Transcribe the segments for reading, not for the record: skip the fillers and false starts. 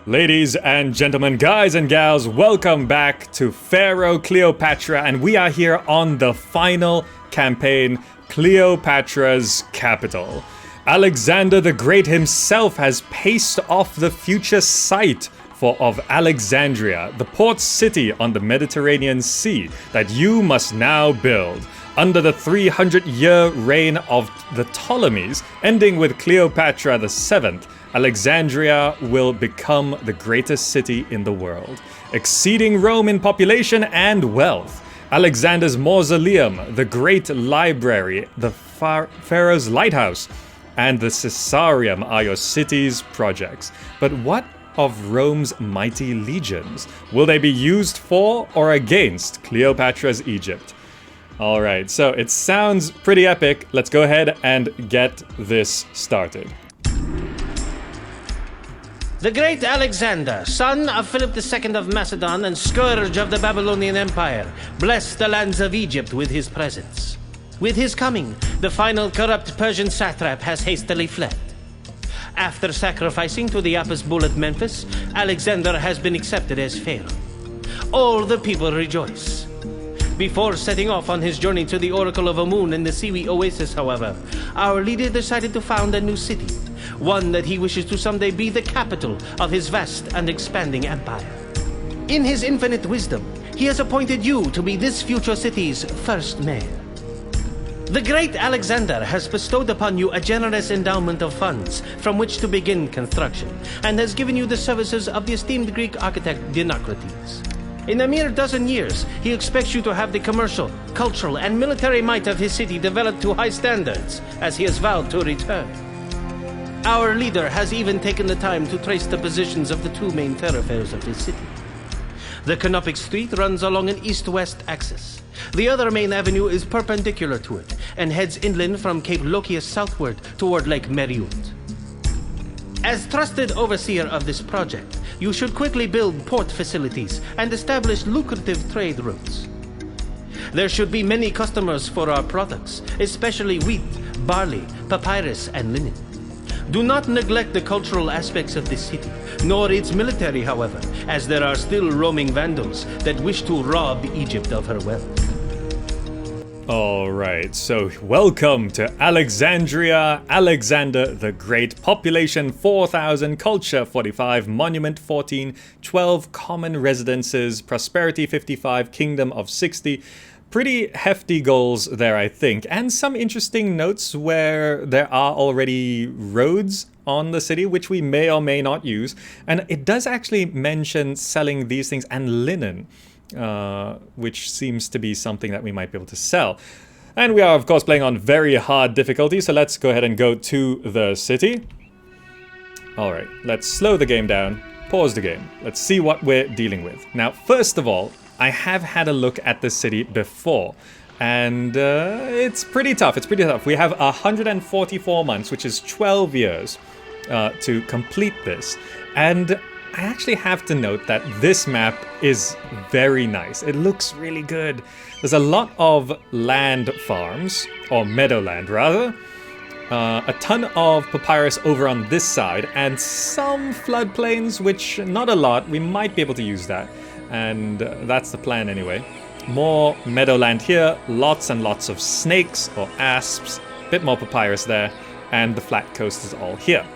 Ladies and gentlemen, guys and gals, welcome back to Pharaoh Cleopatra, and we are here on the final campaign, Cleopatra's capital. Alexander the Great himself has paced off the future site of Alexandria, the port city on the Mediterranean Sea that you must now build. Under the 300-year reign of the Ptolemies, ending with Cleopatra VII, Alexandria will become the greatest city in the world, exceeding Rome in population and wealth. Alexander's Mausoleum, the Great Library, the Pharaoh's Lighthouse, and the Caesareum are your city's projects. But what of Rome's mighty legions? Will they be used for or against Cleopatra's Egypt? Alright, so it sounds pretty epic. Let's go ahead and get this started. The great Alexander, son of Philip II of Macedon and scourge of the Babylonian Empire, blessed the lands of Egypt with his presence. With his coming, the final corrupt Persian satrap has hastily fled. After sacrificing to the Apis bull at Memphis, Alexander has been accepted as Pharaoh. All the people rejoice. Before setting off on his journey to the Oracle of Amun in the Siwi Oasis, however, our leader decided to found a new city, one that he wishes to someday be the capital of his vast and expanding empire. In his infinite wisdom, he has appointed you to be this future city's first mayor. The great Alexander has bestowed upon you a generous endowment of funds from which to begin construction, and has given you the services of the esteemed Greek architect Dinocrates. In a mere dozen years, he expects you to have the commercial, cultural, and military might of his city developed to high standards, as he has vowed to return. Our leader has even taken the time to trace the positions of the two main thoroughfares of his city. The Canopic Street runs along an east-west axis. The other main avenue is perpendicular to it, and heads inland from Cape Lochias southward toward Lake Meriut. As trusted overseer of this project, you should quickly build port facilities and establish lucrative trade routes. There should be many customers for our products, especially wheat, barley, papyrus, and linen. Do not neglect the cultural aspects of this city, nor its military, however, as there are still roaming vandals that wish to rob Egypt of her wealth. Alright, so welcome to Alexandria, Alexander the Great. Population 4,000, culture 45, monument 14, 12 common residences, prosperity 55, kingdom of 60. Pretty hefty goals there, I think. And some interesting notes where there are already roads on the city, which we may or may not use. And it does actually mention selling these things and linen, which seems to be something that we might be able to sell. And we are, of course, playing on very hard difficulty, so let's go ahead and go to the city. Alright, let's slow the game down, pause the game. Let's see what we're dealing with. Now, first of all, I have had a look at the city before, and it's pretty tough. It's pretty tough. We have 144 months, which is 12 years, to complete this. And I actually have to note that this map is very nice. It looks really good. There's a lot of land farms, or meadowland rather. A ton of papyrus over on this side, and some floodplains, which not a lot. We might be able to use that. And that's the plan anyway. More meadowland here, lots and lots of snakes or asps, bit more papyrus there, and the flat coast is all here.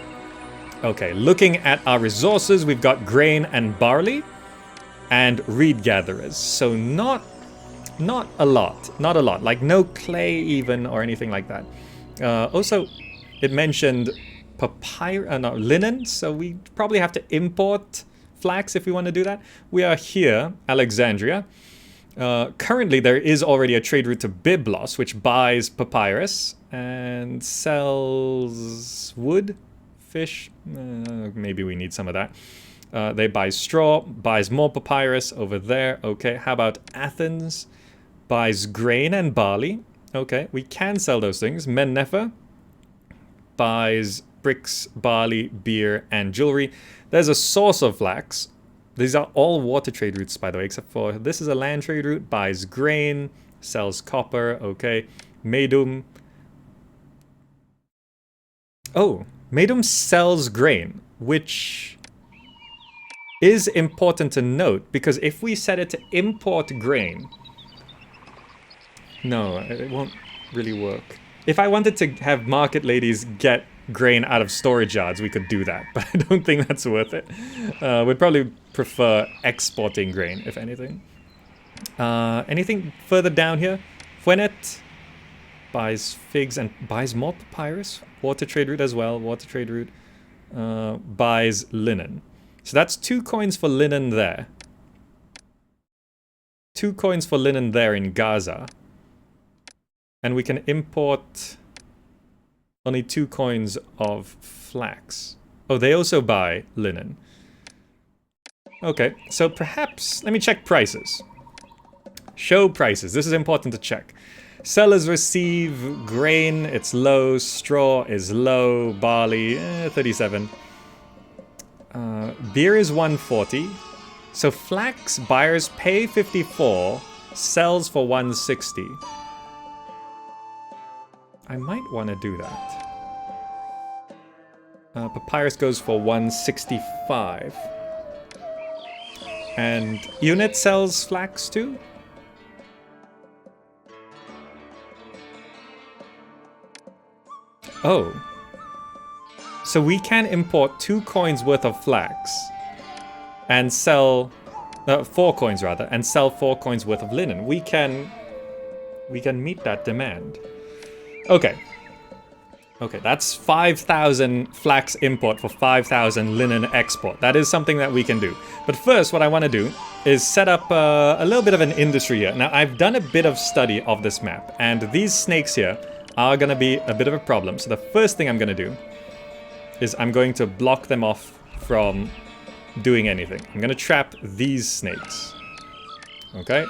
Okay, looking at our resources, we've got grain and barley and reed gatherers. So not a lot, like no clay even or anything like that. Also, it mentioned linen, so we probably have to import flax if we want to do that. We are here, Alexandria. Currently, there is already a trade route to Byblos, which buys papyrus and sells wood, fish. Maybe we need some of that. They buy straw, buys more papyrus over there. Okay, how about Athens? Buys grain and barley. Okay, we can sell those things. Mennefer buys bricks, barley, beer, and jewelry. There's a source of flax. These are all water trade routes, by the way, except for this is a land trade route. Buys grain, sells copper. Okay, Medum. Oh, Medum sells grain, which is important to note, because if we set it to import grain... No, it won't really work. If I wanted to have market ladies get grain out of storage yards, we could do that, but I don't think that's worth it. We'd probably prefer exporting grain, if anything. Anything further down here? Fuenet buys figs and buys more papyrus. Water trade route as well. Water trade route buys linen. So that's 2 coins for linen there. 2 coins for linen there in Gaza. And we can import only 2 coins of flax. Oh, they also buy linen. Okay, so perhaps... Let me check prices. Show prices. This is important to check. Sellers receive grain, it's low. Straw is low. Barley, 37. Beer is 140. So flax, buyers pay 54. Sells for 160. I might want to do that. Papyrus goes for 165. And Unit sells flax too? Oh. So we can import 2 coins worth of flax and sell 4 coins rather, and sell 4 coins worth of linen. We can meet that demand. Okay. Okay, that's 5,000 flax import for 5,000 linen export. That is something that we can do. But first, what I want to do is set up a little bit of an industry here. Now, I've done a bit of study of this map, and these snakes here are going to be a bit of a problem. So the first thing I'm going to do is I'm going to block them off from doing anything. I'm going to trap these snakes. Okay?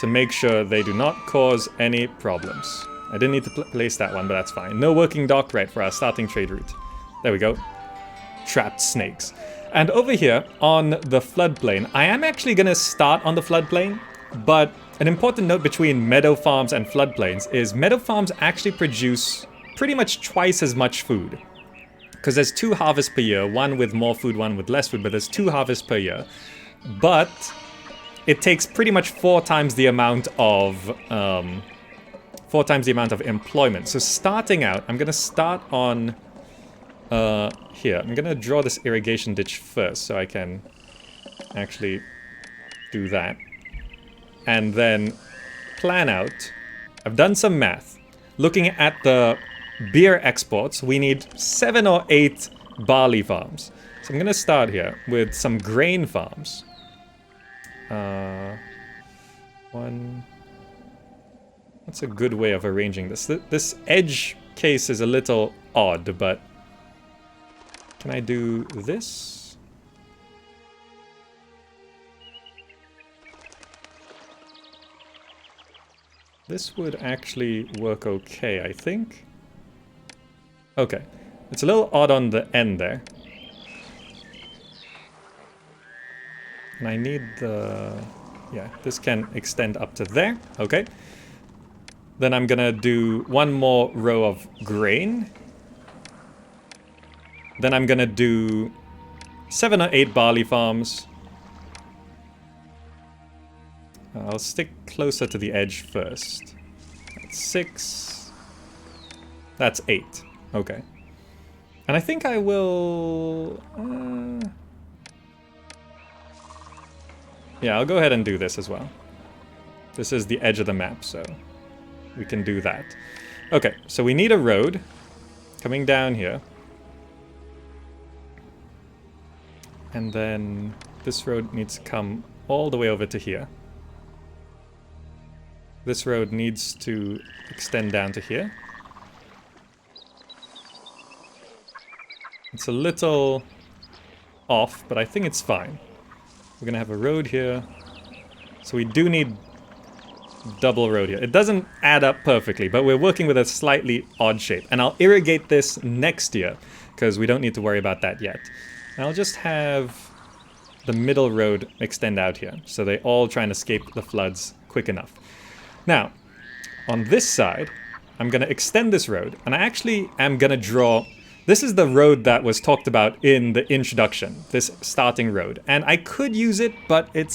To make sure they do not cause any problems. I didn't need to place that one, but that's fine. No working dock right for our starting trade route. There we go. Trapped snakes. And over here on the floodplain, I am actually going to start on the floodplain, but an important note between meadow farms and floodplains is meadow farms actually produce pretty much twice as much food. Because there's 2 harvests per year, one with more food, one with less food, but there's 2 harvests per year. But it takes pretty much 4 times the amount of employment. So starting out, I'm gonna start on here. I'm gonna draw this irrigation ditch first so I can actually do that. And then plan out. I've done some math. Looking at the beer exports, we need 7 or 8 barley farms. So I'm gonna start here with some grain farms. One. That's a good way of arranging this. This edge case is a little odd, but can I do this? This would actually work okay, I think. Okay. It's a little odd on the end there. And I need the... Yeah, this can extend up to there. Okay. Then I'm gonna do 1 more row of grain. Then I'm gonna do 7 or 8 barley farms. I'll stick closer to the edge first. That's 6. That's 8. Okay. And I think I will... Yeah, I'll go ahead and do this as well. This is the edge of the map, so we can do that. Okay, so we need a road coming down here. And then this road needs to come all the way over to here. This road needs to extend down to here. It's a little off, but I think it's fine. We're gonna have a road here. So we do need double road here. It doesn't add up perfectly, but we're working with a slightly odd shape. And I'll irrigate this next year, because we don't need to worry about that yet. And I'll just have the middle road extend out here, so they all try and escape the floods quick enough. Now, on this side, I'm gonna extend this road, and I actually am gonna draw This is the road that was talked about in the introduction, this starting road. And I could use it, but it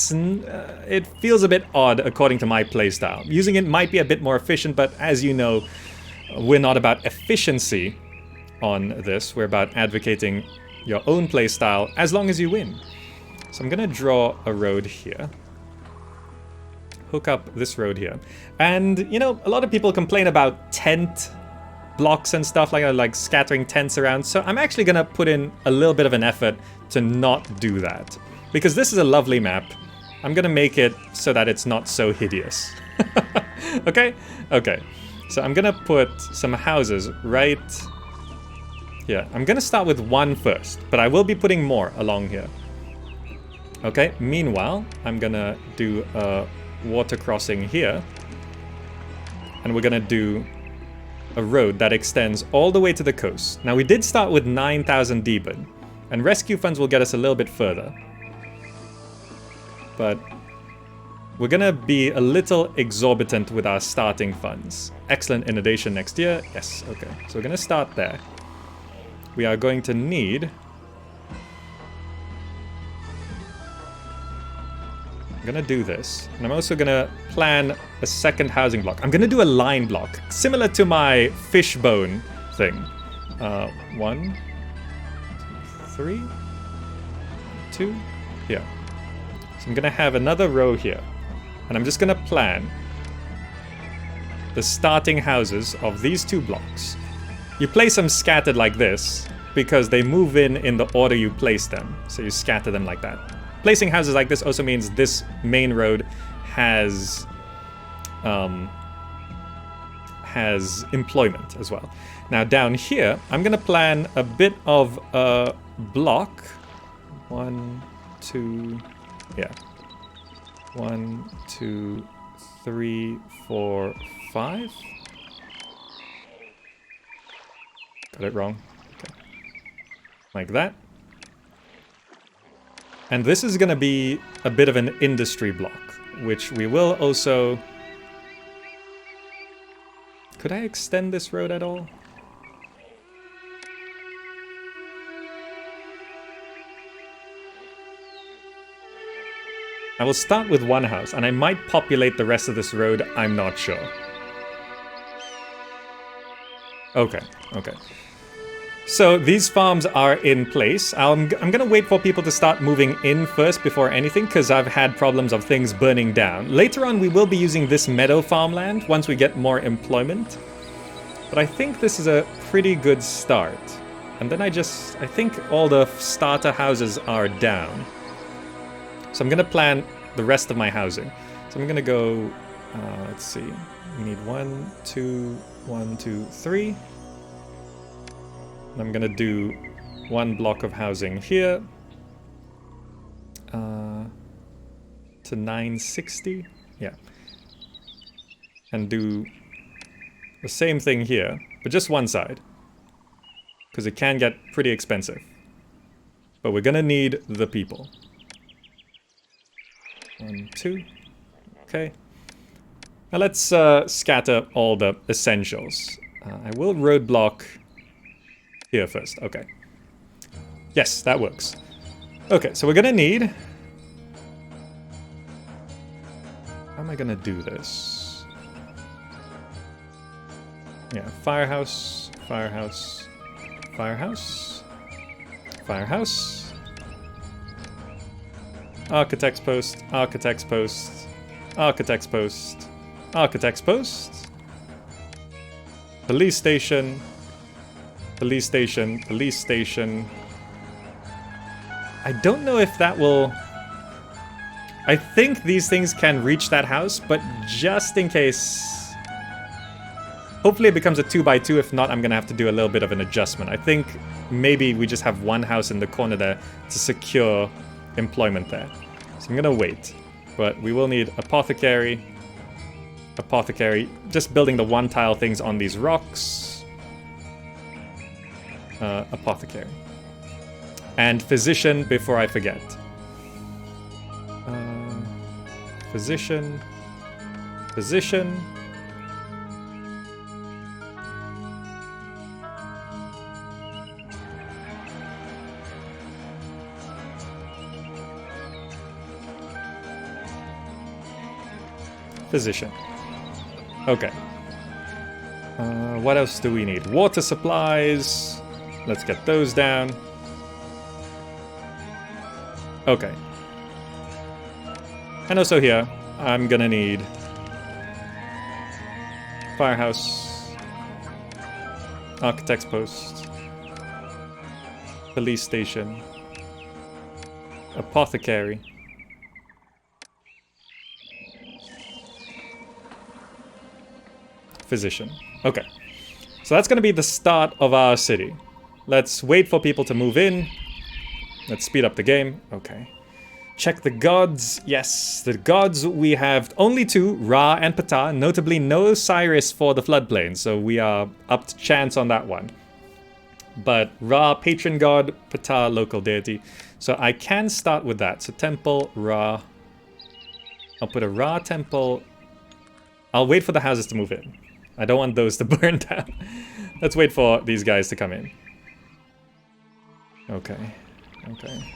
feels a bit odd according to my playstyle. Using it might be a bit more efficient, but as you know, we're not about efficiency on this. We're about advocating your own playstyle as long as you win. So I'm gonna draw a road here. Hook up this road here. And, you know, a lot of people complain about tent blocks and stuff like scattering tents around. So I'm actually gonna put in a little bit of an effort to not do that. Because this is a lovely map. I'm gonna make it so that it's not so hideous. Okay? Okay. So I'm gonna put some houses right here. I'm gonna start with one first, but I will be putting more along here. Okay, meanwhile, I'm gonna do a water crossing here. And we're gonna do a road that extends all the way to the coast. Now we did start with 9,000 Deben, and rescue funds will get us a little bit further. But we're gonna be a little exorbitant with our starting funds. Excellent inundation next year. Yes, okay. So we're gonna start there. We are going to need... I'm gonna do this, and I'm also gonna plan a second housing block. I'm gonna do a line block, similar to my fishbone thing. 1, 2, 3, 2, here. So I'm gonna have another row here, and I'm just gonna plan the starting houses of these two blocks. You place them scattered like this, because they move in the order you place them, so you scatter them like that. Placing houses like this also means this main road has employment as well. Now down here, I'm gonna plan a bit of a block. 1, 2, yeah. 1, 2, 3, 4, 5. Got it wrong. Okay. Like that. And this is going to be a bit of an industry block, which we will also... Could I extend this road at all? I will start with one house, and I might populate the rest of this road, I'm not sure. Okay, okay. So these farms are in place. I'm gonna wait for people to start moving in first before anything, because I've had problems of things burning down. Later on we will be using this meadow farmland once we get more employment. But I think this is a pretty good start. And then I think all the starter houses are down. So I'm gonna plan the rest of my housing. So I'm gonna go, let's see, we need 1, 2, 1, 2, 3. I'm gonna do one block of housing here to 960, yeah, and do the same thing here, but just one side, because it can get pretty expensive. But we're gonna need the people. 1, 2, okay. Now let's scatter all the essentials. I will roadblock here first, okay. Yes, that works. Okay, so we're gonna need... How am I gonna do this? Yeah, firehouse, firehouse, firehouse, firehouse. Architect's post, architect's post, architect's post, architect's post. Police station. Police station, police station. I don't know if that will... I think these things can reach that house, but just in case... Hopefully it becomes a 2x2, if not I'm gonna have to do a little bit of an adjustment. I think maybe we just have one house in the corner there to secure employment there. So I'm gonna wait. But we will need apothecary. Apothecary. Just building the one tile things on these rocks. Apothecary. And physician before I forget. Physician. Physician. Physician. Okay. What else do we need? Water supplies. Let's get those down. Okay. And also here, I'm gonna need firehouse, architect's post, police station, apothecary, physician. Okay. So that's gonna be the start of our city. Let's wait for people to move in. Let's speed up the game. Okay. Check the gods. Yes, the gods, we have only two, Ra and Ptah. Notably, no Osiris for the floodplain, so we are up to chance on that one. But Ra, patron god, Ptah, local deity. So I can start with that. So temple, Ra. I'll put a Ra temple. I'll wait for the houses to move in. I don't want those to burn down. Let's wait for these guys to come in. Okay. Okay.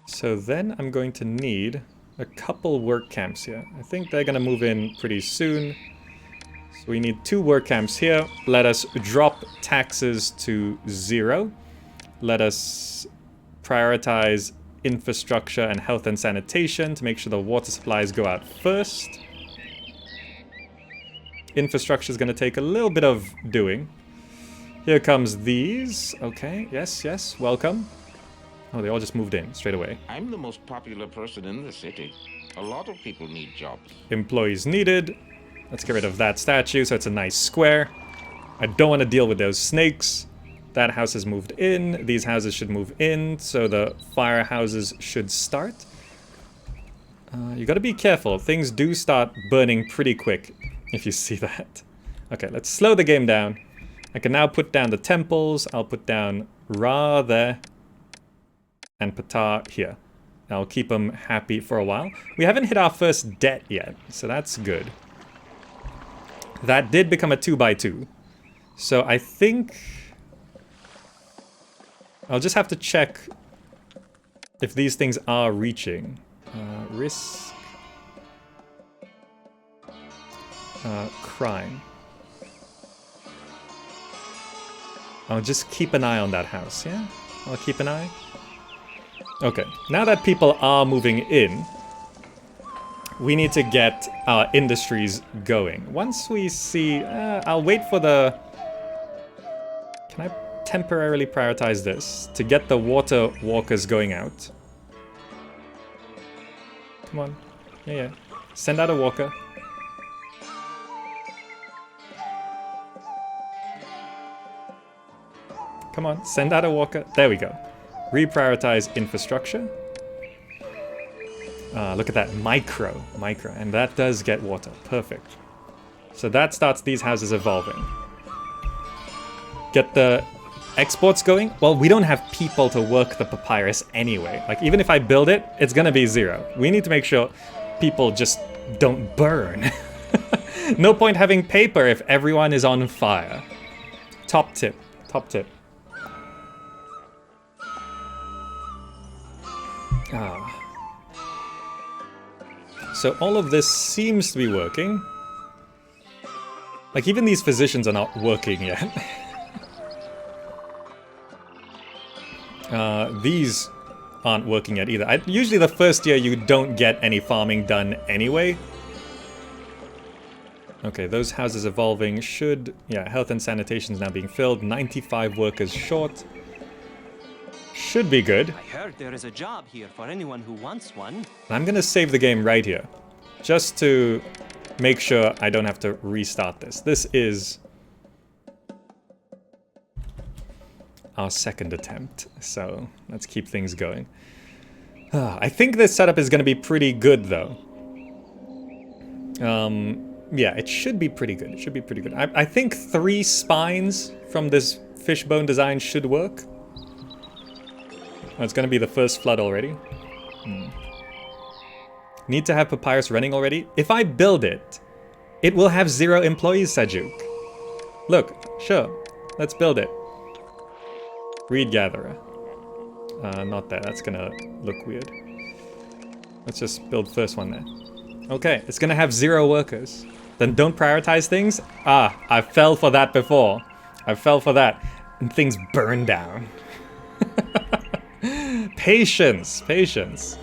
So then I'm going to need a couple work camps here. I think they're gonna move in pretty soon. So we need 2 work camps here. Let us drop taxes to 0. Let us prioritize infrastructure and health and sanitation to make sure the water supplies go out first. Infrastructure is gonna take a little bit of doing. Here comes these. Okay, yes, yes, welcome. Oh, they all just moved in straight away. I'm the most popular person in the city. A lot of people need jobs. Employees needed. Let's get rid of that statue so it's a nice square. I don't want to deal with those snakes. That house has moved in. These houses should move in, so the firehouses should start. You gotta be careful. Things do start burning pretty quick, if you see that. Okay, let's slow the game down. I can now put down the temples. I'll put down Ra there. And Ptah here. I'll keep them happy for a while. We haven't hit our first debt yet, so that's good. That did become a 2x2. So I think I'll just have to check if these things are reaching. Risk. Crime. I'll just keep an eye on that house, yeah? I'll keep an eye. Okay, now that people are moving in, we need to get our industries going. Once we see... I'll wait for the... Can I temporarily prioritize this to get the water walkers going out? Come on. Yeah, yeah. Send out a walker. Come on, send out a walker. There we go. Reprioritize infrastructure. Look at that, micro, and that does get water, perfect. So that starts these houses evolving. Get the exports going. Well, we don't have people to work the papyrus anyway. Like, even if I build it, it's gonna be 0. We need to make sure people just don't burn. No point having paper if everyone is on fire. Top tip, top tip. So all of this seems to be working. Like, even these physicians are not working yet. These aren't working yet either. Usually the first year you don't get any farming done anyway. Okay, those houses evolving should... Yeah, health and sanitation is now being filled. 95 workers short. Should be good. I heard there is a job here for anyone who wants one. I'm gonna save the game right here, just to make sure I don't have to restart this. This is our second attempt, so let's keep things going. I think this setup is gonna be pretty good, though. Yeah, it should be pretty good. It should be pretty good. I think 3 spines from this fishbone design should work. Oh, it's gonna be the first flood already. Need to have papyrus running already? If I build it, it will have 0 employees, Sajuk. Look, sure. Let's build it. Reed gatherer. Not there. That's gonna look weird. Let's just build first one there. Okay, it's gonna have 0 workers. Then don't prioritize things? Ah, I fell for that before. I fell for that. And things burn down. Patience, patience.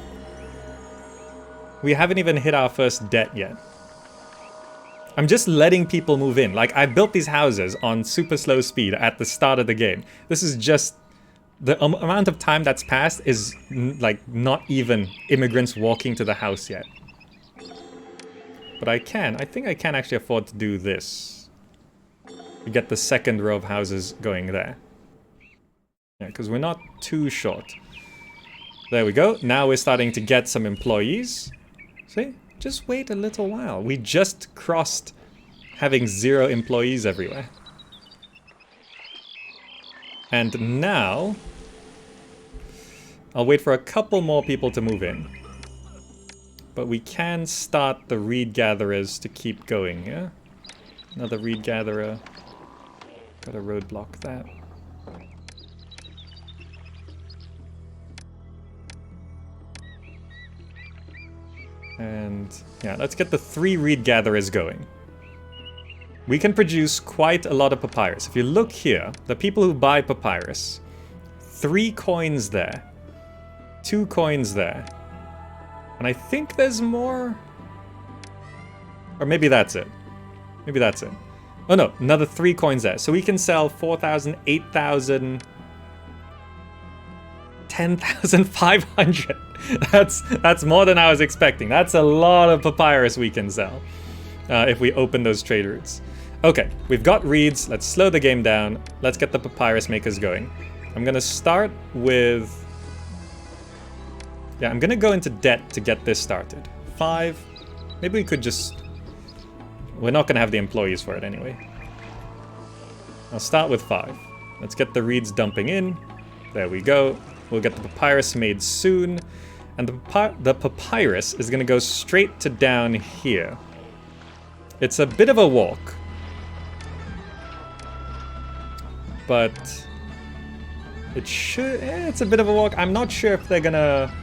We haven't even hit our first debt yet. I'm just letting people move in. Like, I built these houses on super slow speed at the start of the game. This is just... The amount of time that's passed is, like, not even immigrants walking to the house yet. But I think I can actually afford to do this. We get the second row of houses going there. Yeah, because we're not too short. There we go. Now we're starting to get some employees. See? Just wait a little while. We just crossed having 0 employees everywhere. And now... I'll wait for a couple more people to move in. But we can start the reed gatherers to keep going, yeah? Another reed gatherer. Gotta roadblock that. And yeah, let's get the 3 reed gatherers going. We can produce quite a lot of papyrus. If you look here, the people who buy papyrus, 3 coins there, 2 coins there. And I think there's more. Or maybe that's it. Maybe that's it. Oh no, another 3 coins there. So we can sell 4,000, 8,000, 10,500. That's more than I was expecting. That's a lot of papyrus we can sell if we open those trade routes. Okay, we've got reeds. Let's slow the game down. Let's get the papyrus makers going. I'm gonna start with... Yeah, I'm gonna go into debt to get this started. 5. Maybe we could just... We're not gonna have the employees for it anyway. I'll start with 5. Let's get the reeds dumping in. There we go. We'll get the papyrus made soon. And the papyrus is gonna go straight to down here. It's a bit of a walk. But... It should... it's a bit of a walk. I'm not sure if they're gonna...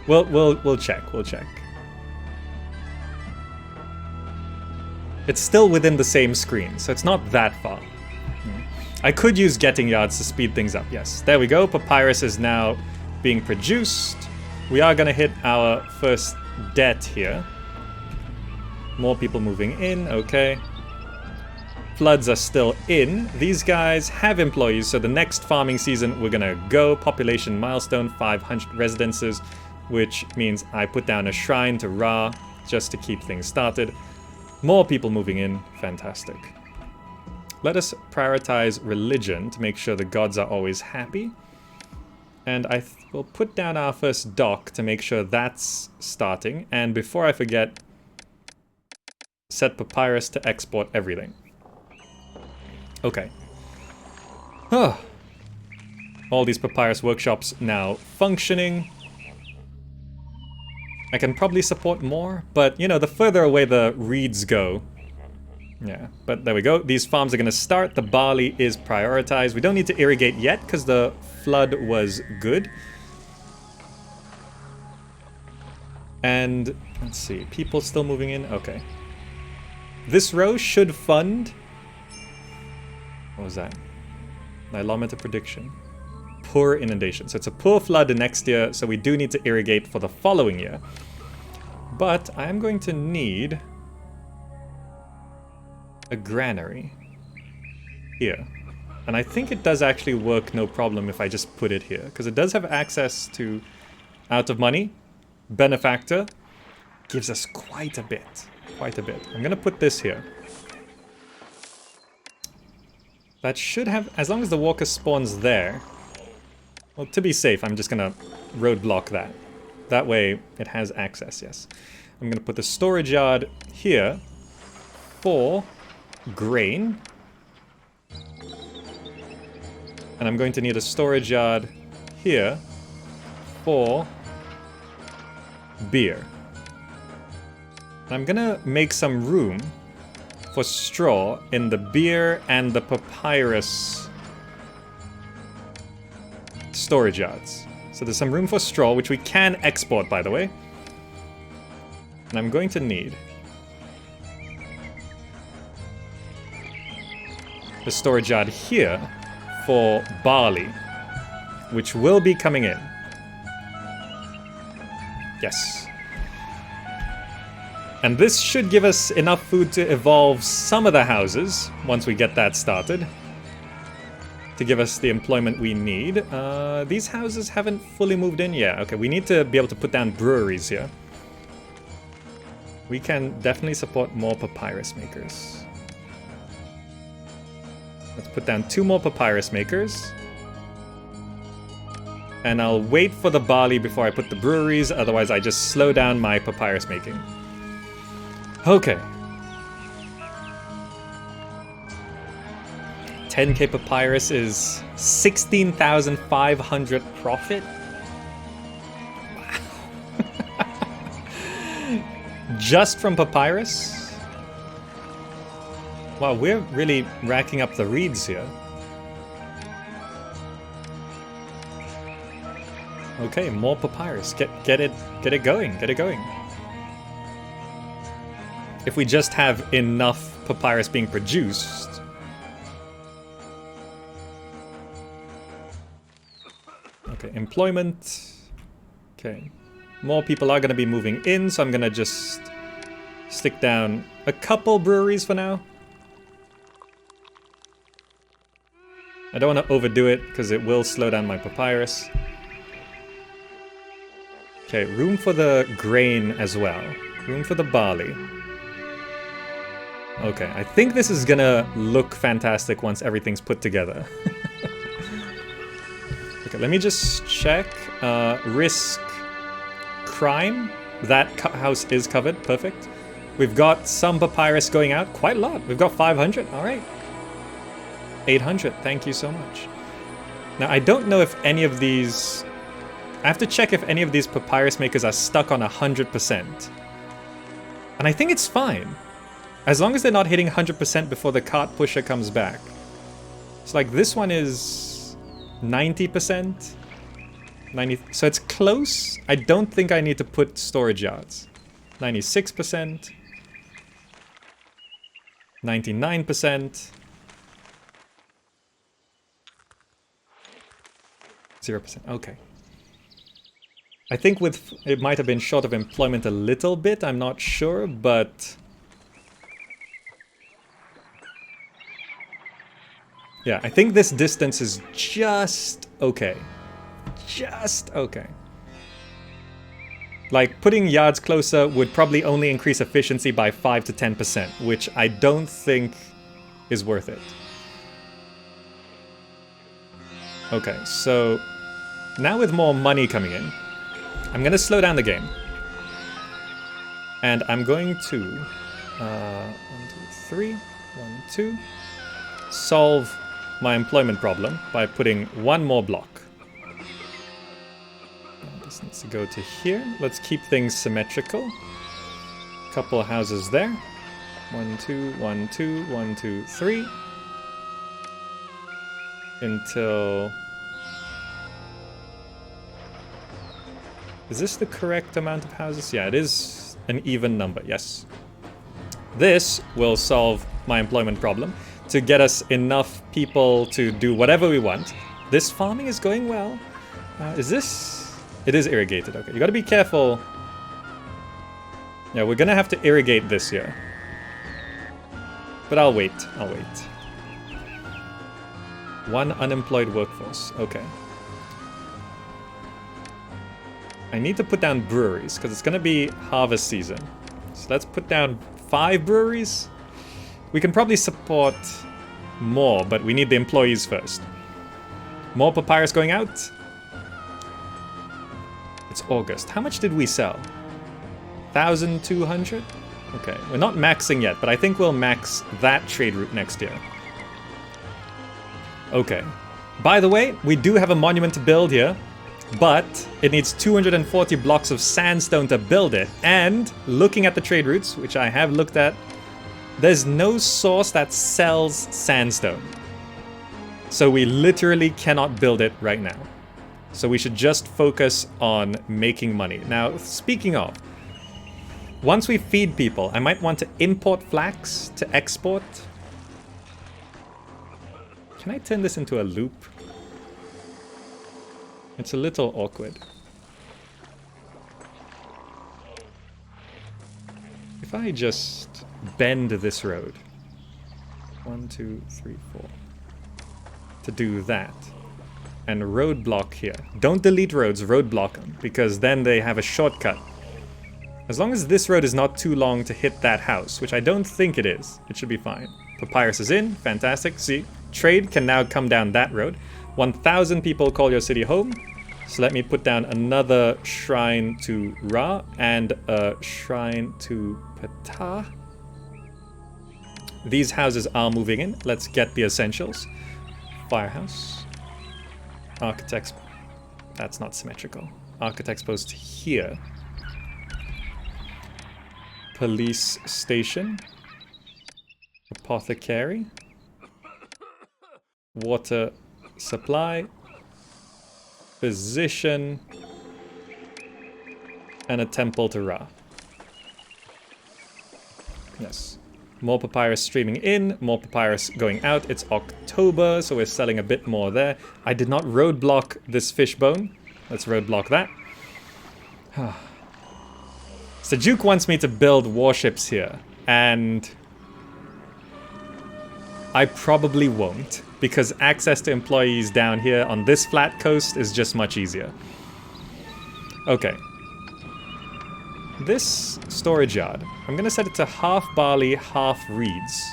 We'll check. We'll check. It's still within the same screen, so it's not that far. I could use getting yards to speed things up. Yes, there we go. Papyrus is now being produced. We are going to hit our first debt here. More people moving in. Okay. Floods are still in. These guys have employees, so the next farming season we're going to go. Population milestone, 500 residences, which means I put down a shrine to Ra just to keep things started. More people moving in. Fantastic. Let us prioritize religion to make sure the gods are always happy. And I will put down our first dock to make sure that's starting. And before I forget, set papyrus to export everything. Okay. All these papyrus workshops now functioning. I can probably support more, but, you know, the further away the reeds go... Yeah, but there we go. These farms are going to start. The barley is prioritized. We don't need to irrigate yet, because the flood was good. And, let's see, people still moving in? Okay. This row should fund... What was that? Nilometer prediction. Poor inundation. So it's a poor flood next year, so we do need to irrigate for the following year. But I'm going to need a granary here. And I think it does actually work no problem if I just put it here, because it does have access to out of money. Benefactor gives us quite a bit. Quite a bit. I'm going to put this here. That should have, as long as the walker spawns there. Well, to be safe, I'm just going to roadblock that. That way, it has access, yes. I'm going to put the storage yard here for grain. And I'm going to need a storage yard here for beer. And I'm going to make some room for straw in the beer and the papyrus storage yards. So there's some room for straw, which we can export, by the way. And I'm going to need the storage yard here for barley, which will be coming in. Yes. And this should give us enough food to evolve some of the houses, once we get that started, to give us the employment we need. These houses haven't fully moved in yet. Okay, we need to be able to put down breweries here. We can definitely support more papyrus makers. Let's put down 2 more papyrus makers. And I'll wait for the barley before I put the breweries, otherwise I just slow down my papyrus making. Okay. 10k papyrus is 16,500 profit? Wow. Just from papyrus? Wow, we're really racking up the reeds here. Okay, more papyrus. Get it going, get it going. If we just have enough papyrus being produced. Okay, employment. Okay. More people are going to be moving in, so I'm going to just stick down a couple breweries for now. I don't want to overdo it because it will slow down my papyrus. Okay, room for the grain as well. Room for the barley. Okay, I think this is gonna look fantastic once everything's put together. Okay, let me just check. Risk crime. That house is covered. Perfect. We've got some papyrus going out. Quite a lot. We've got 500. All right. 800. Thank you so much. Now, I don't know if any of these... I have to check if any of these papyrus makers are stuck on 100%. And I think it's fine. As long as they're not hitting 100% before the cart pusher comes back. It's like this one is 90%. 90, so it's close. I don't think I need to put storage yards. 96%. 99%. 0%. Okay. I think it might have been short of employment a little bit. I'm not sure, but... yeah, I think this distance is just okay. Just okay. Like, putting yards closer would probably only increase efficiency by 5 to 10%, which I don't think is worth it. Okay, so now with more money coming in, I'm going to slow down the game. And I'm going to 1, 2, 3, 1, 2, solve my employment problem by putting 1 more block. This needs to go to here. Let's keep things symmetrical. Couple houses there. 1, 2, 1, 2, 1, 2, 3. Until... is this the correct amount of houses? Yeah, it is an even number, yes. This will solve my employment problem to get us enough people to do whatever we want. This farming is going well. Is this... it is irrigated, okay. You gotta be careful. Yeah, we're gonna have to irrigate this year. But I'll wait, I'll wait. 1 unemployed workforce, okay. I need to put down breweries, because it's going to be harvest season. So let's put down 5 breweries. We can probably support more, but we need the employees first. More papyrus going out. It's August. How much did we sell? 1,200? Okay, we're not maxing yet, but I think we'll max that trade route next year. Okay. By the way, we do have a monument to build here. But it needs 240 blocks of sandstone to build it. And looking at the trade routes, which I have looked at, there's no source that sells sandstone. So we literally cannot build it right now. So we should just focus on making money. Now, speaking of, once we feed people, I might want to import flax to export. Can I turn this into a loop? It's a little awkward. If I just bend this road, 1, 2, 3, 4, to do that, and roadblock here. Don't delete roads, roadblock them, because then they have a shortcut. As long as this road is not too long to hit that house, which I don't think it is, it should be fine. Papyrus is in, fantastic. See, trade can now come down that road. 1,000 people call your city home. So let me put down another shrine to Ra and a shrine to Ptah. These houses are moving in. Let's get the essentials. Firehouse. Architects. That's not symmetrical. Architects post here. Police station. Apothecary. Water supply. Physician. And a temple to Ra. Yes. More papyrus streaming in, more papyrus going out. It's October, so we're selling a bit more there. I did not roadblock this fishbone. Let's roadblock that. So Duke wants me to build warships here, and I probably won't, because access to employees down here on this flat coast is just much easier. Okay. This storage yard, I'm going to set it to half barley, half reeds,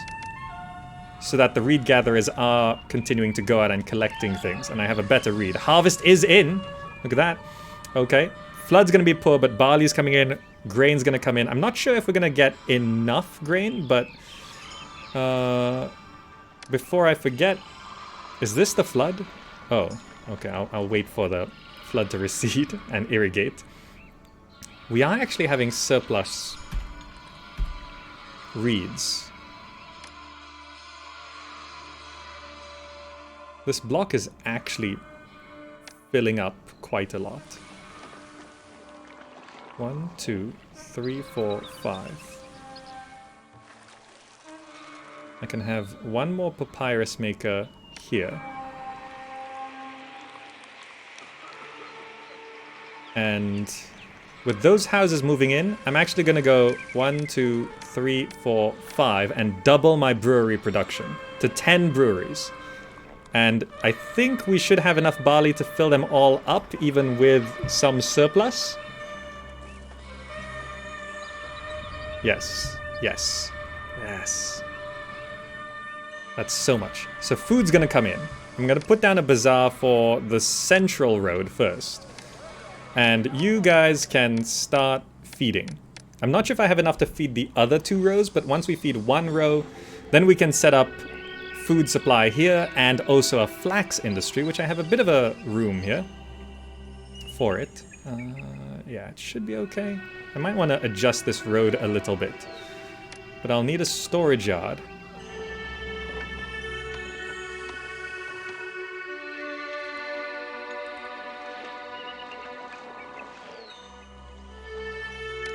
so that the reed gatherers are continuing to go out and collecting things, and I have a better reed. Harvest is in! Look at that. Okay. Flood's going to be poor, but barley's coming in. Grain's going to come in. I'm not sure if we're going to get enough grain, but before I forget, is this the flood? Oh, okay. I'll wait for the flood to recede and irrigate. We are actually having surplus reeds. This block is actually filling up quite a lot. 1, 2, 3, 4, 5. I can have one more papyrus maker here. And with those houses moving in, I'm actually going to go 1, 2, 3, 4, 5 and double my brewery production to 10 breweries. And I think we should have enough barley to fill them all up, even with some surplus. Yes, yes, yes. That's so much. So food's gonna come in. I'm gonna put down a bazaar for the central road first. And you guys can start feeding. I'm not sure if I have enough to feed the other 2 rows, but once we feed 1 row, then we can set up food supply here and also a flax industry, which I have a bit of a room here for it. Yeah, it should be okay. I might want to adjust this road a little bit, but I'll need a storage yard.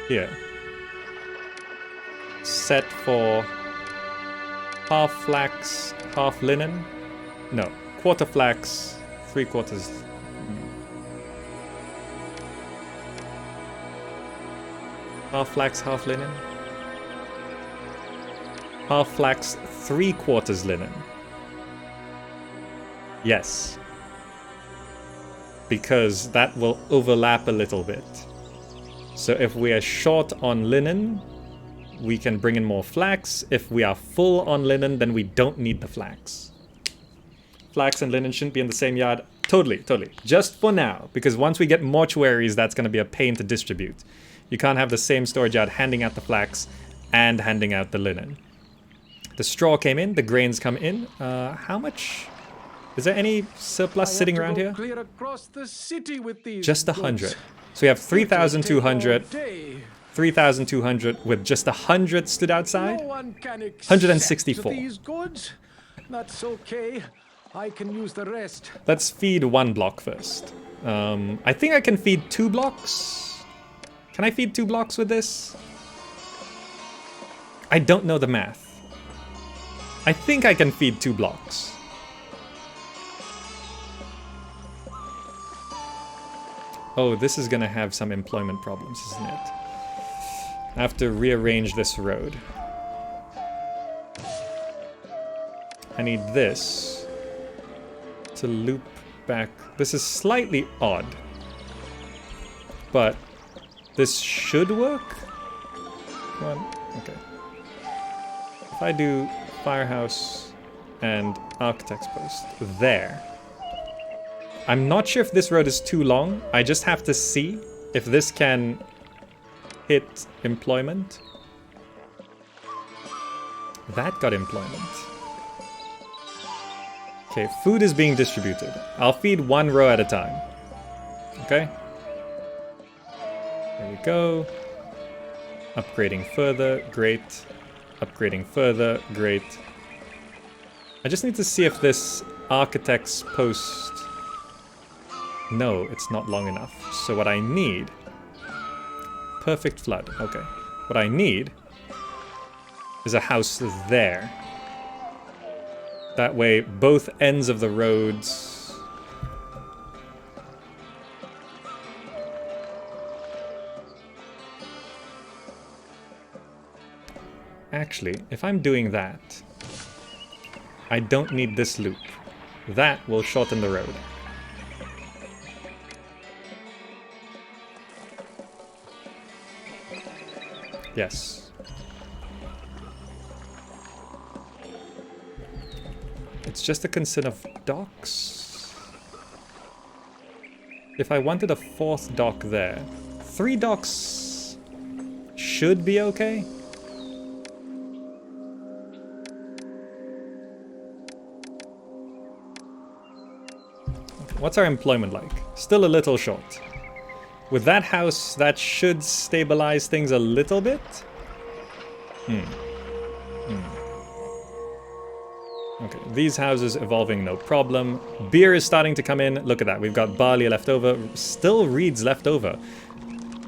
Here. Set for half flax, half linen. No, quarter flax, 3/4. Half flax, half linen. Half flax, 3/4 linen. Yes. Because that will overlap a little bit. So if we are short on linen, we can bring in more flax. If we are full on linen, then we don't need the flax. Flax and linen shouldn't be in the same yard. Totally, totally. Just for now, because once we get mortuaries, that's going to be a pain to distribute. You can't have the same storage yard handing out the flax and handing out the linen. The straw came in, the grains come in. How much? Is there any surplus sitting around here? Clear across the city with these just 100. So we have 3,200. 3,200 with just 100 stood outside. No one can 164. these goods. That's okay. I can use the rest. Let's feed 1 block first. I think I can feed 2 blocks. Can I feed 2 blocks with this? I don't know the math. I think I can feed 2 blocks. Oh, this is gonna have some employment problems, isn't it? I have to rearrange this road. I need this to loop back. This is slightly odd, but this should work. Come on, okay. If I do firehouse and architect's post there. I'm not sure if this road is too long. I just have to see if this can hit employment. That got employment. Okay, food is being distributed. I'll feed 1 row at a time. Okay? There we go. Upgrading further, great. Upgrading further, great. I just need to see if this architect's post... No, it's not long enough. So what I need... Perfect flood, okay. What I need is a house there. That way, both ends of the roads... Actually, if I'm doing that, I don't need this loop. That will shorten the road. Yes. It's just a concern of docks. If I wanted a 4th dock there, 3 docks should be okay. What's our employment like? Still a little short. With that house, that should stabilize things a little bit. Okay, these houses evolving, no problem. Beer is starting to come in. Look at that, we've got barley left over. Still reeds left over.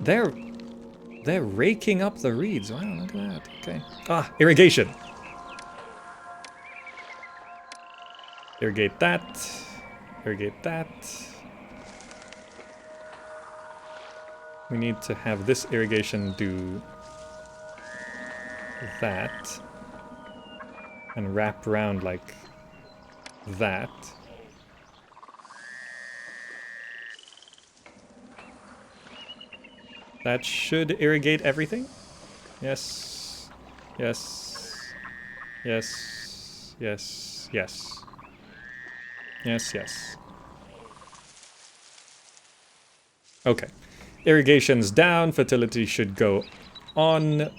They're raking up the reeds. Wow, look at that. Okay. Ah, irrigation. Irrigate that. Irrigate that. We need to have this irrigation do that and wrap around like that. That should irrigate everything. Yes. Yes. Yes. Yes. Yes. Yes, yes. Okay. Irrigation's down, fertility should go on.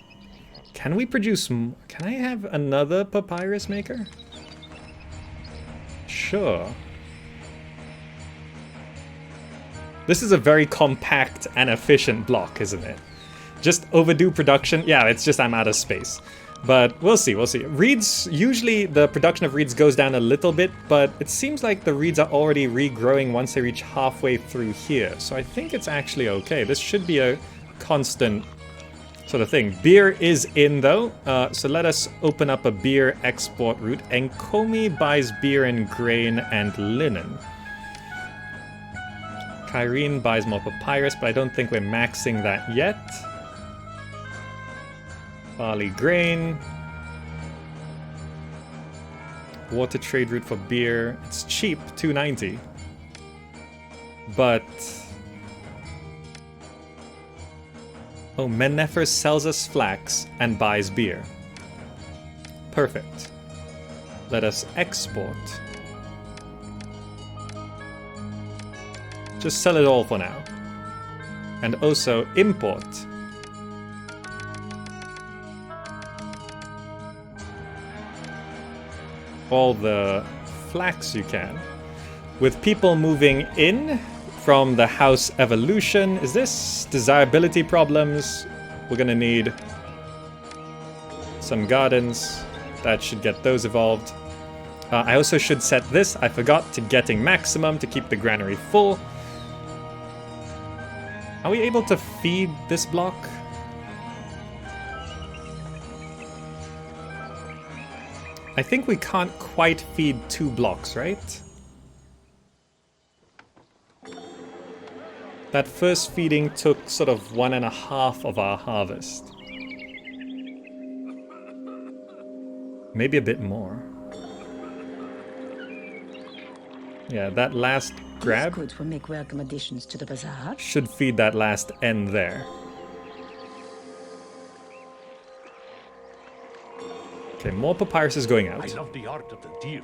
Can we produce... Can I have another papyrus maker? Sure. This is a very compact and efficient block, isn't it? Just overdue production. Yeah, it's just I'm out of space. But we'll see, we'll see. Reeds, usually the production of reeds goes down a little bit, but it seems like the reeds are already regrowing once they reach halfway through here. So I think it's actually okay. This should be a constant sort of thing. Beer is in though, so let us open up a beer export route. Enkomi buys beer and grain and linen. Kyrene buys more papyrus, but I don't think we're maxing that yet. Barley grain. Water trade route for beer. It's cheap, $2.90. But... oh, Mennefer sells us flax and buys beer. Perfect. Let us export. Just sell it all for now. And also import. All the flax you can. With people moving in from the house evolution, is this desirability problems? We're gonna need some gardens. That should get those evolved. I also should set this, I forgot, to getting maximum to keep the granary full. Are we able to feed this block? I think we can't quite feed 2 blocks, right? That first feeding took sort of 1.5 of our harvest. Maybe a bit more. Yeah, that last grab These goods will make welcome additions to the bazaar. should feed that last end there. Okay, more papyrus is going out. I love the art of the deal.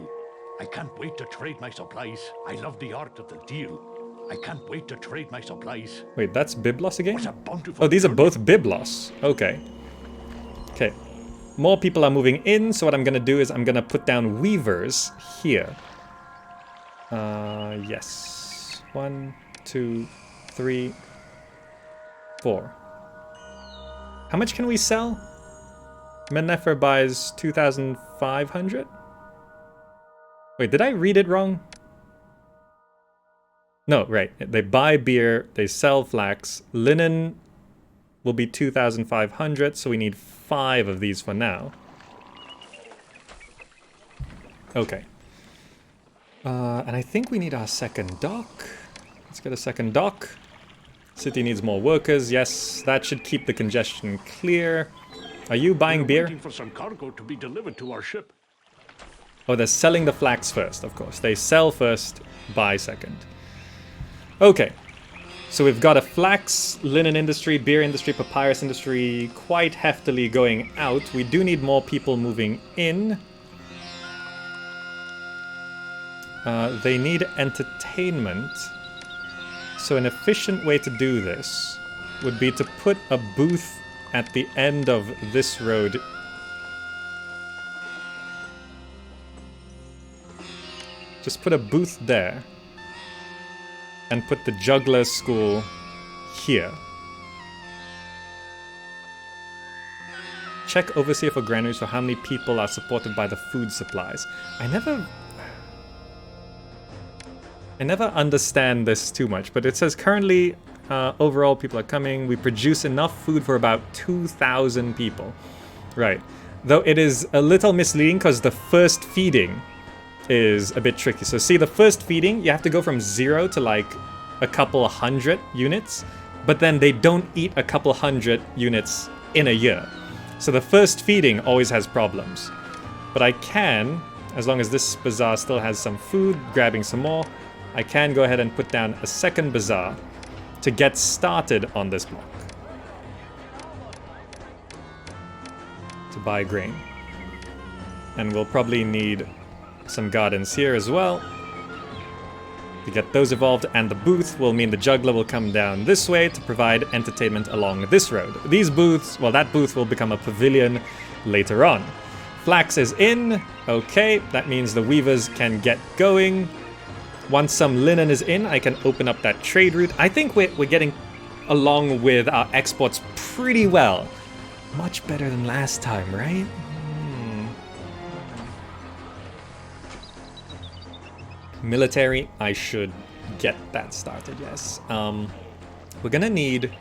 I can't wait to trade my supplies. I love the art of the deal. I can't wait to trade my supplies. Wait, that's Biblos again? What a bountiful Oh, these are journey. both Biblos. Okay. Okay. More people are moving in, so what I'm gonna do is I'm gonna put down weavers here. Yes. 1, 2, 3, 4. How much can we sell? Mennefer buys 2,500? Wait, did I read it wrong? No, right. They buy beer, they sell flax. Linen will be 2,500, so we need 5 of these for now. Okay. And I think we need our second dock. Let's get a second dock. City needs more workers. Yes, that should keep the congestion clear. Are you buying We're beer? waiting for some cargo to be delivered to our ship. Oh, they're selling the flax first, of course. They sell first, buy second. Okay. So we've got a flax, linen industry, beer industry, papyrus industry quite heftily going out. We do need more people moving in. They need entertainment. So an efficient way to do this would be to put a booth at the end of this road. Just put a booth there. And put the juggler school here. Check overseer for granaries for how many people are supported by the food supplies. I never understand this too much, but it says currently overall people are coming. We produce enough food for about 2,000 people. Right. Though it is a little misleading because the first feeding is a bit tricky. So see, the first feeding, you have to go from 0 to like a couple 100 units, but then they don't eat a couple 100 units in a year. So the first feeding always has problems. But I can, as long as this bazaar still has some food, grabbing some more, I can go ahead and put down a second bazaar to get started on this block. To buy grain. And we'll probably need some gardens here as well. To get those evolved, and the booth will mean the juggler will come down this way to provide entertainment along this road. These booths, well, that booth will become a pavilion later on. Flax is in. Okay, that means the weavers can get going. Once some linen is in, I can open up that trade route. I think we're getting along with our exports pretty well. Much better than last time, right? Military, I should get that started, yes. We're gonna need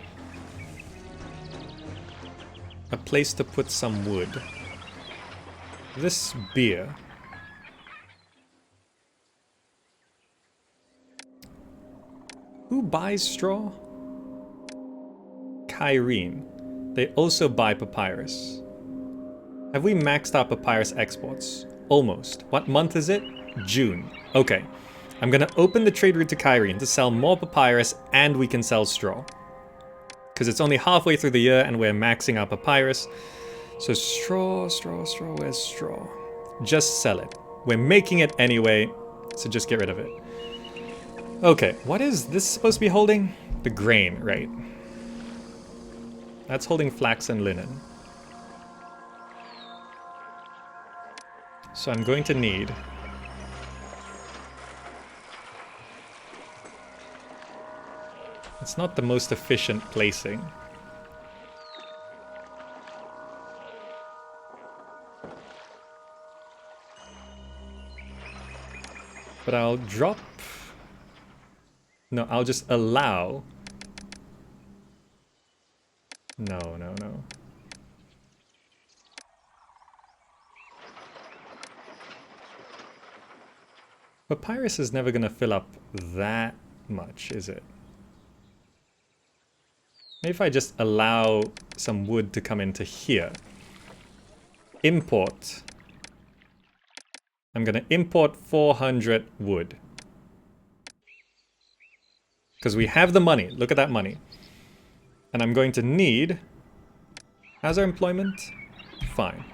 a place to put some wood. This beer. Who buys straw? Kyrene. They also buy papyrus. Have we maxed our papyrus exports? Almost. What month is it? June. Okay. I'm gonna open the trade route to Kyrene to sell more papyrus, and we can sell straw. Because it's only halfway through the year and we're maxing our papyrus. So straw, where's straw? Just sell it. We're making it anyway, so just get rid of it. Okay, what is this supposed to be holding? The grain, right? That's holding flax and linen. So I'm going to need it's not the most efficient placing. But I'll drop... No, I'll just allow Papyrus is never going to fill up that much, is it? Maybe if I just allow some wood to come into here. Import. I'm going to import 400 wood. Because we have the money. Look at that money. And I'm going to need... How's our employment? Fine.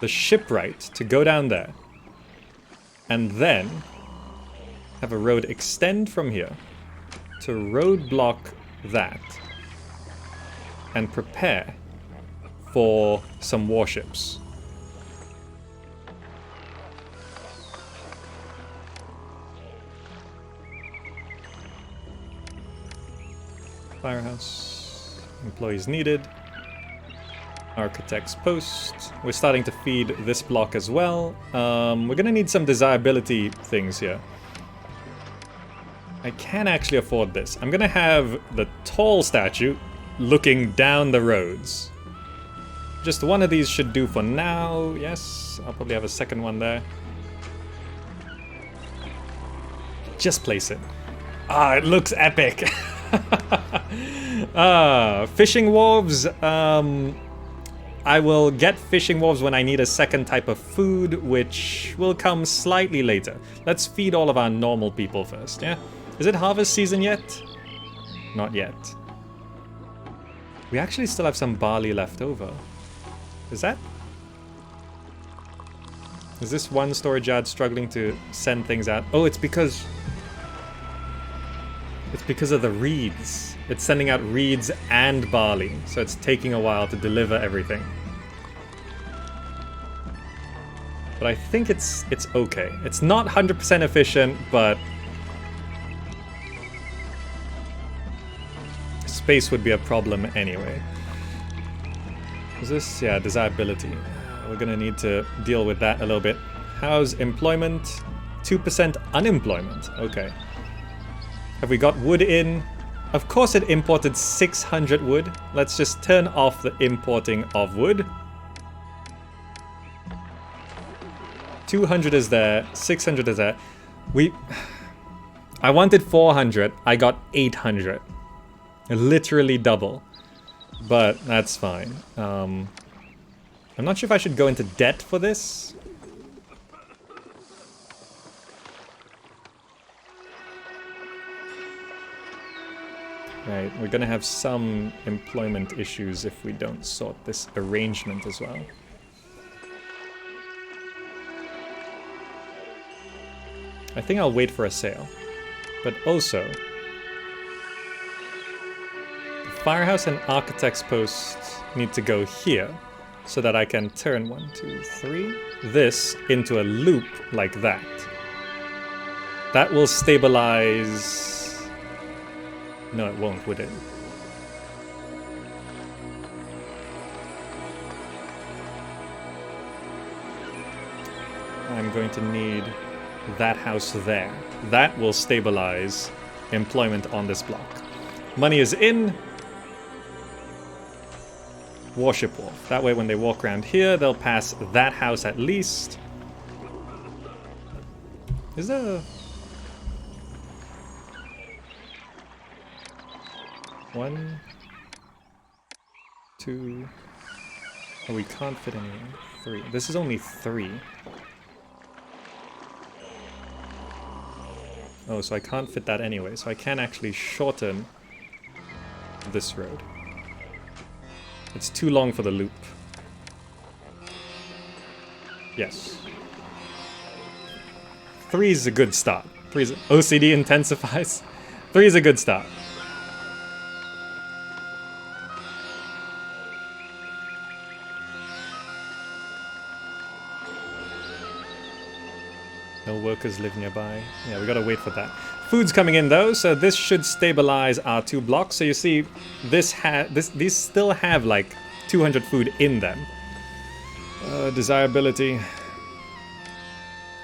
The shipwright to go down there. And then have a road extend from here to roadblock that. And prepare for some warships. Firehouse. Employees needed. Architect's post. We're starting to feed this block as well. We're gonna need some desirability things here. I can actually afford this. I'm gonna have the tall statue looking down the roads. Just one of these should do for now. Yes, I'll probably have a second one there. Just place it. Ah, it looks epic. Fishing wharves. I will get fishing wharves when I need a second type of food, which will come slightly later. Let's feed all of our normal people first, yeah? Is it harvest season yet? Not yet. We actually still have some barley left over. Is that? Is this one storage yard struggling to send things out? Oh, it's because of the reeds. It's sending out reeds and barley, so it's taking a while to deliver everything. But I think it's okay. It's not 100% efficient, but space would be a problem anyway. Is this? Yeah, desirability. We're gonna need to deal with that a little bit. How's employment? 2% unemployment. Okay. Have we got wood in? Of course it imported 600 wood. Let's just turn off the importing of wood. 200 is there, 600 is there. I wanted 400, I got 800. Literally double. But that's fine. I'm not sure if I should go into debt for this. Right, we're gonna have some employment issues if we don't sort this arrangement as well. I think I'll wait for a sale. But also, the firehouse and architect's posts need to go here so that I can turn 1, 2, 3 this into a loop like that. That will stabilize... No, it won't, would it? I'm going to need that house there. That will stabilize employment on this block. Money is in. Warship Wharf. That way when they walk around here, they'll pass that house at least. Is there... 1, 2... Oh, we can't fit any. 3. This is only 3. Oh, so I can't fit that anyway. So I can actually shorten this road. It's too long for the loop. Yes. 3 is a good start. 3 is... OCD intensifies. 3 is a good start. No workers live nearby. Yeah, we gotta wait for that. Food's coming in though, so this should stabilize our 2 blocks. So you see, these still have like 200 food in them. Desirability.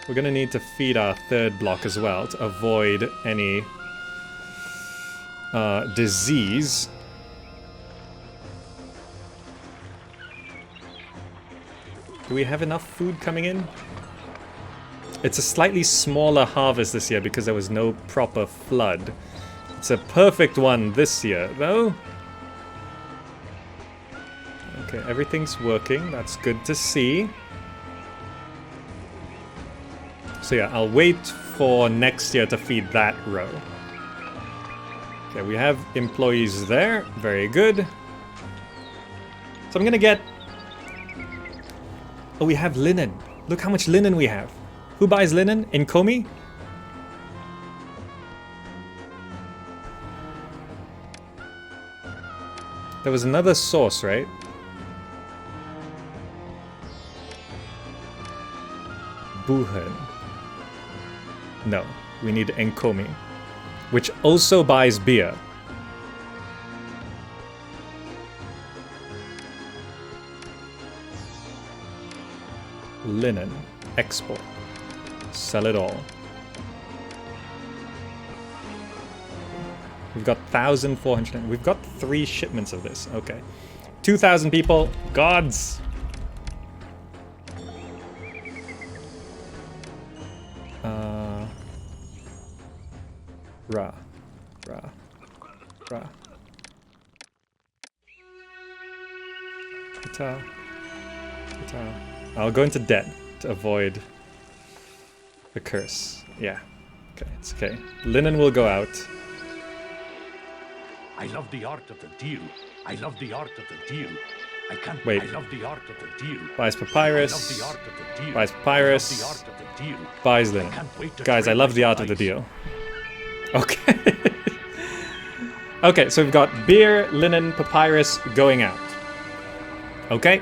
We're gonna need to feed our 3rd block as well to avoid any disease. Do we have enough food coming in? It's a slightly smaller harvest this year because there was no proper flood. It's a perfect one this year, though. Okay, everything's working. That's good to see. So yeah, I'll wait for next year to feed that row. Okay, we have employees there. Very good. So I'm gonna get... Oh, we have linen. Look how much linen we have. Who buys linen? In Komi? There was another source, right? Buhen. No, we need Enkomi, which also buys beer. Linen. Export. Sell it all. We've got 1,400. We've got 3 shipments of this. Okay. 2,000 people. Gods! Ra. Ita. I'll go into debt to avoid the curse. Yeah. Okay, it's okay. Linen will go out. I love the art of the deal. I love the art of the deal. I can't wait. I love the art of the deal. Buys papyrus. I love the art of the deal. Buys papyrus. I love the art of the deal. Buys linen. Guys, I love the art of the deal. Okay. Okay, so we've got beer, linen, papyrus going out. Okay.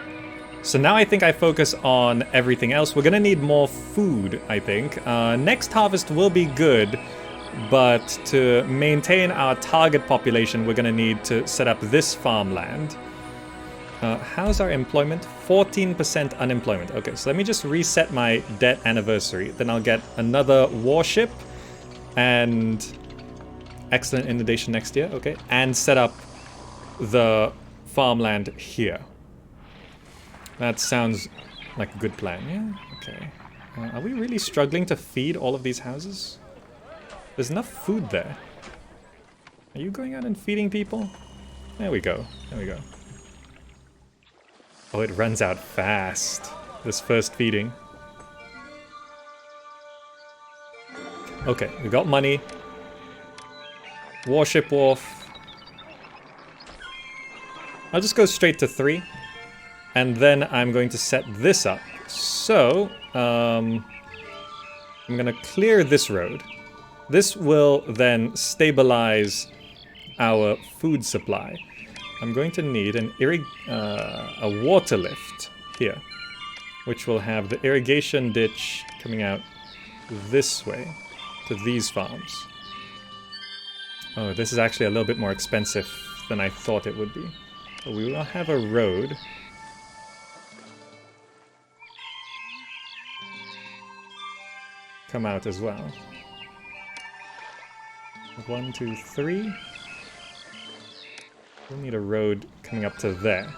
So now I think I focus on everything else. We're gonna need more food, I think. Next harvest will be good, but to maintain our target population, we're gonna need to set up this farmland. How's our employment? 14% unemployment. Okay, so let me just reset my debt anniversary. Then I'll get another warship and excellent inundation next year. Okay, and set up the farmland here. That sounds like a good plan. Yeah, okay. Are we really struggling to feed all of these houses? There's enough food there. Are you going out and feeding people? There we go. There we go. Oh, it runs out fast. This first feeding. Okay, we got money. Warship wharf. I'll just go straight to 3. And then I'm going to set this up. So, I'm going to clear this road. This will then stabilize our food supply. I'm going to need a water lift here, which will have the irrigation ditch coming out this way to these farms. Oh, this is actually a little bit more expensive than I thought it would be. But we will have a road. Come out as well. 1, 2, 3. We'll need a road coming up to there.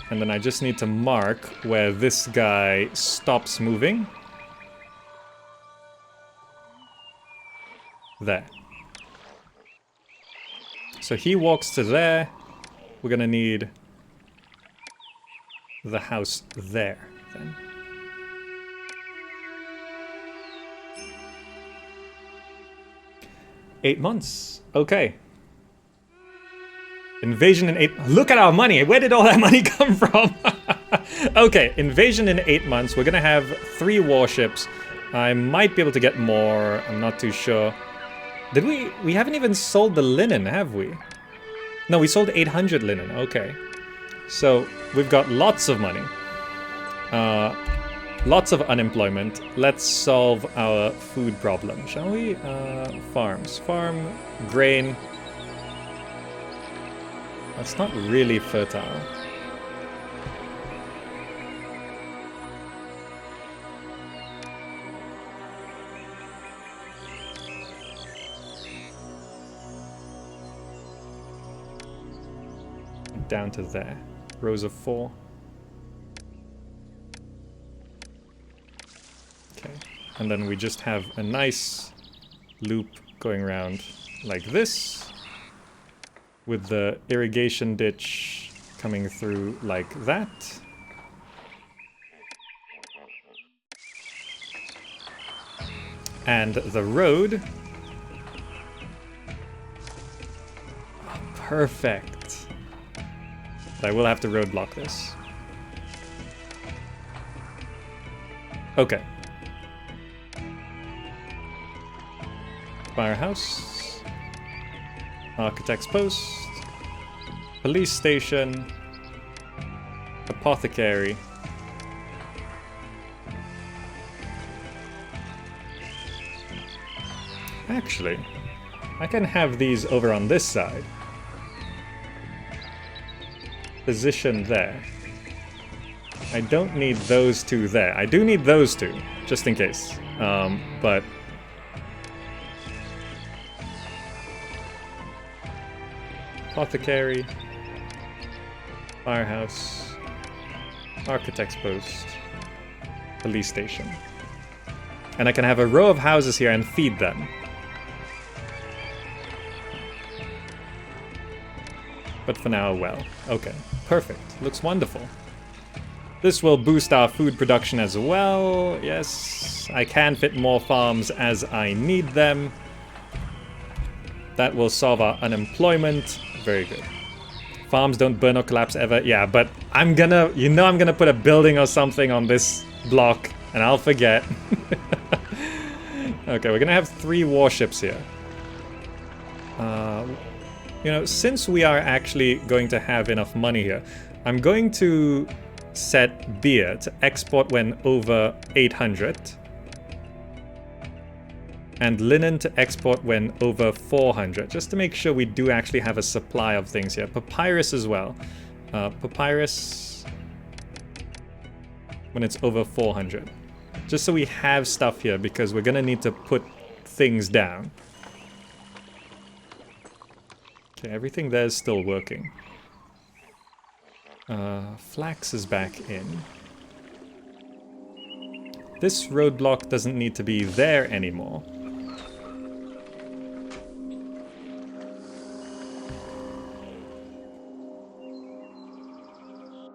And then I just need to mark where this guy stops moving. There. So he walks to there. We're gonna need the house there then. $8 months. Okay. Invasion in 8... Look at our money! Where did all that money come from? Okay, invasion in 8 months. We're gonna have 3 warships. I might be able to get more. I'm not too sure. Did we... We haven't even sold the linen, have we? No, we sold 800 linen. Okay. So, we've got lots of money. Lots of unemployment. Let's solve our food problem, shall we? Farms. Farm, grain. That's not really fertile. Down to there. Rows of 4. And then we just have a nice loop going around like this, with the irrigation ditch coming through like that. And the road. Oh, perfect. But I will have to roadblock this. Okay. Firehouse. Architect's post. Police station. Apothecary. Actually, I can have these over on this side. Position there. I don't need those two there. I do need those two, just in case. But... Apothecary. Firehouse. Architect's post. Police station. And I can have a row of houses here and feed them. But for now, well. Okay, perfect. Looks wonderful. This will boost our food production as well. Yes, I can fit more farms as I need them. That will solve our unemployment. Very good. Farms don't burn or collapse ever. Yeah, but I'm gonna... You know I'm gonna put a building or something on this block, and I'll forget. Okay, we're gonna have 3 warships here. You know, since we are actually going to have enough money here, I'm going to set beer to export when over 800. And linen to export when over 400, just to make sure we do actually have a supply of things here. Papyrus as well. Papyrus when it's over 400. Just so we have stuff here, because we're gonna need to put things down. Okay, everything there is still working. Flax is back in. This roadblock doesn't need to be there anymore.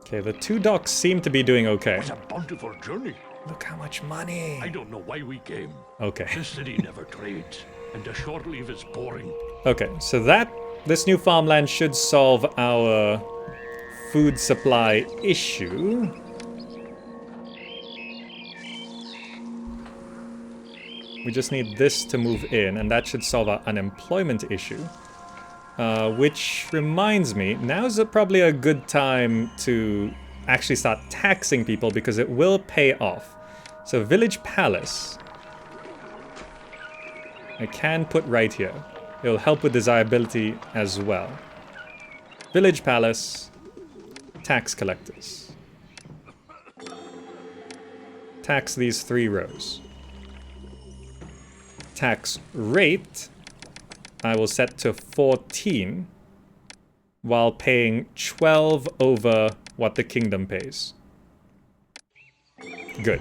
Okay, the 2 docks seem to be doing okay. What a bountiful journey. Look how much money. I don't know why we came. Okay. This city never trades, and the shore leave is boring. Okay, so this new farmland should solve our food supply issue. We just need this to move in, and that should solve our unemployment issue. Which reminds me, now's probably a good time to actually start taxing people, because it will pay off. So Village Palace, I can put right here. It'll help with desirability as well. Village Palace, tax collectors. Tax these 3 rows. Tax rate, I will set to 14, while paying 12 over what the kingdom pays. Good.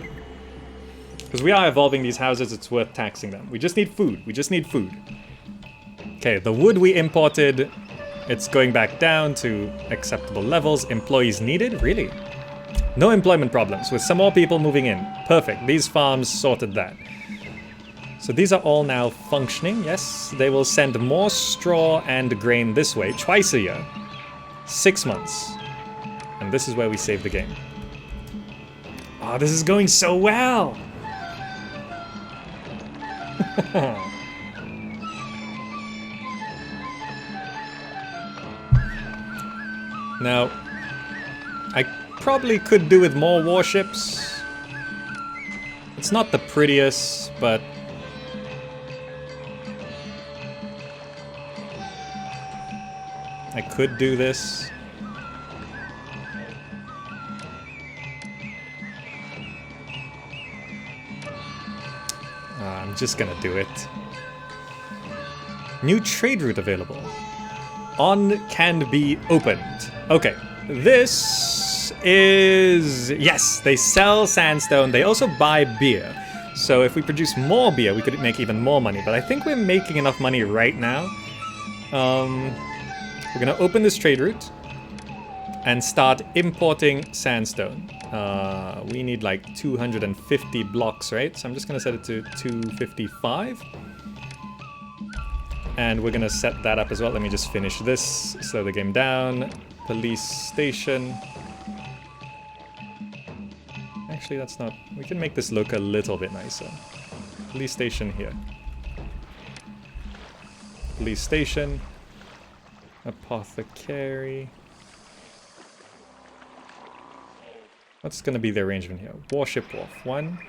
Because we are evolving these houses, it's worth taxing them. We just need food. We just need food. Okay, the wood we imported, it's going back down to acceptable levels. Employees needed? Really? No employment problems, with some more people moving in. Perfect. These farms sorted that. So these are all now functioning, yes. They will send more straw and grain this way, twice a year. 6 months. And this is where we save the game. Oh, this is going so well! Now, I probably could do with more warships. It's not the prettiest, but... I could do this. I'm just gonna do it. New trade route available. On can be opened. Okay, this is... Yes, they sell sandstone. They also buy beer. So if we produce more beer, we could make even more money. But I think we're making enough money right now. We're gonna open this trade route and start importing sandstone. We need like 250 blocks, right? So I'm just gonna set it to 255. And we're gonna set that up as well. Let me just finish this, slow the game down. Police station. Actually, that's not... We can make this look a little bit nicer. Police station here. Police station. Apothecary. What's gonna be the arrangement here? Warship Wharf. 1.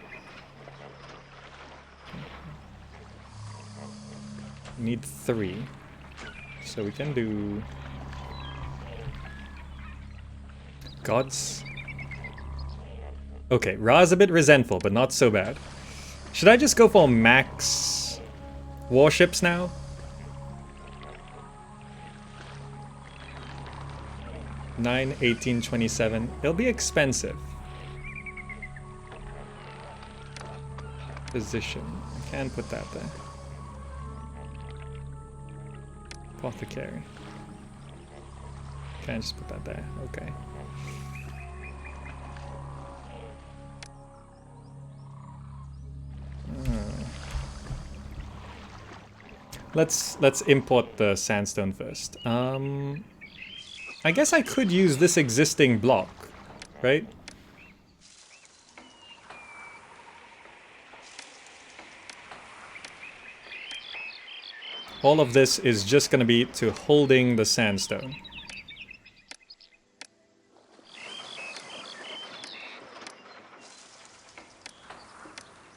Need 3. So we can do... Gods. Okay, Ra's a bit resentful, but not so bad. Should I just go for max warships now? $9, $18, $27. It'll be expensive. Position. I can put that there. Apothecary. Can't just put that there. Okay. Let's import the sandstone first. I guess I could use this existing block, right? All of this is just going to be to holding the sandstone.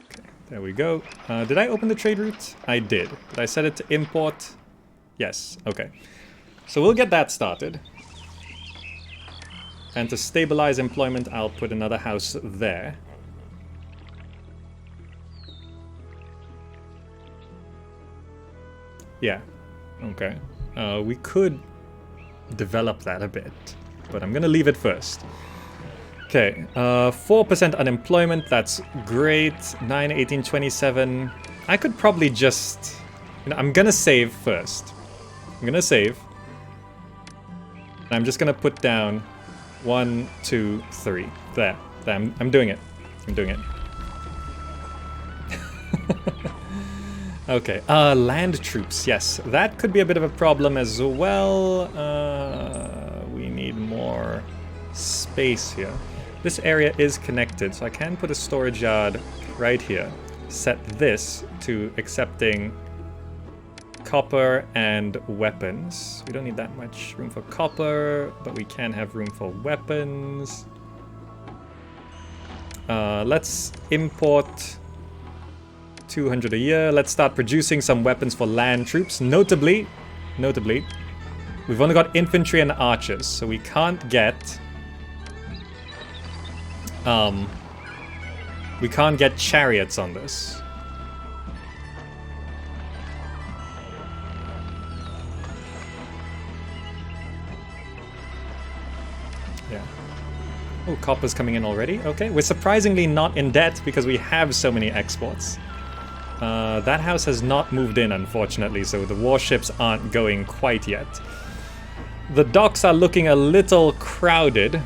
Okay, there we go. Did I open the trade route? I did. Did I set it to import? Yes, okay. So we'll get that started. And to stabilize employment, I'll put another house there. Yeah, okay. We could develop that a bit, but I'm gonna leave it first. Okay, 4% unemployment, that's great. 9, 18, 27. I could probably just... You know, I'm gonna save first. I'm gonna save. And I'm just gonna put down 1, 2, 3. There. I'm doing it. I'm doing it. Okay. Land troops. Yes. That could be a bit of a problem as well. We need more space here. This area is connected, so I can put a storage yard right here. Set this to accepting copper and weapons. We don't need that much room for copper, but we can have room for weapons. Let's import 200 a year. Let's start producing some weapons for land troops. Notably, we've only got infantry and archers, so we can't get chariots on this. Yeah. Oh, copper's coming in already. Okay, we're surprisingly not in debt because we have so many exports. That house has not moved in, unfortunately, so the warships aren't going quite yet. The docks are looking a little crowded.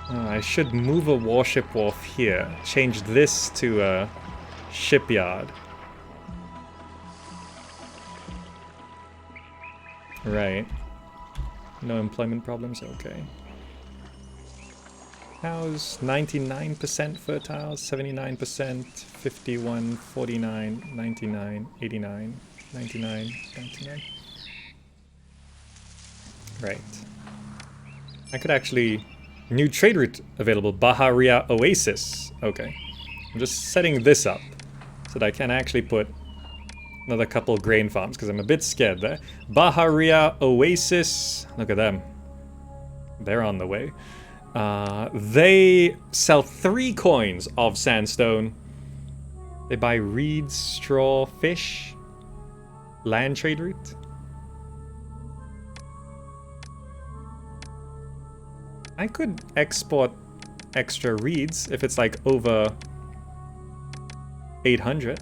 I should move a warship wharf here. Change this to a shipyard. Right. No employment problems? Okay. How's 99% fertile, 79%, 51, 49, 99, 89, 99, 99. Right. I could actually... New trade route available, Baharia Oasis. Okay. I'm just setting this up so that I can actually put another couple grain farms because I'm a bit scared there. Baharia Oasis. Look at them. They're on the way. They sell 3 coins of sandstone. They buy reeds, straw, fish. Land trade route. I could export extra reeds if it's like over 800.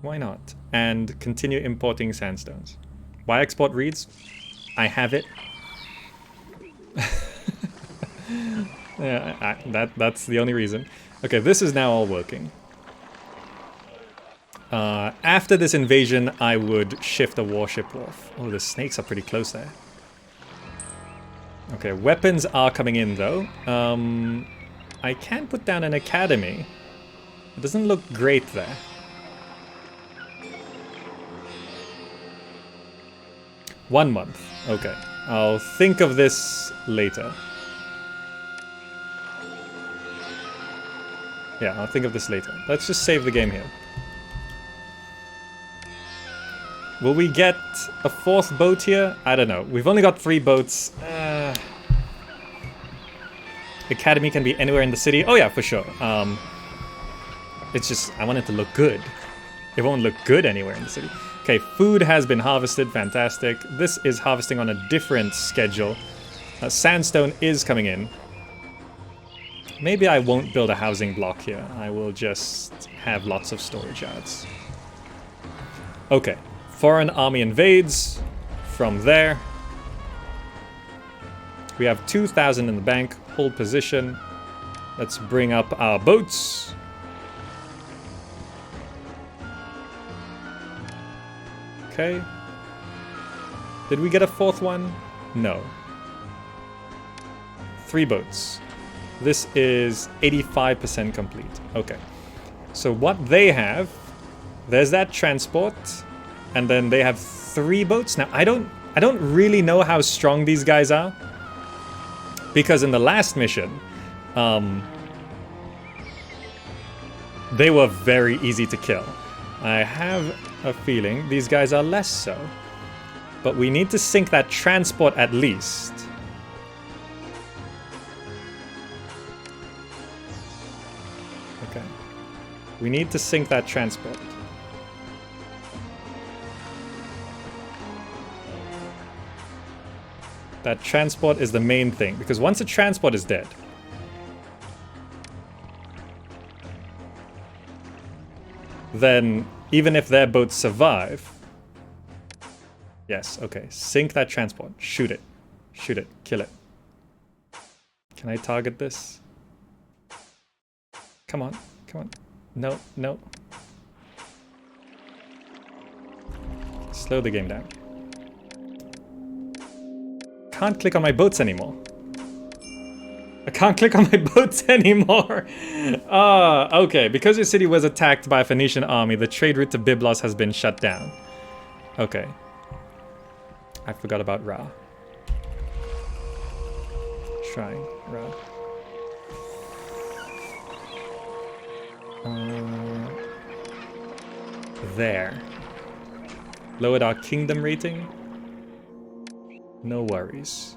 Why not? And continue importing sandstones. Why export reeds? I have it. Yeah, that's the only reason. Okay, this is now all working. After this invasion, I would shift a warship off. Oh, the snakes are pretty close there. Okay, weapons are coming in though. I can put down an academy. It doesn't look great there. One month. Okay, I'll think of this later. Yeah, I'll think of this later. Let's just save the game here. Will we get a 4th boat here? I don't know. We've only got 3 boats. Academy can be anywhere in the city. Oh yeah, for sure. It's just, I want it to look good. It won't look good anywhere in the city. Okay, food has been harvested. Fantastic. This is harvesting on a different schedule. Sandstone is coming in. Maybe I won't build a housing block here. I will just have lots of storage yards. Okay. Foreign army invades. From there, we have 2,000 in the bank. Hold position. Let's bring up our boats. Okay. Did we get a 4th one? No. 3 boats. This is 85% complete. Okay. So what they have, there's that transport. And then they have 3 boats. Now, I don't really know how strong these guys are. Because in the last mission, they were very easy to kill. I have a feeling these guys are less so. But we need to sink that transport at least. Okay. We need to sink that transport. That transport is the main thing, because once the transport is dead, then even if their boats survive... Yes, okay. Sink that transport. Shoot it. Shoot it. Kill it. Can I target this? Come on. Come on. No, no. Slow the game down. Can't click on my boats anymore. I can't click on my boats anymore. Okay. Because your city was attacked by a Phoenician army, the trade route to Byblos has been shut down. Okay. I forgot about Ra. Shrine, Ra. There. Lowered our kingdom rating. No worries.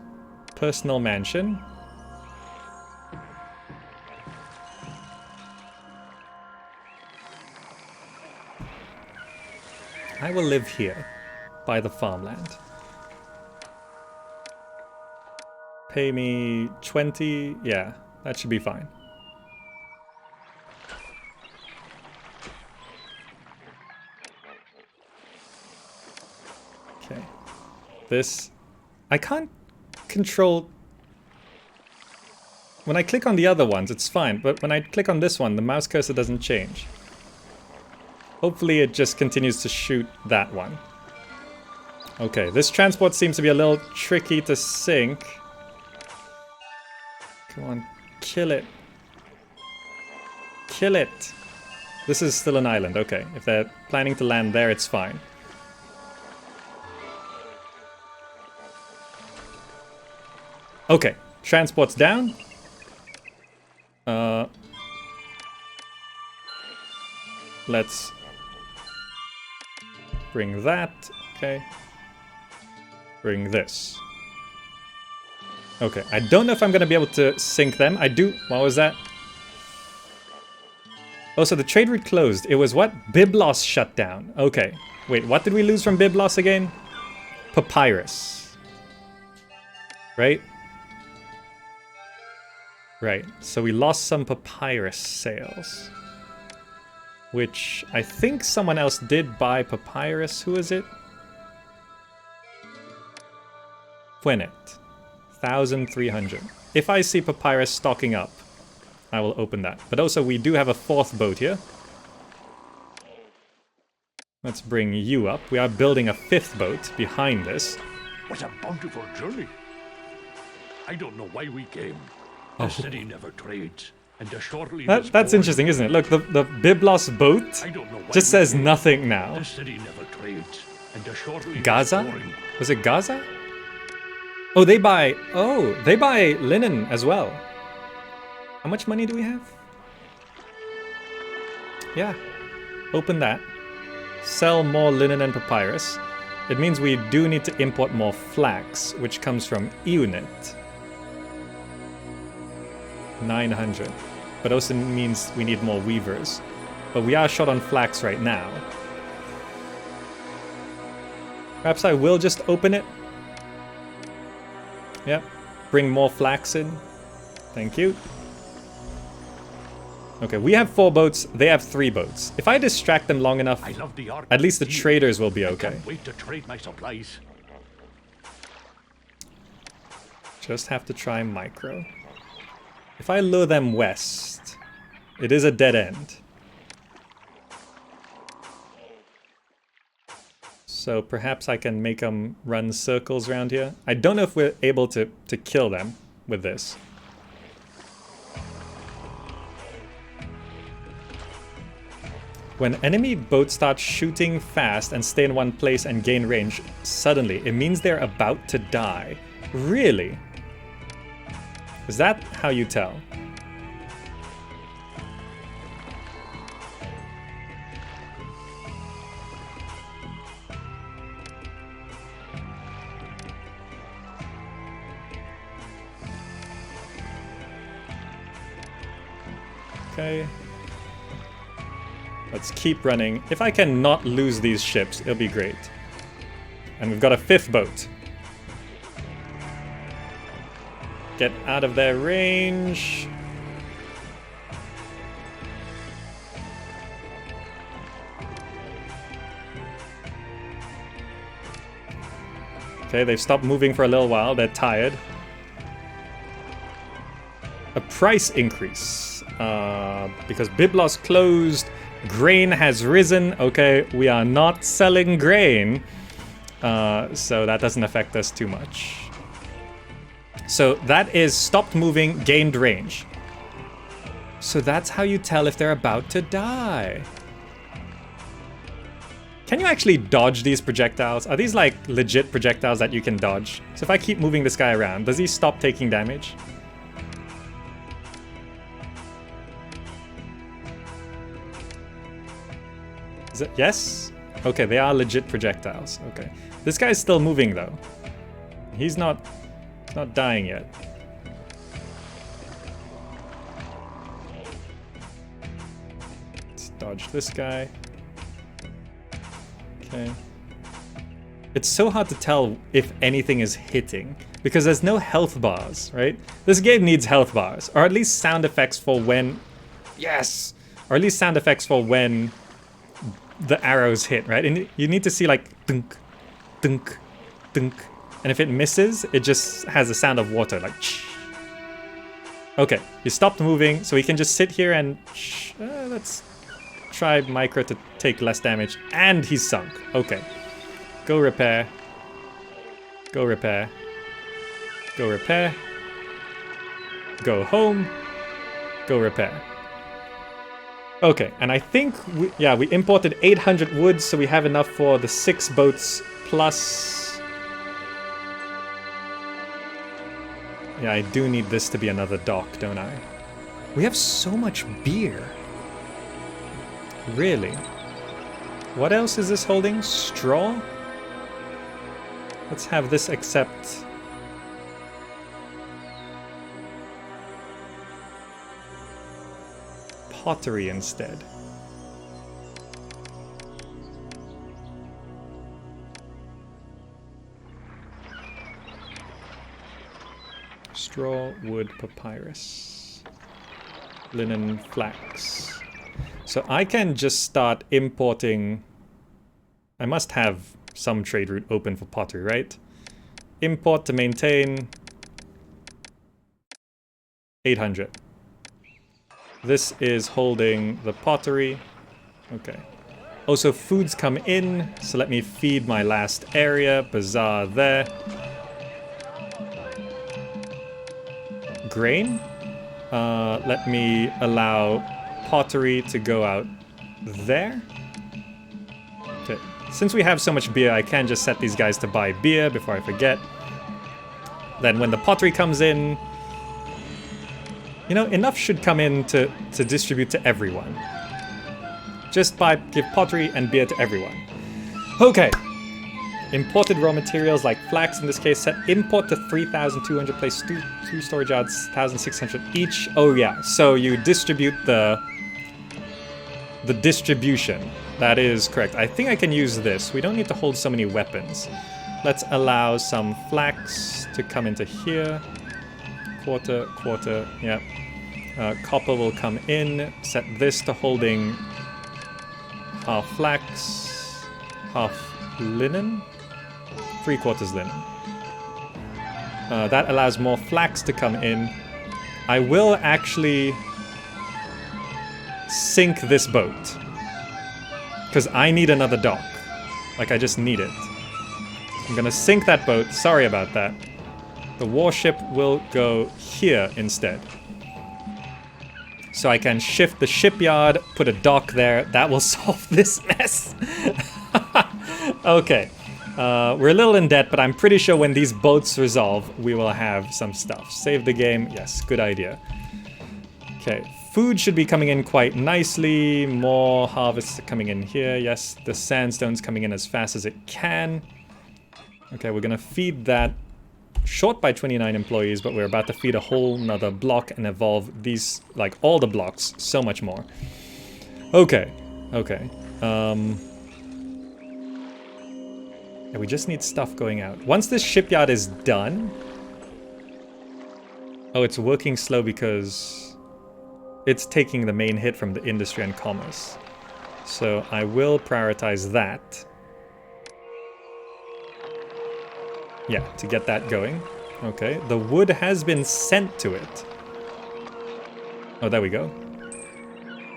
Personal mansion. I will live here, by the farmland. Pay me 20. Yeah, that should be fine. Okay. This... I can't control... When I click on the other ones, it's fine. But when I click on this one, the mouse cursor doesn't change. Hopefully it just continues to shoot that one. Okay, this transport seems to be a little tricky to sink. Come on, kill it. Kill it. This is still an island, okay. If they're planning to land there, it's fine. Okay, transport's down. Let's bring that, okay. Bring this. Okay, I don't know if I'm gonna be able to sink them. I do, what was that? Oh, so the trade route closed. It was what? Byblos shut down. Okay, wait, what did we lose from Byblos again? Papyrus. Right? Right, so we lost some papyrus sales. Which I think someone else did buy papyrus. Who is it? Gwinnett. 1,300. If I see papyrus stocking up, I will open that. But also we do have a 4th boat here. Let's bring you up. We are building a 5th boat behind this. What a bountiful journey. I don't know why we came. The city never trades. And the shortly that's interesting, isn't it? Look, the Byblos boat just says nothing now. The city never trades. And the shortly Gaza? Was it Gaza? Oh, they buy linen as well. How much money do we have? Yeah. Open that. Sell more linen and papyrus. It means we do need to import more flax, which comes from Unit. 900. But also means we need more weavers. But we are short on flax right now. Perhaps I will just open it. Yep. Bring more flax in. Thank you. Okay, we have 4 boats, they have 3 boats. If I distract them long enough, at least the traders will be okay. I can't wait to trade my supplies. Just have to try micro. If I lure them west, it is a dead end. So perhaps I can make them run circles around here. I don't know if we're able to kill them with this. When enemy boats start shooting fast and stay in one place and gain range, suddenly it means they're about to die. Really? Is that how you tell? Okay. Let's keep running. If I can not lose these ships, it'll be great. And we've got a 5th boat. Get out of their range. Okay, they've stopped moving for a little while. They're tired. A price increase. Because Byblos closed, grain has risen. Okay, we are not selling grain. So that doesn't affect us too much. So that is stopped moving, gained range. So that's how you tell if they're about to die. Can you actually dodge these projectiles? Are these like legit projectiles that you can dodge? So if I keep moving this guy around, does he stop taking damage? Is it yes? Okay, they are legit projectiles. Okay. This guy's still moving though. He's not dying yet. Let's dodge this guy. Okay. It's so hard to tell if anything is hitting because there's no health bars, right? This game needs health bars, or at least sound effects for when... Yes! Or at least sound effects for when the arrows hit, right? And you need to see like dunk, dunk, dunk. And if it misses, it just has a sound of water, like shh. Okay, he stopped moving, so we can just sit here and let's try micro to take less damage. And he's sunk. Okay. Go repair. Go repair. Go repair. Go home. Go repair. Okay, and I think, we imported 800 wood, so we have enough for the 6 boats plus... Yeah, I do need this to be another dock, don't I? We have so much beer. Really? What else is this holding? Straw? Let's have this accept... pottery instead. Straw, wood, papyrus. linen, flax. So I can just start importing. I must have some trade route open for pottery, right? Import to maintain 800. This is holding the pottery. Okay. Also, foods come in, so let me feed my last area. Bazaar there. Grain. Let me allow pottery to go out there. Okay. Since we have so much beer, I can just set these guys to buy beer before I forget. Then when the pottery comes in, you know, enough should come in to distribute to everyone. Just give pottery and beer to everyone. Okay. Imported raw materials like flax, in this case, set import to 3,200, place two storage yards, 1,600 each. Oh yeah, so you distribute the distribution. That is correct. I think I can use this. We don't need to hold so many weapons. Let's allow some flax to come into here. Quarter, yeah. Copper will come in. Set this to holding half flax, half linen. 3/4 linen. That allows more flax to come in. I will actually sink this boat. Because I need another dock. Like, I just need it. I'm gonna sink that boat. Sorry about that. The warship will go here instead. So I can shift the shipyard, put a dock there. That will solve this mess. Okay. We're a little in debt, but I'm pretty sure when these boats resolve, we will have some stuff. Save the game. Yes, good idea. Okay. Food should be coming in quite nicely. More harvests are coming in here. Yes, the sandstone's coming in as fast as it can. Okay, we're gonna feed that. Short by 29 employees, but we're about to feed a whole nother block and evolve these, like, all the blocks so much more. Okay. Yeah, we just need stuff going out. Once this shipyard is done... Oh, it's working slow because it's taking the main hit from the industry and commerce. So I will prioritize that. Yeah, to get that going. Okay, the wood has been sent to it. Oh, there we go.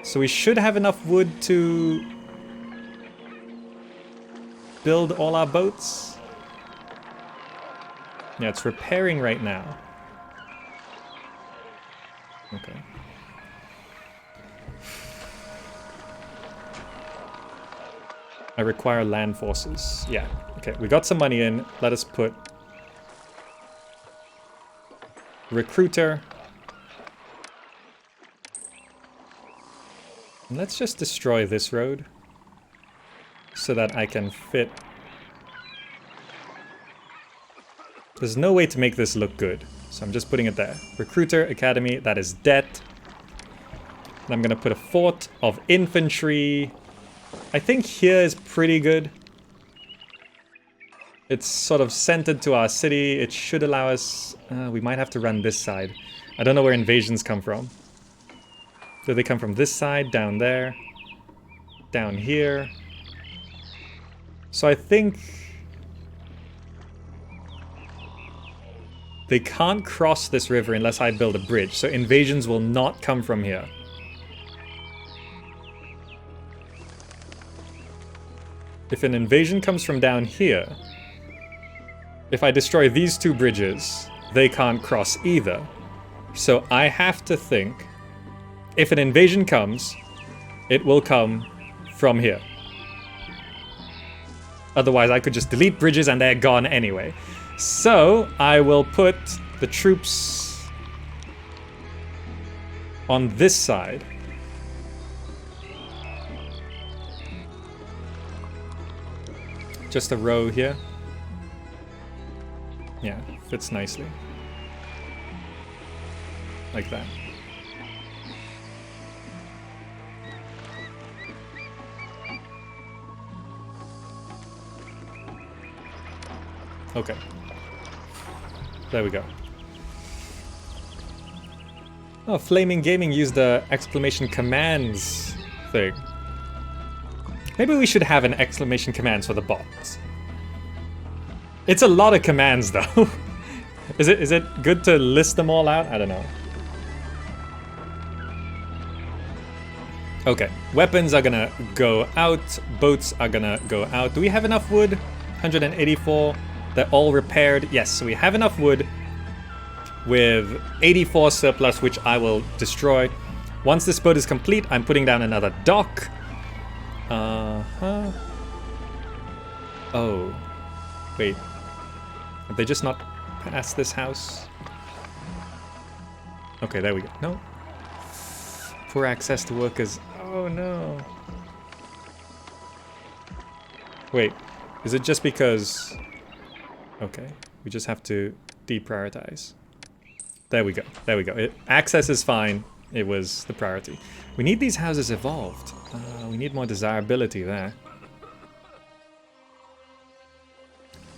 So we should have enough wood to build all our boats. Yeah, it's repairing right now. Okay. I require land forces. Yeah. Okay, we got some money in. Let us put recruiter. And let's just destroy this road so that I can fit. There's no way to make this look good, so I'm just putting it there. Recruiter Academy, that is debt. And I'm gonna put a fort of infantry. I think here is pretty good. It's sort of centered to our city. It should allow us... we might have to run this side. I don't know where invasions come from. Do they come from this side, down there, down here? So I think... they can't cross this river unless I build a bridge. So invasions will not come from here. If an invasion comes from down here, if I destroy these two bridges, they can't cross either. So I have to think, if an invasion comes, it will come from here. Otherwise, I could just delete bridges and they're gone anyway. So I will put the troops on this side. Just a row here. Yeah, fits nicely. Like that. Okay. There we go. Oh, Flaming Gaming used the exclamation commands thing. Maybe we should have an exclamation commands for the bots. It's a lot of commands though. Is it good to list them all out? I don't know. Okay, weapons are gonna go out, boats are gonna go out. Do we have enough wood? 184. They're all repaired. Yes, so we have enough wood with 84 surplus, which I will destroy. Once this boat is complete, I'm putting down another dock. Oh. Wait. Have they just not passed this house? Okay, there we go. No. Poor access to workers. Oh no. Wait. Is it just because... Okay. We just have to deprioritize. There we go. There we go. Access is fine. It was the priority. We need these houses evolved. We need more desirability there.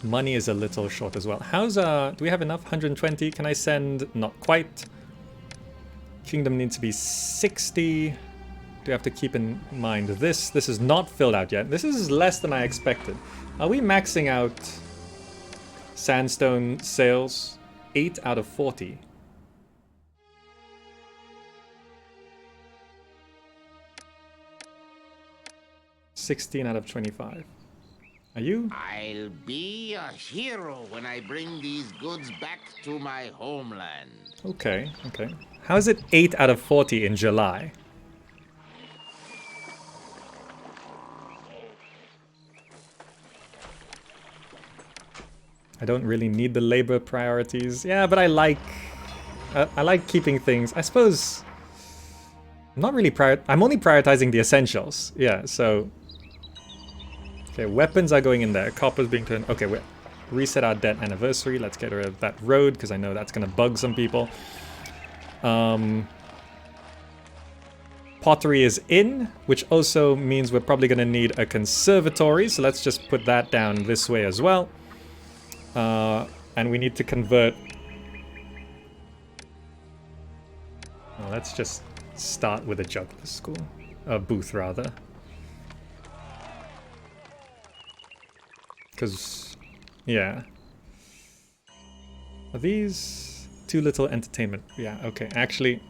Money is a little short as well. How's do we have enough? 120? Can I send? Not quite. Kingdom needs to be 60. Do we have to keep in mind this? This is not filled out yet. This is less than I expected. Are we maxing out sandstone sales? 8 out of 40. $16 out of 25. Are you? I'll be a hero when I bring these goods back to my homeland. Okay, okay. How is it 8 out of 40 in July? I don't really need the labor priorities. Yeah, but I like keeping things. I suppose I'm not really I'm only prioritizing the essentials. Yeah, so okay, weapons are going in there. Copper's being turned. Okay, we reset our debt anniversary. Let's get rid of that road because I know that's gonna bug some people. Pottery is in, which also means we're probably gonna need a conservatory. So let's just put that down this way as well. And we need to convert. Well, let's just start with a juggler school, a booth rather. Because, yeah. Are these too little entertainment? Yeah, okay. Actually,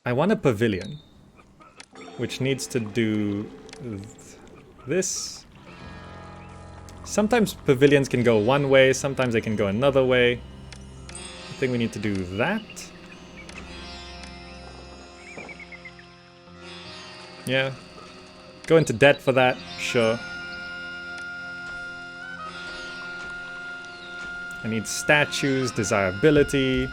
I want a pavilion, which needs to do this. Sometimes pavilions can go one way, sometimes they can go another way. I think we need to do that. Yeah. Go into debt for that, sure. I need statues, desirability.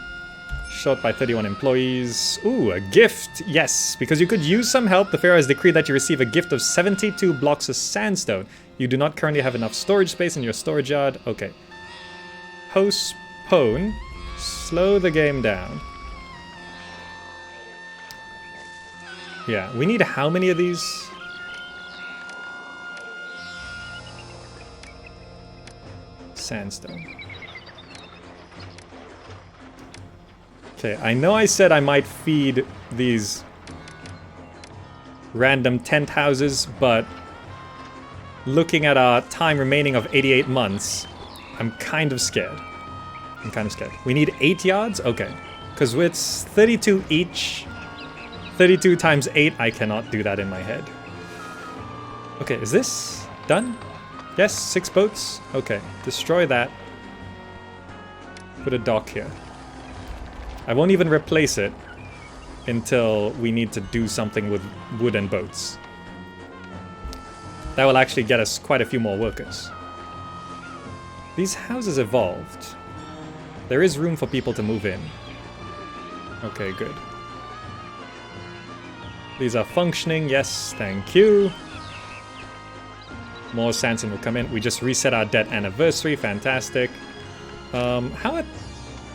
Short by 31 employees. Ooh, a gift. Yes, because you could use some help. The Pharaoh has decreed that you receive a gift of 72 blocks of sandstone. You do not currently have enough storage space in your storage yard. Okay. Postpone. Slow the game down. Yeah, we need how many of these? Sandstone. Okay, I know I said I might feed these random tent houses, but looking at our time remaining of 88 months, I'm kind of scared. We need 8 yards? Okay. Because it's 32 each. 32 times 8, I cannot do that in my head. Okay, is this done? Yes, 6 boats? Okay, destroy that. Put a dock here. I won't even replace it until we need to do something with wooden boats. That will actually get us quite a few more workers. These houses evolved. There is room for people to move in. Okay, good. These are functioning, yes, thank you. More sandstone will come in. We just reset our debt anniversary, fantastic.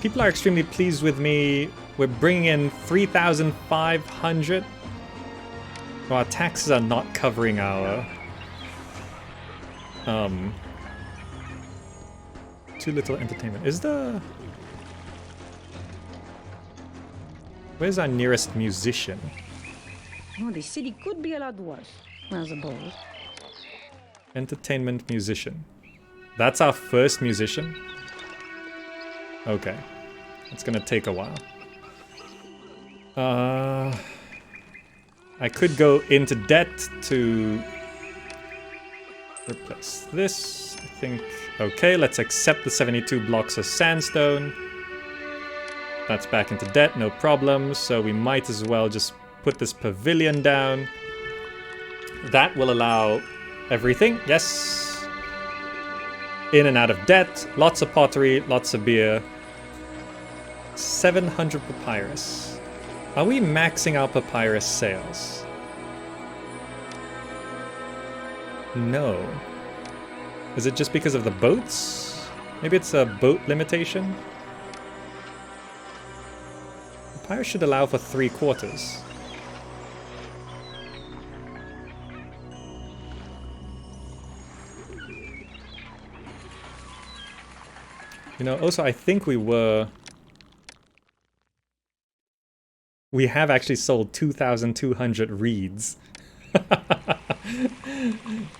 People are extremely pleased with me. We're bringing in 3,500. Well, our taxes are not covering our... Too little entertainment. Is the... Where's our nearest musician? Oh, the city could be a lot worse, I suppose. Entertainment musician. That's our first musician? Okay. It's gonna take a while. I could go into debt to replace this, I think. Okay, let's accept the 72 blocks of sandstone. That's back into debt, no problem. So we might as well just put this pavilion down. That will allow everything, yes. In and out of debt, lots of pottery, lots of beer. 700 papyrus. Are we maxing out papyrus sales? No. Is it just because of the boats? Maybe it's a boat limitation? Papyrus should allow for 3/4. You know, also I think we have actually sold 2,200 reeds.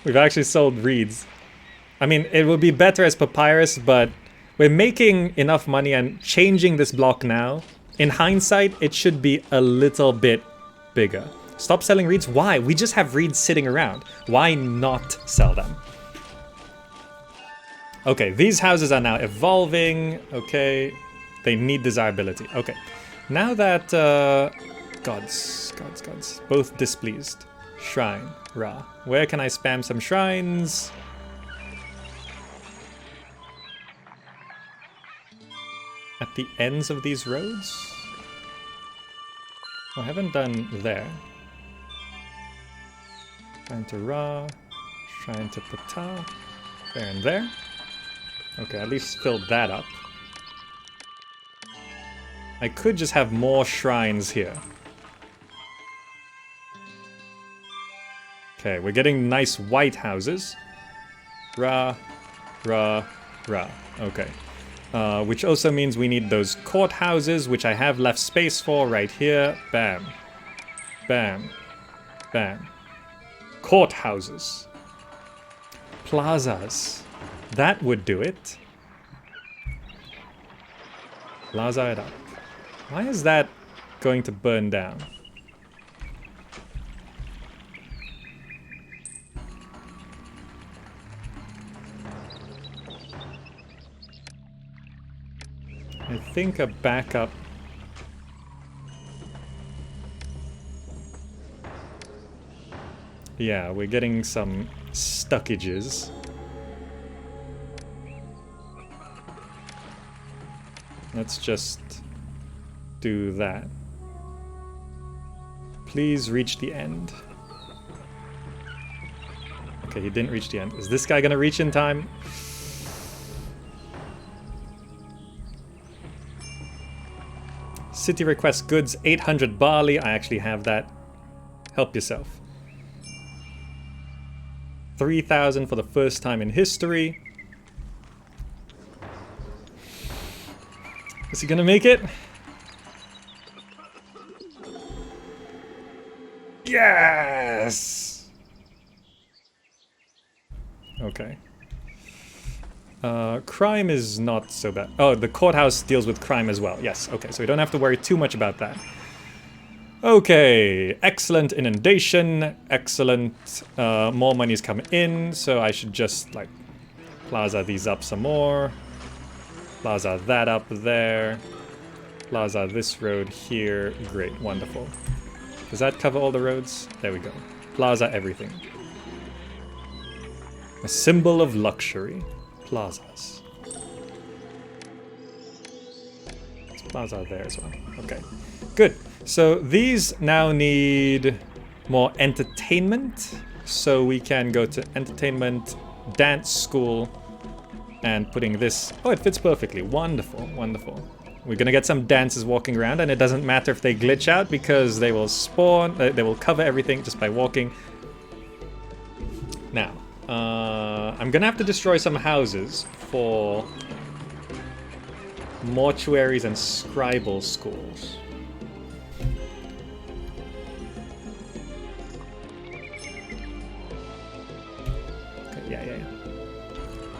We've actually sold reeds. I mean, it would be better as papyrus, but we're making enough money and changing this block now. In hindsight, it should be a little bit bigger. Stop selling reeds? Why? We just have reeds sitting around. Why not sell them? Okay, these houses are now evolving. Okay, they need desirability. Okay, now that gods, both displeased. Shrine, Ra. Where can I spam some shrines? At the ends of these roads? I haven't done there. Shrine to Ra, Shrine to Ptah, there and there. Okay, at least filled that up. I could just have more shrines here. Okay, we're getting nice white houses. Ra, Ra, Ra. Okay. Which also means we need those courthouses, which I have left space for right here. Bam. Bam. Bam. Courthouses. Plazas. That would do it. Plaza it up. Why is that going to burn down? I think a backup. Yeah, we're getting some stuckages. Let's just do that. Please reach the end. Okay, he didn't reach the end. Is this guy gonna reach in time? City requests goods, 800 barley. I actually have that. Help yourself. 3,000 for the first time in history. Is he gonna make it? Yes! Okay. Crime is not so bad. Oh, the courthouse deals with crime as well. Yes, okay, so we don't have to worry too much about that. Okay, excellent inundation, excellent. More money's coming in, so I should just, like, plaza these up some more. Plaza that up there. Plaza this road here. Great, wonderful. Does that cover all the roads? There we go. Plaza everything. A symbol of luxury. Plazas. There's plaza there as well. Okay, good. So these now need more entertainment. So we can go to entertainment, dance school, and putting this... Oh, it fits perfectly. Wonderful, wonderful. We're gonna get some dancers walking around, and it doesn't matter if they glitch out because they will spawn, they will cover everything just by walking. Now, I'm gonna have to destroy some houses for mortuaries and scribal schools.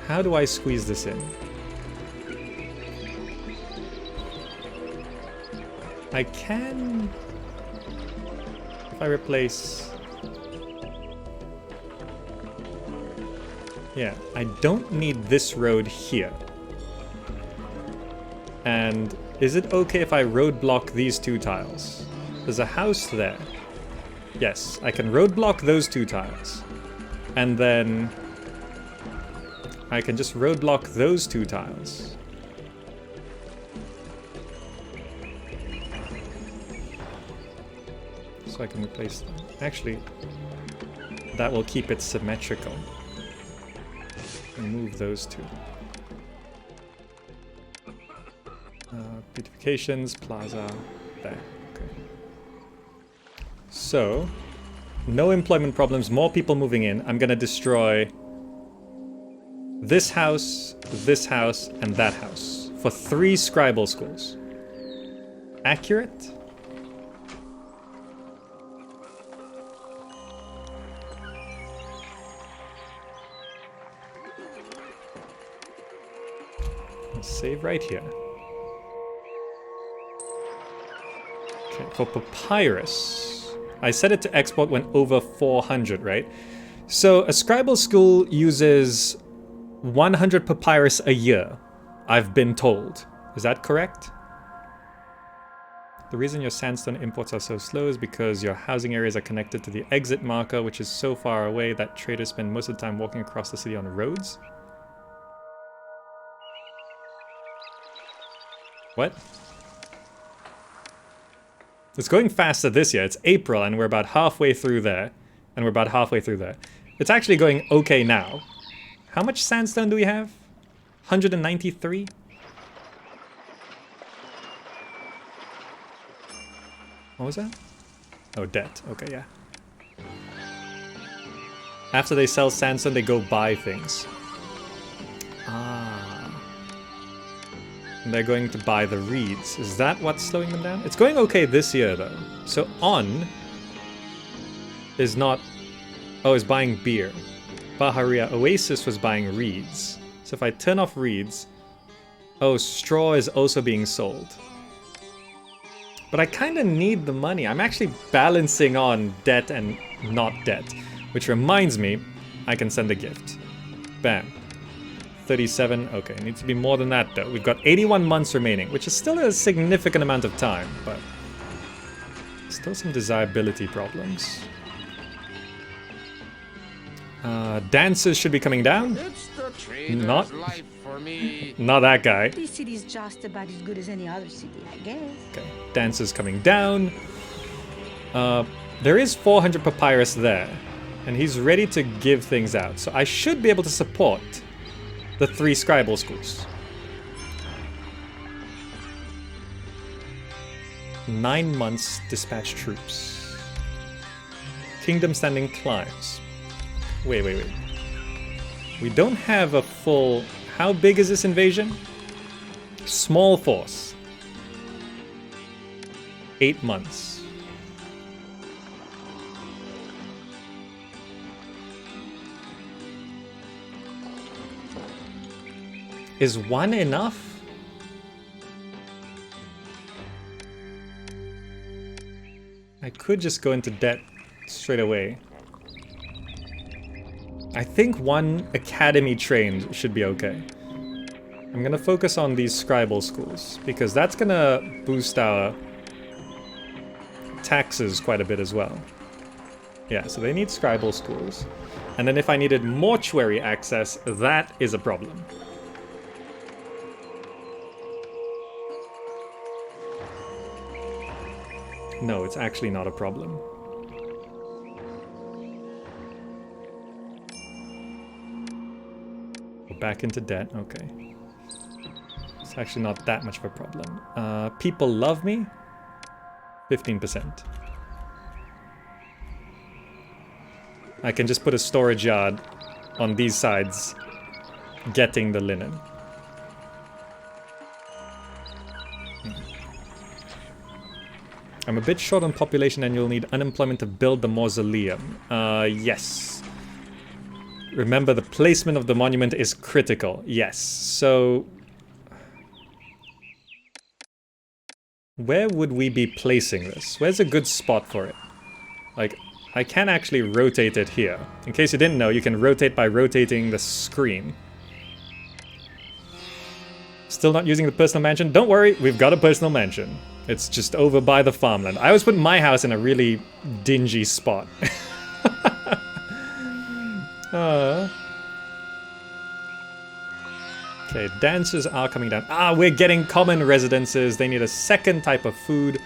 How do I squeeze this in? I can... If I replace... Yeah, I don't need this road here. And is it okay if I roadblock these 2 tiles? There's a house there. Yes, I can roadblock those 2 tiles. And then I can just roadblock those 2 tiles. So I can replace them. Actually, that will keep it symmetrical. And move those 2. Beautifications, plaza, there. Okay. So, no employment problems, more people moving in. I'm gonna destroy this house, and that house for 3 scribal schools. Accurate? I'll save right here. Okay, for papyrus, I set it to export when over 400, right? So a scribal school uses 100 papyrus a year, I've been told. Is that correct? The reason your sandstone imports are so slow is because your housing areas are connected to the exit marker, which is so far away that traders spend most of the time walking across the city on roads. What? It's going faster this year. It's April and we're about halfway through there. It's actually going okay now. How much sandstone do we have? 193? What was that? Oh, debt. Okay, yeah. After they sell sandstone, they go buy things. And they're going to buy the reeds. Is that what's slowing them down? It's going okay this year, though. So On is not... Oh, is buying beer. Baharia Oasis was buying reeds. So if I turn off reeds... Oh, straw is also being sold. But I kind of need the money. I'm actually balancing on debt and not debt. Which reminds me, I can send a gift. Bam. 37. Okay, it needs to be more than that though. We've got 81 months remaining, which is still a significant amount of time, but still some desirability problems. Dancers should be coming down. It's the trader's Not. life for me. Not that guy. This city is just about as good as any other city, I guess. Okay, dancers coming down. There is 400 papyrus there, and he's ready to give things out. So I should be able to support the 3 scribal schools. 9 months dispatch troops. Kingdom standing climbs. Wait. We don't have a full... How big is this invasion? Small force. 8 months. Is 1 enough? I could just go into debt straight away. I think 1 academy trained should be okay. I'm gonna focus on these scribal schools, because that's gonna boost our taxes quite a bit as well. Yeah, so they need scribal schools. And then if I needed mortuary access, that is a problem. No, it's actually not a problem. We're back into debt, okay. It's actually not that much of a problem. People love me? 15%. I can just put a storage yard on these sides, getting the linen. I'm a bit short on population and you'll need unemployment to build the mausoleum. Yes. Remember, the placement of the monument is critical. Yes, so... where would we be placing this? Where's a good spot for it? Like, I can actually rotate it here. In case you didn't know, you can rotate by rotating the screen. Still not using the personal mansion? Don't worry, we've got a personal mansion. It's just over by the farmland. I always put my house in a really dingy spot. Okay, dancers are coming down. Ah, we're getting common residences. They need a second type of food.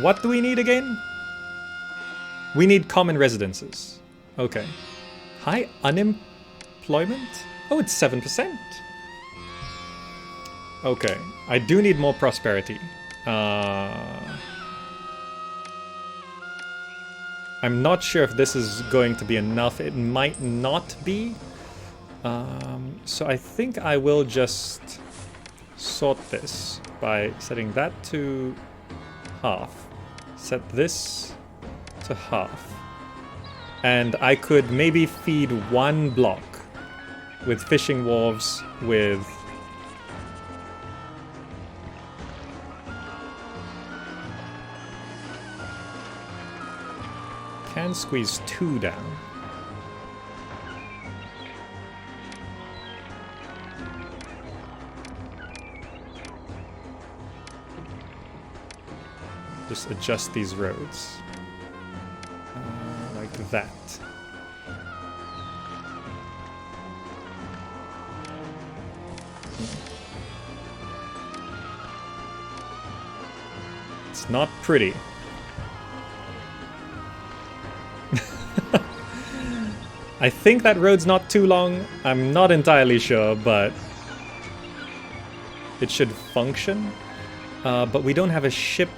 What do we need again? We need common residences. Okay. High unemployment? Oh, it's 7%. Okay, I do need more prosperity. I'm not sure if this is going to be enough. It might not be. So I think I will just sort this by setting that to half. Set this to half. And I could maybe feed one block with fishing wharves with... can squeeze 2 down. Just adjust these roads. Like that. It's not pretty. I think that road's not too long. I'm not entirely sure, but it should function. But we don't have a ship.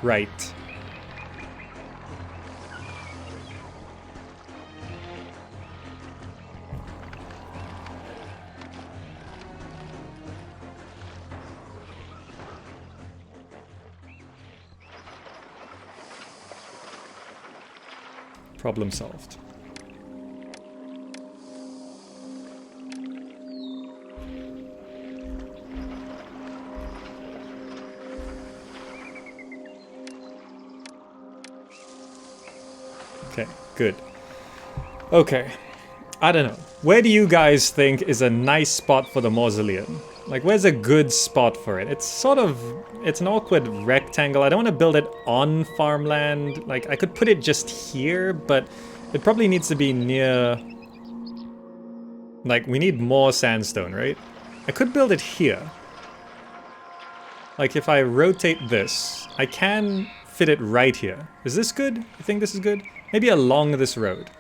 Right. Problem solved. Okay, good. Okay, I don't know. Where do you guys think is a nice spot for the mausoleum? Like, where's a good spot for it? It's sort of... it's an awkward rectangle. I don't want to build it on farmland. Like, I could put it just here, but it probably needs to be near... like, we need more sandstone, right? I could build it here. Like, if I rotate this, I can fit it right here. Is this good? You think this is good? Maybe along this road.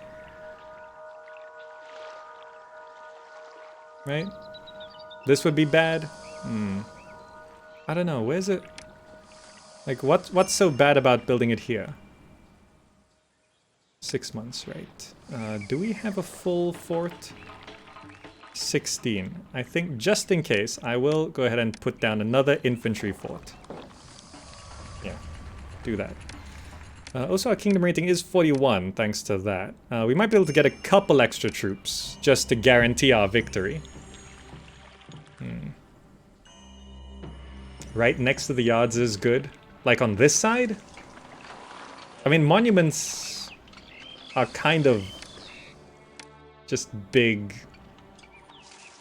Right? This would be bad? I don't know, where's it? Like, what's so bad about building it here? 6 months, right. Do we have a full fort? 16. I think just in case, I will go ahead and put down another infantry fort. Yeah, do that. Also, our kingdom rating is 41, thanks to that. We might be able to get a couple extra troops, just to guarantee our victory. Right next to the yards is good. Like on this side? I mean, monuments are kind of just big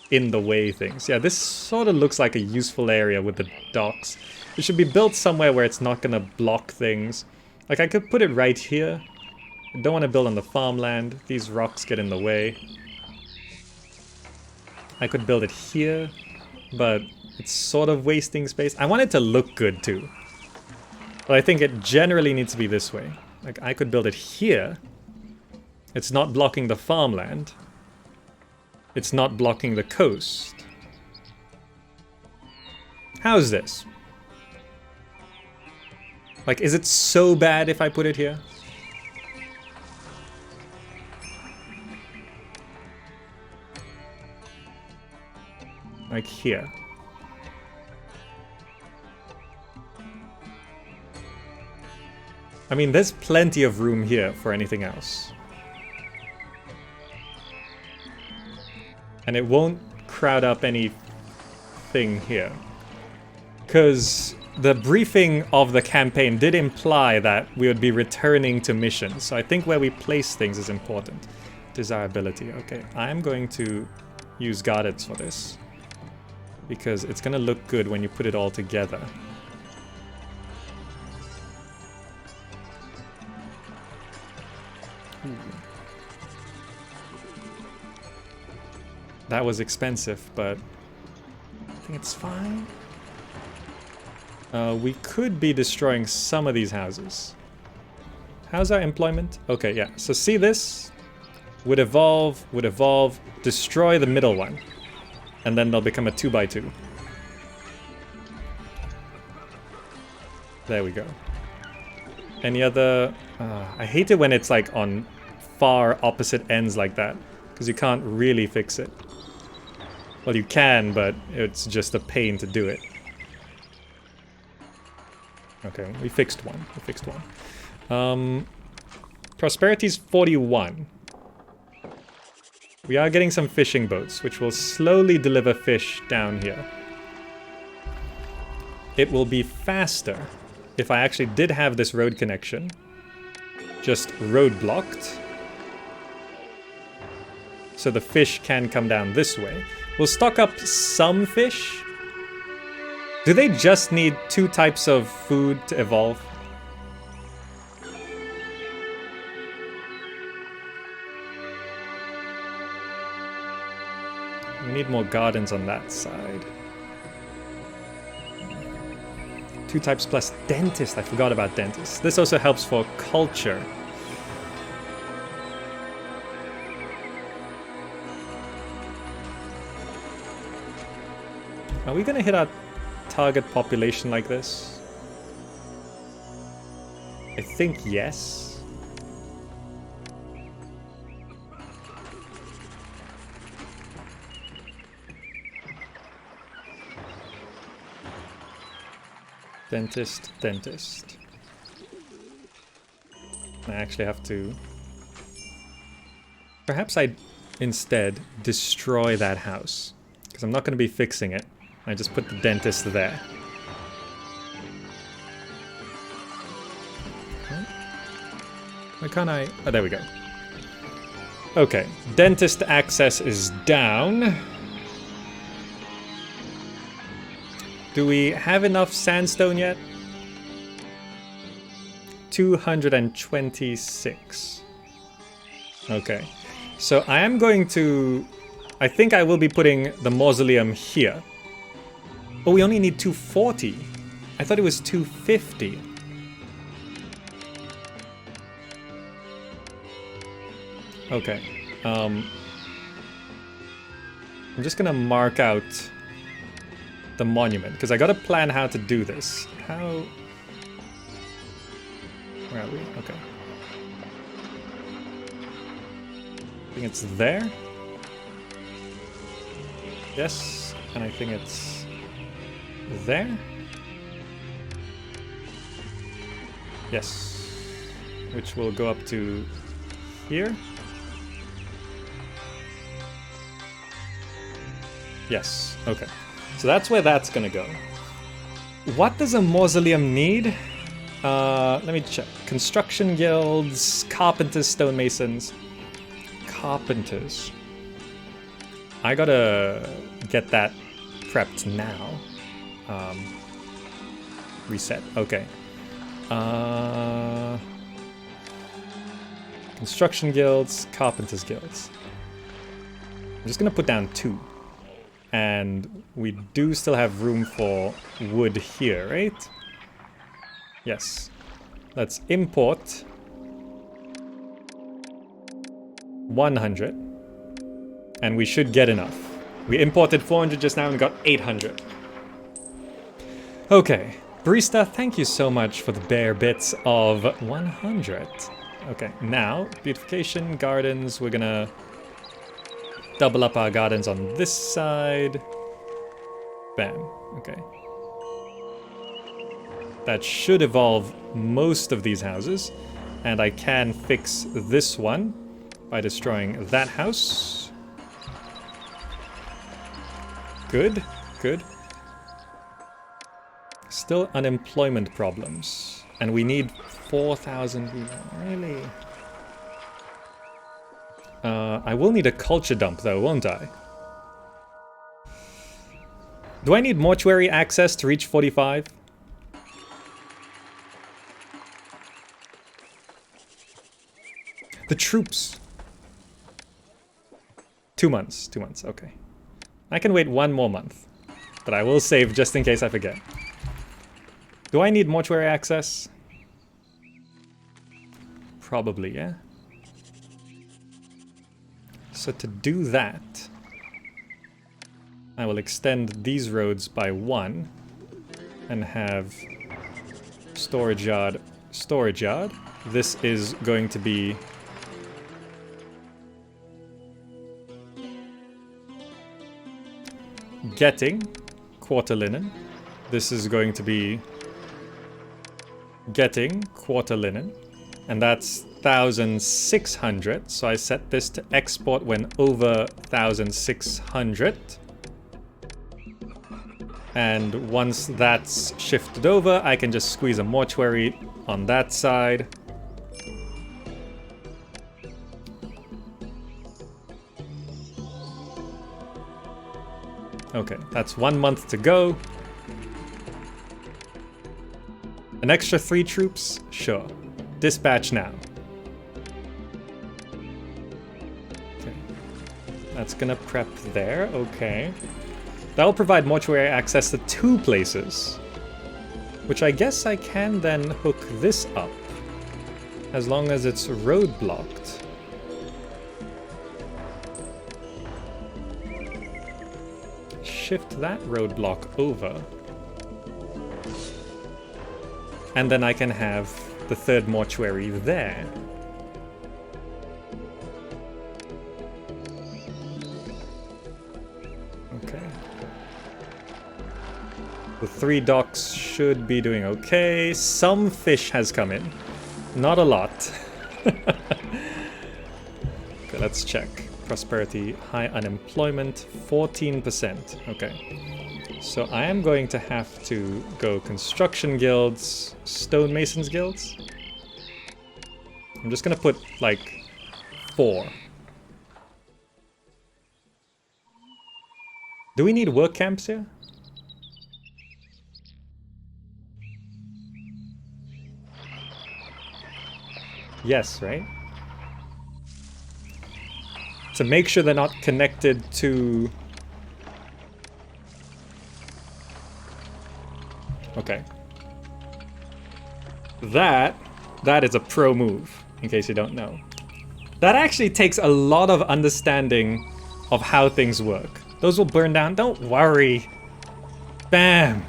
in the way things. Yeah, this sort of looks like a useful area with the docks. It should be built somewhere where it's not gonna block things. Like, I could put it right here. I don't want to build on the farmland. These rocks get in the way. I could build it here, but it's sort of wasting space. I want it to look good too. But I think it generally needs to be this way. Like, I could build it here. It's not blocking the farmland. It's not blocking the coast. How's this? Like, is it so bad if I put it here? Like here. I mean, there's plenty of room here for anything else. And it won't crowd up anything here. Because the briefing of the campaign did imply that we would be returning to missions. So I think where we place things is important. Desirability. Okay, I'm going to use gardens for this. Because it's going to look good when you put it all together. That was expensive, but I think it's fine. We could be destroying some of these houses. How's our employment? Okay, yeah. So see this? Would evolve, destroy the middle one. And then they'll become a 2x2. There we go. Any other... I hate it when it's like on far opposite ends like that. Because you can't really fix it. Well, you can, but it's just a pain to do it. Okay, we fixed one. Prosperity's 41. We are getting some fishing boats, which will slowly deliver fish down here. It will be faster if I actually did have this road connection. Just road blocked. So the fish can come down this way. We'll stock up some fish. Do they just need 2 types of food to evolve? We need more gardens on that side. 2 types plus dentist. I forgot about dentist. This also helps for culture. Are we gonna hit our target population like this? I think yes. Dentist. I actually have to... Perhaps I instead destroy that house. Because I'm not going to be fixing it. I just put the dentist there. Why can't I... Oh, there we go. Okay. Dentist access is down. Do we have enough sandstone yet? 226. Okay. So I am going to... I think I will be putting the mausoleum here. Oh, we only need 240. I thought it was 250. Okay. I'm just gonna mark out the monument, because I gotta plan how to do this. How... Where are we? Okay. I think it's there. Yes, and I think it's there. Yes. Which will go up to here. Yes, okay. So that's where that's gonna go. What does a mausoleum need? Let me check. Construction guilds, carpenters, stonemasons. Carpenters. I gotta get that prepped now. Reset, okay. Construction guilds, carpenters guilds. I'm just gonna put down 2. And we do still have room for wood here, right? Yes. Let's import 100. And we should get enough. We imported 400 just now and we got 800. Okay. Barista, thank you so much for the bare bits of 100. Okay, now, Beautification Gardens, we're gonna double up our gardens on this side. Bam. Okay. That should evolve most of these houses. And I can fix this one by destroying that house. Good, good. Still unemployment problems. And we need 4,000 people. Really? I will need a culture dump though, won't I? Do I need mortuary access to reach 45? The troops. 2 months, 2 months, okay. I can wait 1 more month, but I will save just in case I forget. Do I need mortuary access? Probably, yeah. So to do that, I will extend these roads by 1 and have storage yard, storage yard. This is going to be getting quarter linen. This is going to be getting quarter linen. And that's 1,600. So I set this to export when over 1,600. And once that's shifted over, I can just squeeze a mortuary on that side. Okay, that's 1 month to go. An extra 3 troops? Sure. Dispatch now. Okay. That's gonna prep there, okay. That'll provide mortuary access to 2 places. Which I guess I can then hook this up. As long as it's road blocked. Shift that roadblock over. And then I can have the 3rd mortuary there. Okay. The 3 docks should be doing okay. Some fish has come in. Not a lot. Okay, let's check. Prosperity, high unemployment, 14%. Okay. So I am going to have to go construction guilds, stonemasons guilds. I'm just gonna put like 4. Do we need work camps here? Yes, right? To make sure they're not connected to... Okay. That is a pro move, in case you don't know. That actually takes a lot of understanding of how things work. Those will burn down, don't worry. Bam!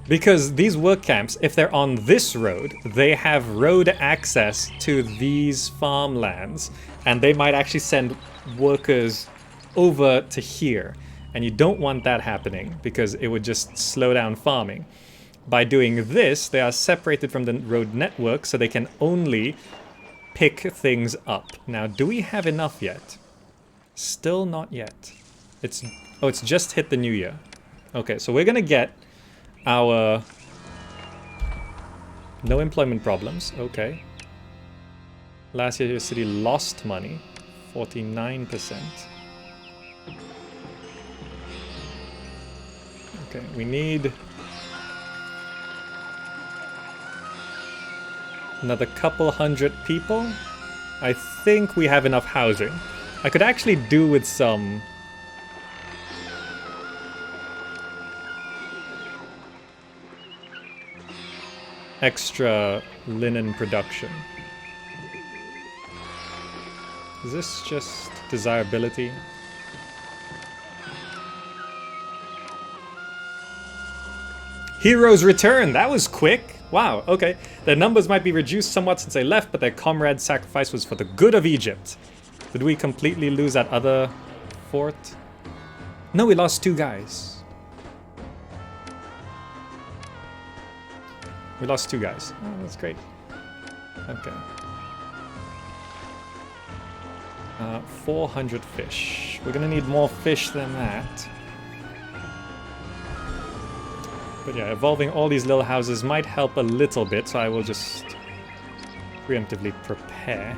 Because these work camps, if they're on this road, they have road access to these farmlands, and they might actually send workers over to here. And you don't want that happening, because it would just slow down farming. By doing this, they are separated from the road network, so they can only pick things up. Now, do we have enough yet? Still not yet. It's just hit the new year. Okay, so we're gonna get our no employment problems. Okay. Last year, your city lost money, 49%. Okay, we need another couple hundred people. I think we have enough housing. I could actually do with some extra linen production. Is this just desirability? Heroes return! That was quick! Wow, okay. Their numbers might be reduced somewhat since they left, but their comrade's sacrifice was for the good of Egypt. Did we completely lose that other fort? No, we lost 2 guys. We lost 2 guys. Oh, that's great. Okay. 400 fish. We're gonna need more fish than that. But yeah, evolving all these little houses might help a little bit, so I will just preemptively prepare.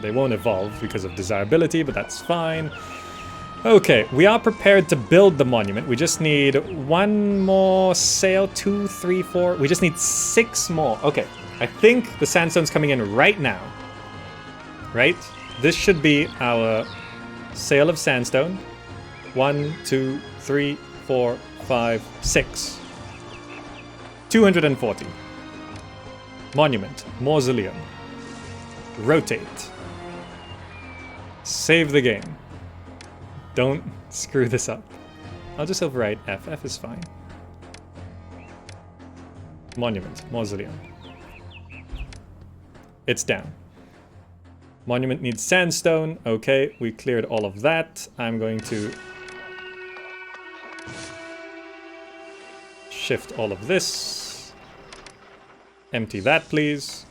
They won't evolve because of desirability, but that's fine. Okay, we are prepared to build the monument. We just need 1 more sail, 2, 3, 4. We just need 6 more. Okay, I think the sandstone's coming in right now. Right? This should be our sail of sandstone. 1, 2, 3, 4, 5, 6. 240. Monument. Mausoleum. Rotate. Save the game. Don't screw this up. I'll just overwrite F. F is fine. Monument. Mausoleum. It's down. Monument needs sandstone. Okay, we cleared all of that. I'm going to shift all of this. Empty that, please.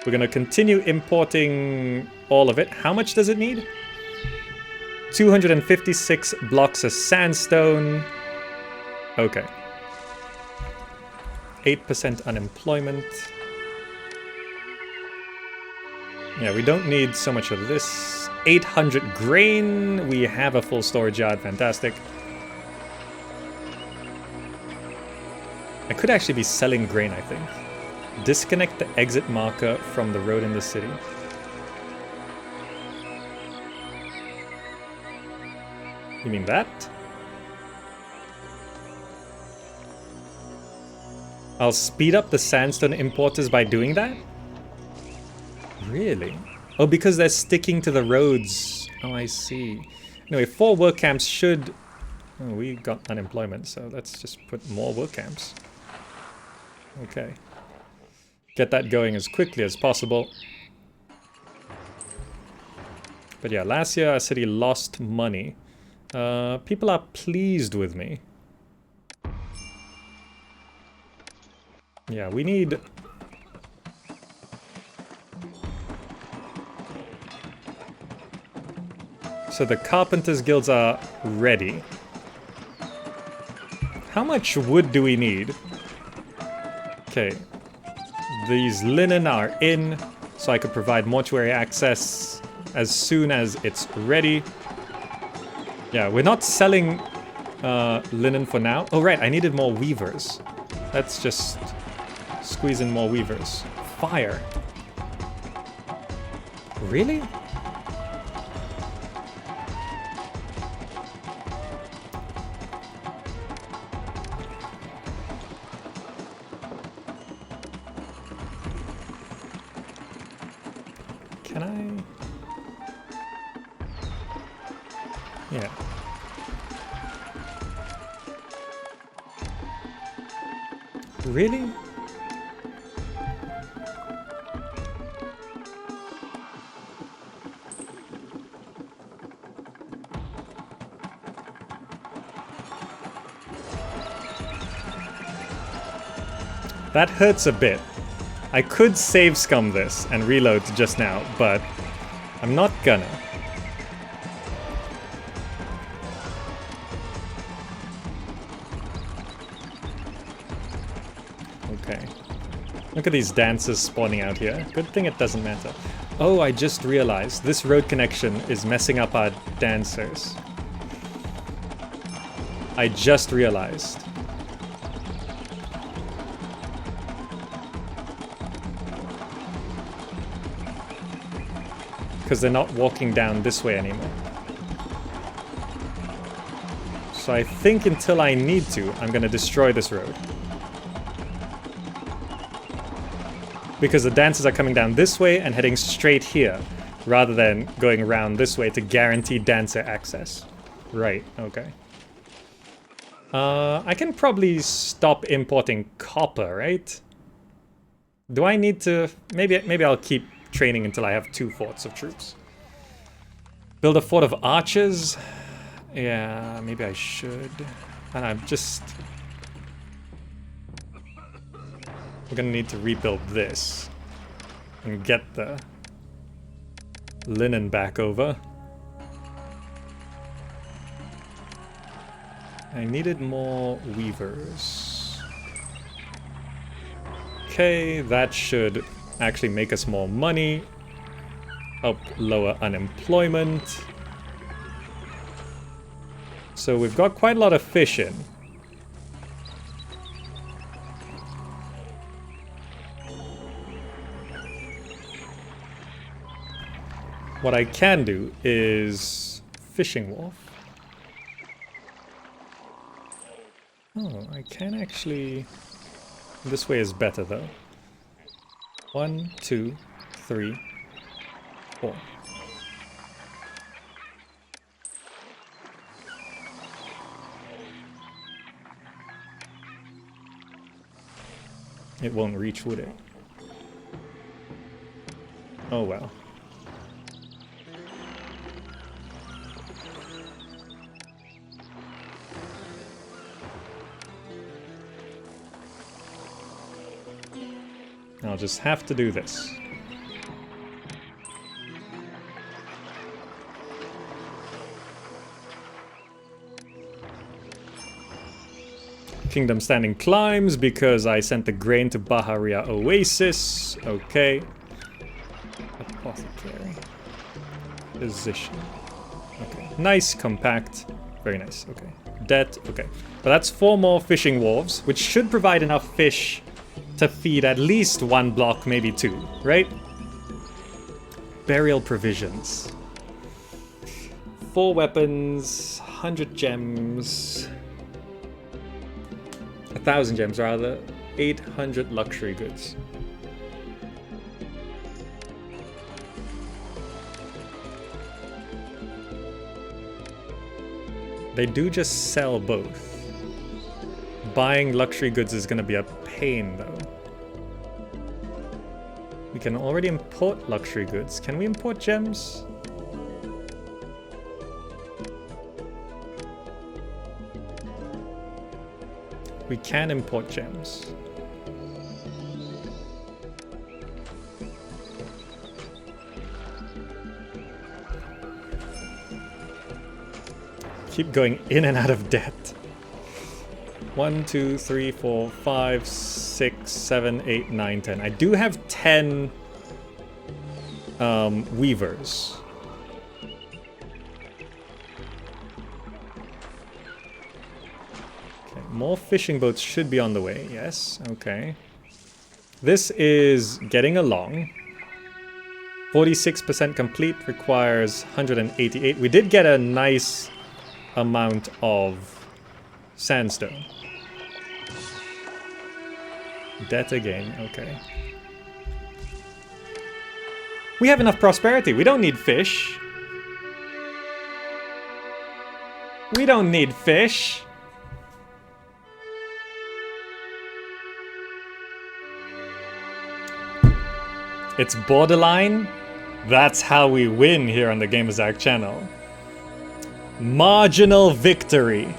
We're going to continue importing all of it. How much does it need? 256 blocks of sandstone. Okay. 8% unemployment. Yeah, we don't need so much of this. 800 grain. We have a full storage yard. Fantastic. I could actually be selling grain, I think. Disconnect the exit marker from the road in the city. You mean that? I'll speed up the sandstone importers by doing that? Really? Oh, because they're sticking to the roads. Oh, I see. Anyway, 4 work camps should... Oh, we got unemployment, so let's just put more work camps. Okay. Get that going as quickly as possible. But yeah, last year our city lost money. People are pleased with me. Yeah, we need... So the Carpenters Guilds are ready. How much wood do we need? Okay. These linen are in, so I could provide mortuary access as soon as it's ready. Yeah, we're not selling linen for now. Oh, right, I needed more weavers. Let's just squeeze in more weavers. Fire. Really? Can I? Yeah. Really? That hurts a bit. I could save scum this and reload just now, but I'm not gonna. Okay. Look at these dancers spawning out here. Good thing it doesn't matter. Oh, I just realized this road connection is messing up our dancers. I just realized. Because they're not walking down this way anymore. So I think until I need to, I'm going to destroy this road. Because the dancers are coming down this way and heading straight here, rather than going around this way to guarantee dancer access. Right, okay. I can probably stop importing copper, right? Do I need to... Maybe I'll keep training until I have 2 forts of troops. Build a fort of archers? Yeah, maybe I should. And I'm just... We're gonna need to rebuild this. And get the linen back over. I needed more weavers. Okay, that should actually make us more money. Help lower unemployment. So we've got quite a lot of fish in. What I can do is fishing wharf. Oh, I can actually... This way is better though. 1, 2, 3, 4. It won't reach, would it? Oh well. I'll just have to do this. Kingdom Standing climbs because I sent the grain to Baharia Oasis. Okay. Apothecary. Position. Okay. Nice, compact. Very nice. Okay. Debt. Okay. But that's 4 more fishing wharves, which should provide enough fish to feed at least 1 block, maybe 2, right? Burial provisions. 4 weapons, 100 gems. 1,000 gems, rather. 800 luxury goods. They do just sell both. Buying luxury goods is going to be a pain, though. We can already import luxury goods. Can we import gems? We can import gems. Keep going in and out of debt. 1, 2, 3, 4, 5, 6, 7, 8, 9, 10. I do have 10 weavers. Okay, more fishing boats should be on the way. Yes, okay. This is getting along. 46% complete, requires 188. We did get a nice amount of sandstone. Debt again, okay. We have enough prosperity. We don't need fish. We don't need fish. It's borderline. That's how we win here on the Gamerzak channel. Marginal victory.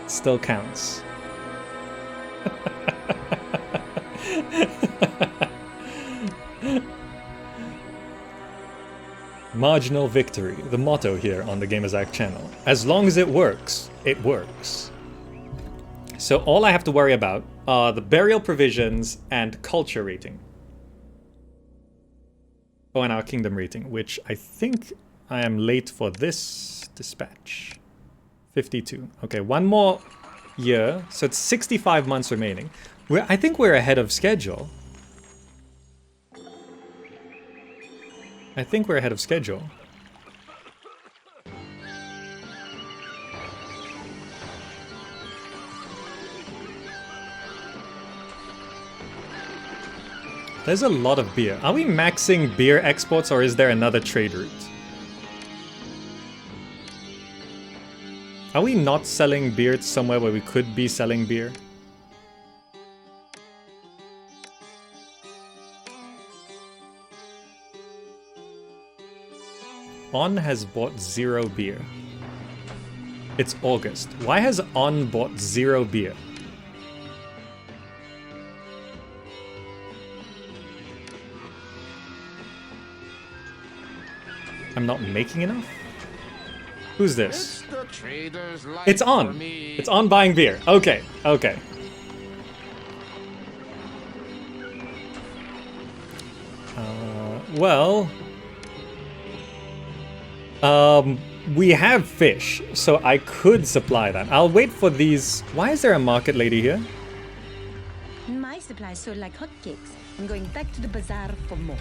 Still counts. Marginal victory, the motto here on the Gamerzak channel. As long as it works, it works. So all I have to worry about are the burial provisions and culture rating. Oh, and our kingdom rating, which I think I am late for this dispatch. 52. Okay, 1 more year, so it's 65 months remaining. I think we're ahead of schedule. I think we're ahead of schedule. There's a lot of beer. Are we maxing beer exports or is there another trade route? Are we not selling beer somewhere where we could be selling beer? On has bought 0 beer. It's August. Why has On bought 0 beer? I'm not making enough? Who's this? It's the trader's life It's for On. me. It's On buying beer. Okay, okay. Well... we have fish, so I could supply that. I'll wait for these... Why is there a market lady here? My supplies sold like hotcakes. I'm going back to the bazaar for more.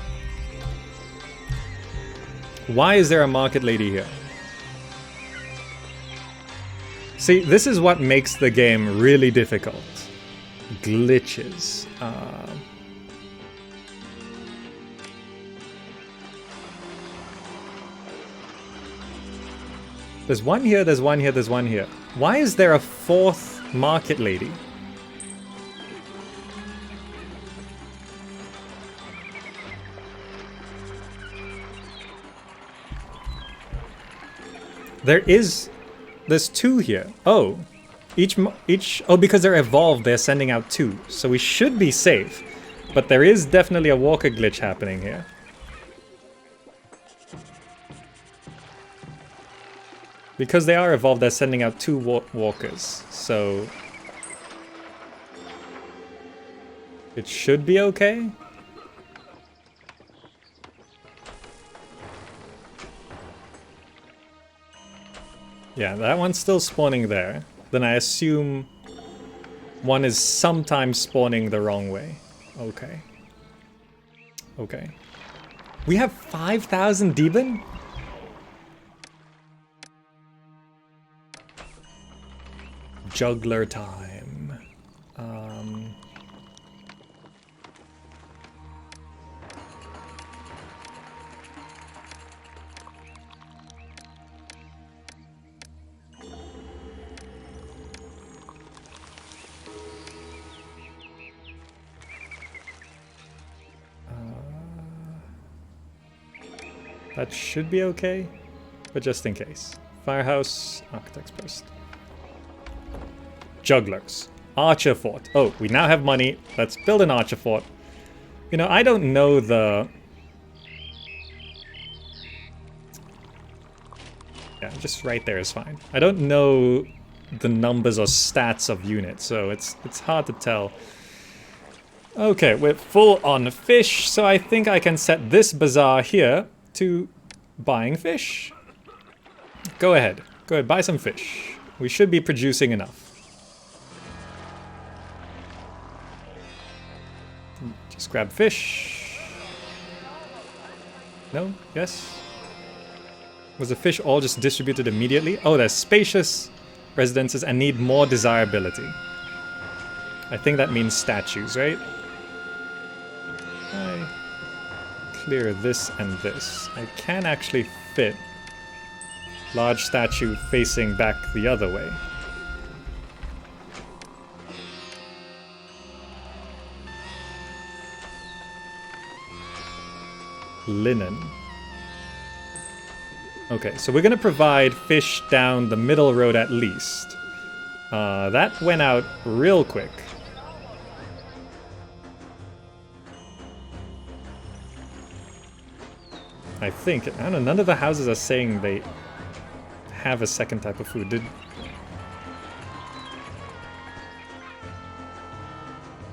Why is there a market lady here? See, this is what makes the game really difficult. Glitches. There's one here, there's one here, there's one here. Why is there a 4th market lady? There's 2 here. Oh. Oh, because they're evolved, they're sending out 2. So we should be safe. But there is definitely a walker glitch happening here. Because they are evolved, they're sending out 2 walkers. So... it should be okay? Yeah, that one's still spawning there. Then I assume one is sometimes spawning the wrong way. Okay. Okay. We have 5,000 Deben? Juggler time. That should be okay, but just in case. Firehouse, Architect's Post. Jugglers. Archer Fort. Oh, we now have money. Let's build an Archer Fort. You know, I don't know the... Yeah, just right there is fine. I don't know the numbers or stats of units, so it's hard to tell. Okay, we're full on fish, so I think I can set this bazaar here to buying fish. Go ahead, buy some fish. We should be producing enough. Just grab fish. No? Yes? Was the fish all just distributed immediately? Oh, they're spacious residences and need more desirability. I think that means statues, right? Clear this and this. I can actually fit large statue facing back the other way. Linen. Okay, so we're gonna provide fish down the middle road at least. That went out real quick. I think. I don't know, none of the houses are saying they have a second type of food.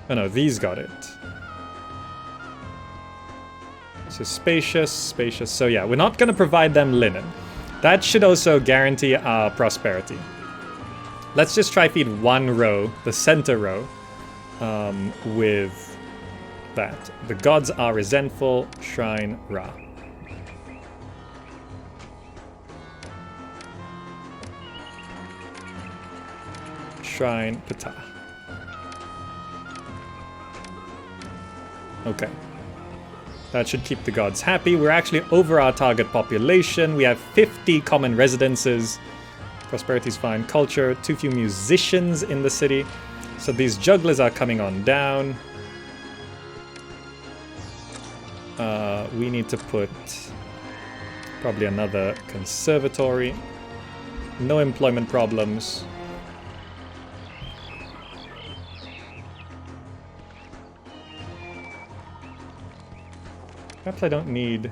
Oh no, these got it. So spacious, spacious. So yeah, we're not going to provide them linen. That should also guarantee our prosperity. Let's just try feed one row, the center row, with that. The gods are resentful. Shrine Ra. Shrine Ptah. Okay. That should keep the gods happy. We're actually over our target population. We have 50 common residences. Prosperity's fine. Culture. Too few musicians in the city. So these jugglers are coming on down. We need to put Probably another conservatory. No employment problems. Perhaps I don't need...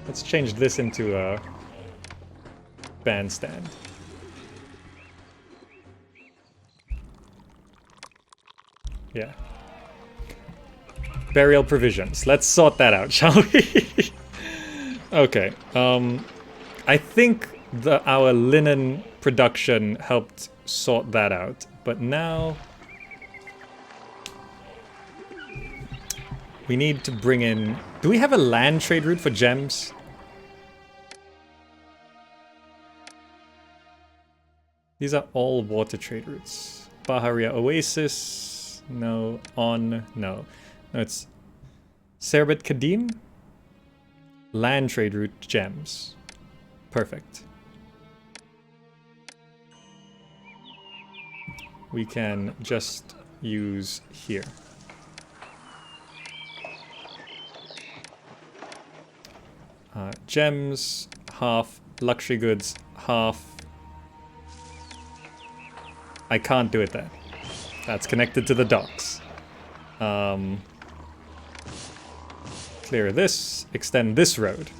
Let's change this into a bandstand. Yeah. Burial provisions. Let's sort that out, shall we? Okay. I think our linen production helped sort that out. But now... we need to bring in... Do we have a land trade route for gems? These are all water trade routes. Baharia Oasis. No. On. No. No, it's... Serbet Kadim? Land trade route gems. Perfect. We can just use here. Gems, half. Luxury goods, half. I can't do it there. That's connected to the docks. Clear this. Extend this road.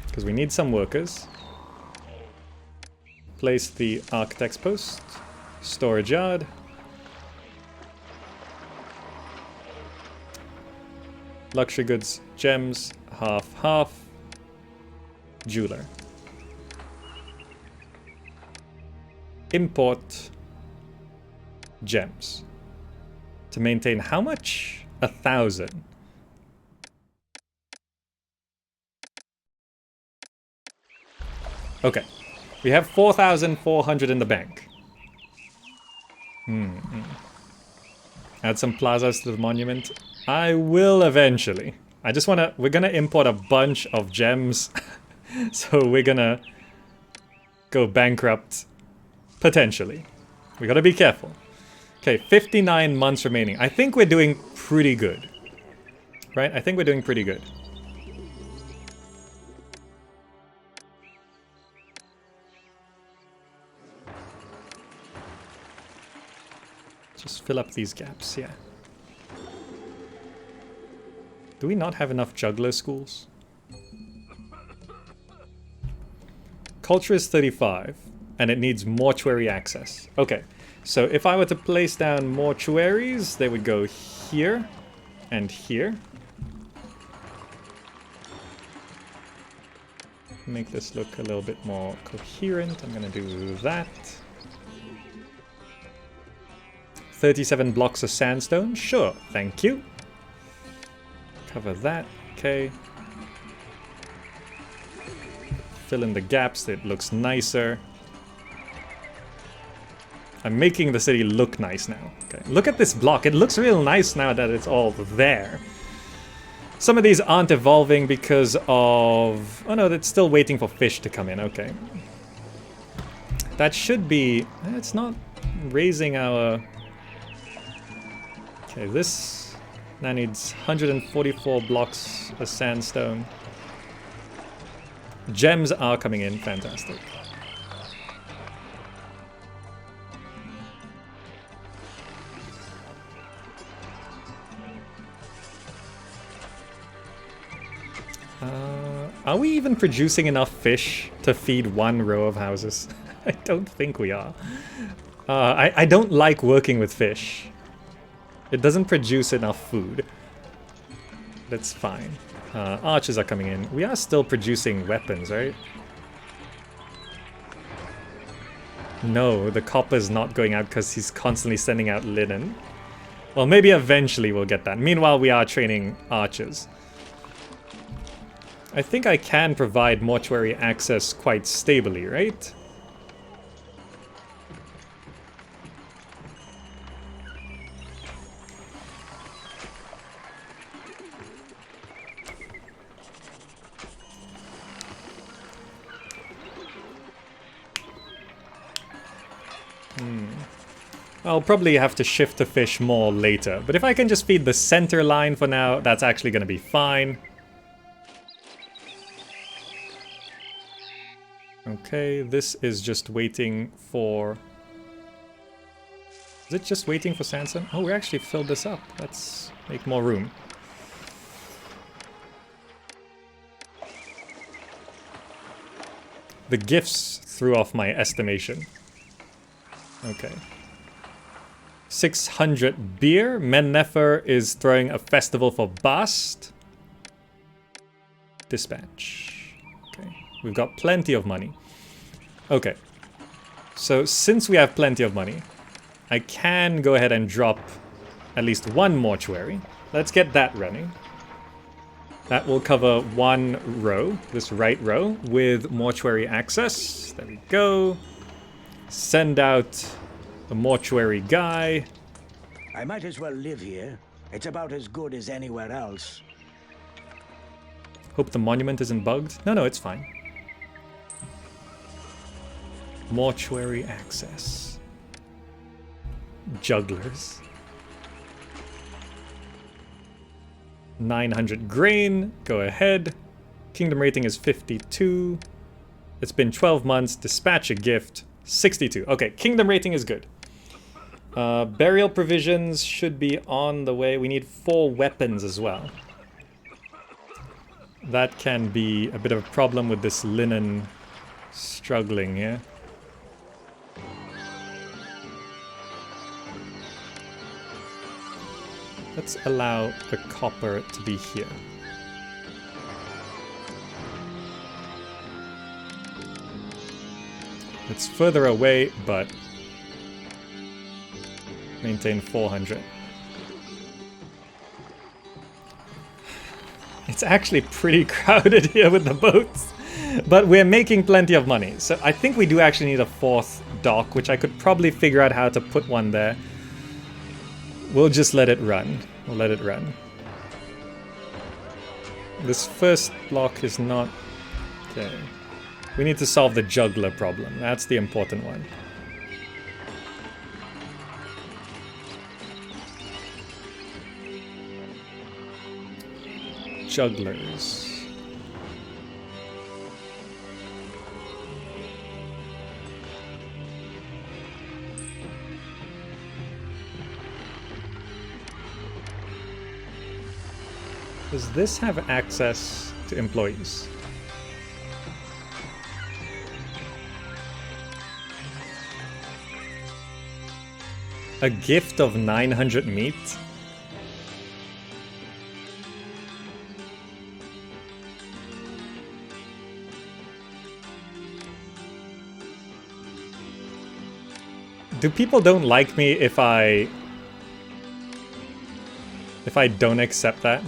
Because we need some workers. Place the architect's post. Storage yard. Luxury goods, gems, half. Jeweler. Import gems. To maintain how much? 1,000. Okay. We have 4,400 in the bank. Add some plazas to the monument. I will eventually. I just wanna... We're gonna import a bunch of gems. So we're gonna go bankrupt. Potentially. We gotta be careful. Okay, 59 months remaining. I think we're doing pretty good. Right? I think we're doing pretty good. Just fill up these gaps, yeah. Do we not have enough juggler schools? Culture is 35, and it needs mortuary access. Okay, so if I were to place down mortuaries, they would go here and here. Make this look a little bit more coherent. I'm gonna do that. 37 blocks of sandstone. Sure, thank you. Cover that. Okay. Fill in the gaps. It looks nicer. I'm making the city look nice now. Okay. Look at this block. It looks real nice now that it's all there. Some of these aren't evolving because of... Oh no, it's still waiting for fish to come in. Okay. That should be... It's not raising our... Okay, this now needs 144 blocks of sandstone. Gems are coming in, fantastic. Are we even producing enough fish to feed one row of houses? I don't think we are. I don't like working with fish. It doesn't produce enough food. That's fine. Archers are coming in. We are still producing weapons, right? No, the copper's not going out because he's constantly sending out linen. Well, maybe eventually we'll get that. Meanwhile, we are training archers. I think I can provide mortuary access quite stably, right? I'll probably have to shift to fish more later, but if I can just feed the center line for now, that's actually going to be fine. Okay, this is just waiting for... Is it just waiting for Sanson? Oh, we actually filled this up. Let's make more room. The gifts threw off my estimation. Okay. 600 beer. Mennefer is throwing a festival for Bast. Dispatch. Okay. We've got plenty of money. Okay. So since we have plenty of money, I can go ahead and drop at least one mortuary. Let's get that running. That will cover one row, this right row, with mortuary access. There we go. Send out a mortuary guy. I might as well live here. It's about as good as anywhere else. Hope the monument isn't bugged. No, it's fine. Mortuary access. Jugglers. 900 grain. Go ahead. Kingdom rating is 52. It's been 12 months. Dispatch a gift. 62. Okay, kingdom rating is good. Burial provisions should be on the way. We need 4 weapons as well. That can be a bit of a problem with this linen struggling here. Let's allow the copper to be here. It's further away, but maintain 400. It's actually pretty crowded here with the boats, but we're making plenty of money. So I think we do actually need a 4th dock, which I could probably figure out how to put one there. We'll just let it run. We'll let it run. This first block is not... Okay. We need to solve the juggler problem. That's the important one. Jugglers. Does this have access to employees? A gift of 900 meat? Do people don't like me if I don't accept that?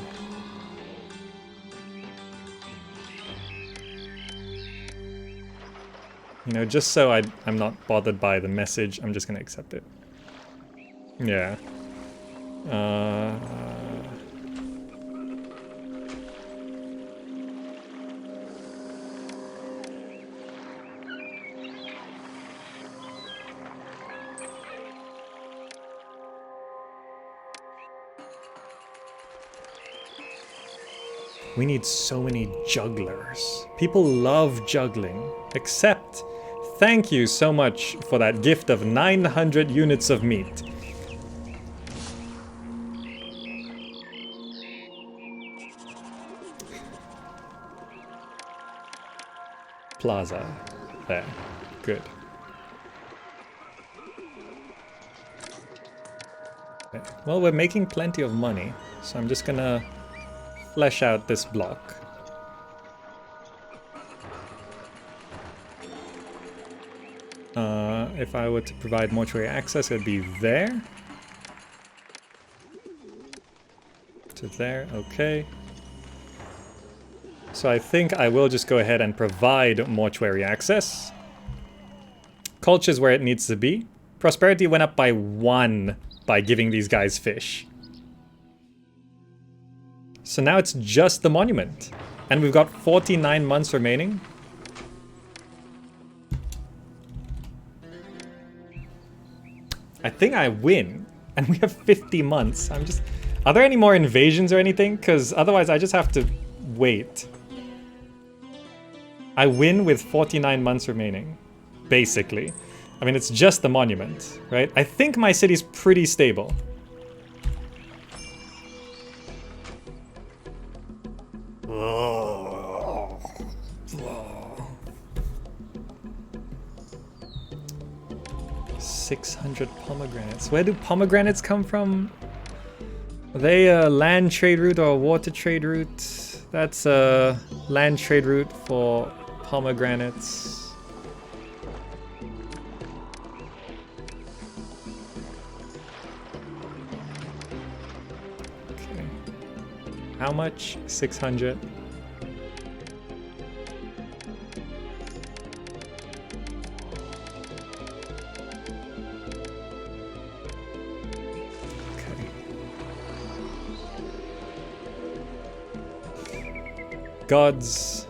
You know, just so I'm not bothered by the message, I'm just gonna accept it. Yeah. We need so many jugglers. People love juggling, except thank you so much for that gift of 900 units of meat. Plaza. There. Good. Okay. Well, we're making plenty of money, so I'm just gonna flesh out this block. If I were to provide mortuary access, it'd be there. To there, okay. So I think I will just go ahead and provide mortuary access. Culture's where it needs to be. Prosperity went up by 1 by giving these guys fish. So now it's just the monument. And we've got 49 months remaining. I think I win. And we have 50 months. I'm just... Are there any more invasions or anything? Because otherwise I just have to wait. I win with 49 months remaining, basically. I mean, it's just the monument, right? I think my city's pretty stable. Oh. 600 pomegranates. Where do pomegranates come from? Are they a land trade route or a water trade route? That's a land trade route for pomegranates. Okay. How much? 600. Gods,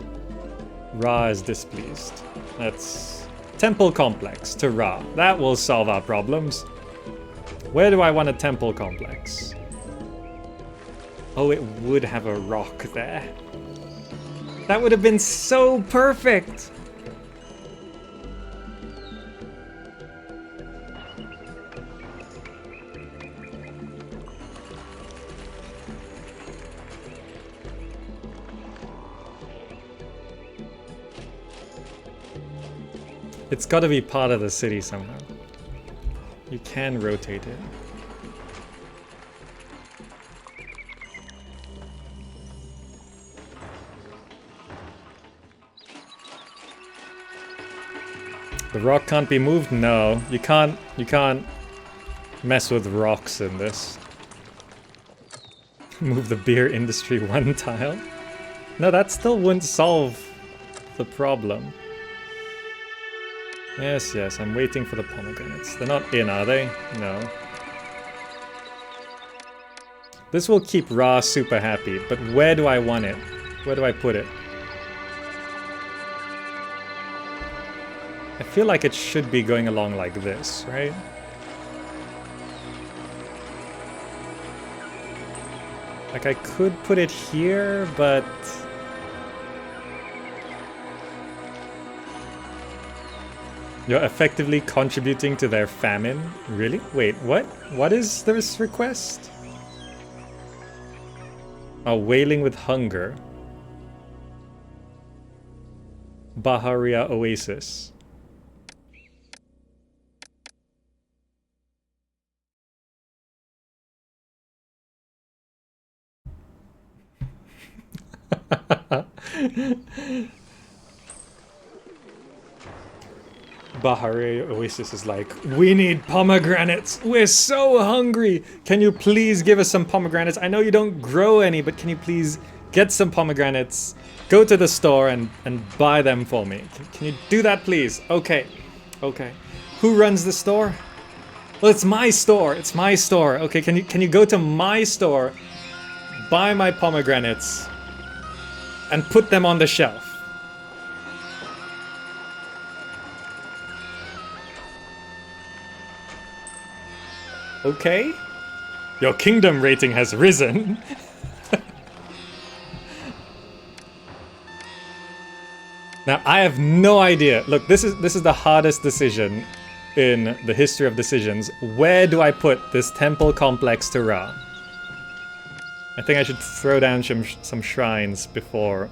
Ra is displeased. That's temple complex to Ra. That will solve our problems. Where do I want a temple complex? Oh, it would have a rock there. That would have been so perfect. It's got to be part of the city somehow. You can rotate it. The rock can't be moved? No, you can't mess with rocks in this. Move the beer industry one tile? No, that still wouldn't solve the problem. Yes, yes, I'm waiting for the pomegranates. They're not in, are they? No. This will keep Ra super happy, but where do I want it? Where do I put it? I feel like it should be going along like this, right? Like I could put it here, but... You're effectively contributing to their famine? Really? Wait, what? What is this request? Oh, wailing with hunger. Baharia Oasis. Bahari Oasis is like, we need pomegranates. We're so hungry. Can you please give us some pomegranates? I know you don't grow any, but can you please get some pomegranates? Go to the store and buy them for me. Can you do that, please? Okay. Okay. Who runs the store? Well, it's my store. It's my store. Okay, can you go to my store, buy my pomegranates, and put them on the shelf? Okay. Your kingdom rating has risen. Now, I have no idea. Look, this is the hardest decision in the history of decisions. Where do I put this temple complex to Ra? I think I should throw down some shrines before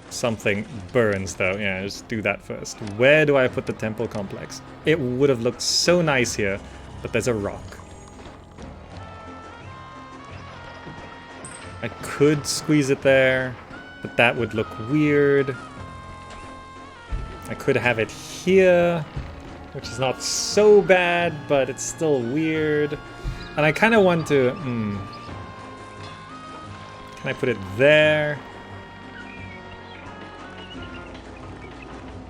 something burns, though. Yeah, just do that first. Where do I put the temple complex? It would have looked so nice here, but there's a rock. I could squeeze it there, but that would look weird. I could have it here, which is not so bad, but it's still weird. And I kind of want to... Can I put it there?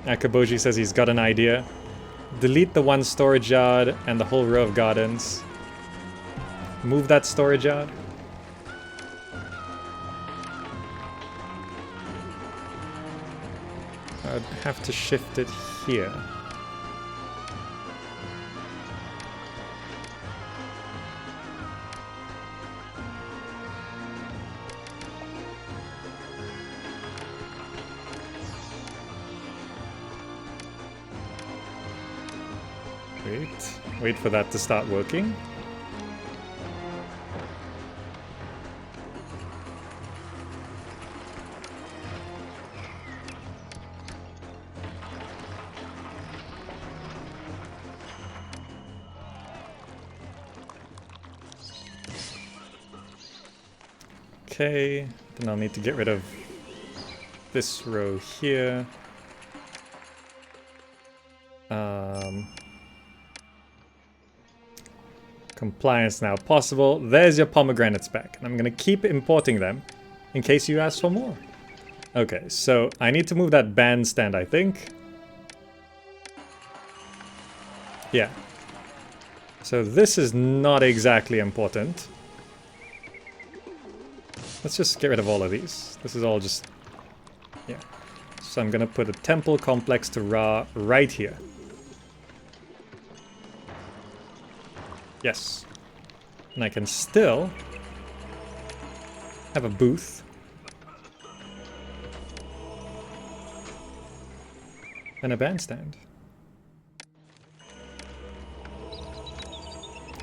Akaboji says he's got an idea. Delete the one storage yard and the whole row of gardens. Move that storage yard. I'd have to shift it here. Wait for that to start working. Okay, then I'll need to get rid of this row here. Compliance now possible. There's your pomegranates back. And I'm going to keep importing them in case you ask for more. Okay, so I need to move that bandstand, I think. Yeah. So this is not exactly important. Let's just get rid of all of these. This is all just... yeah. So I'm going to put a temple complex to Ra right here. Yes. And I can still have a booth. And a bandstand.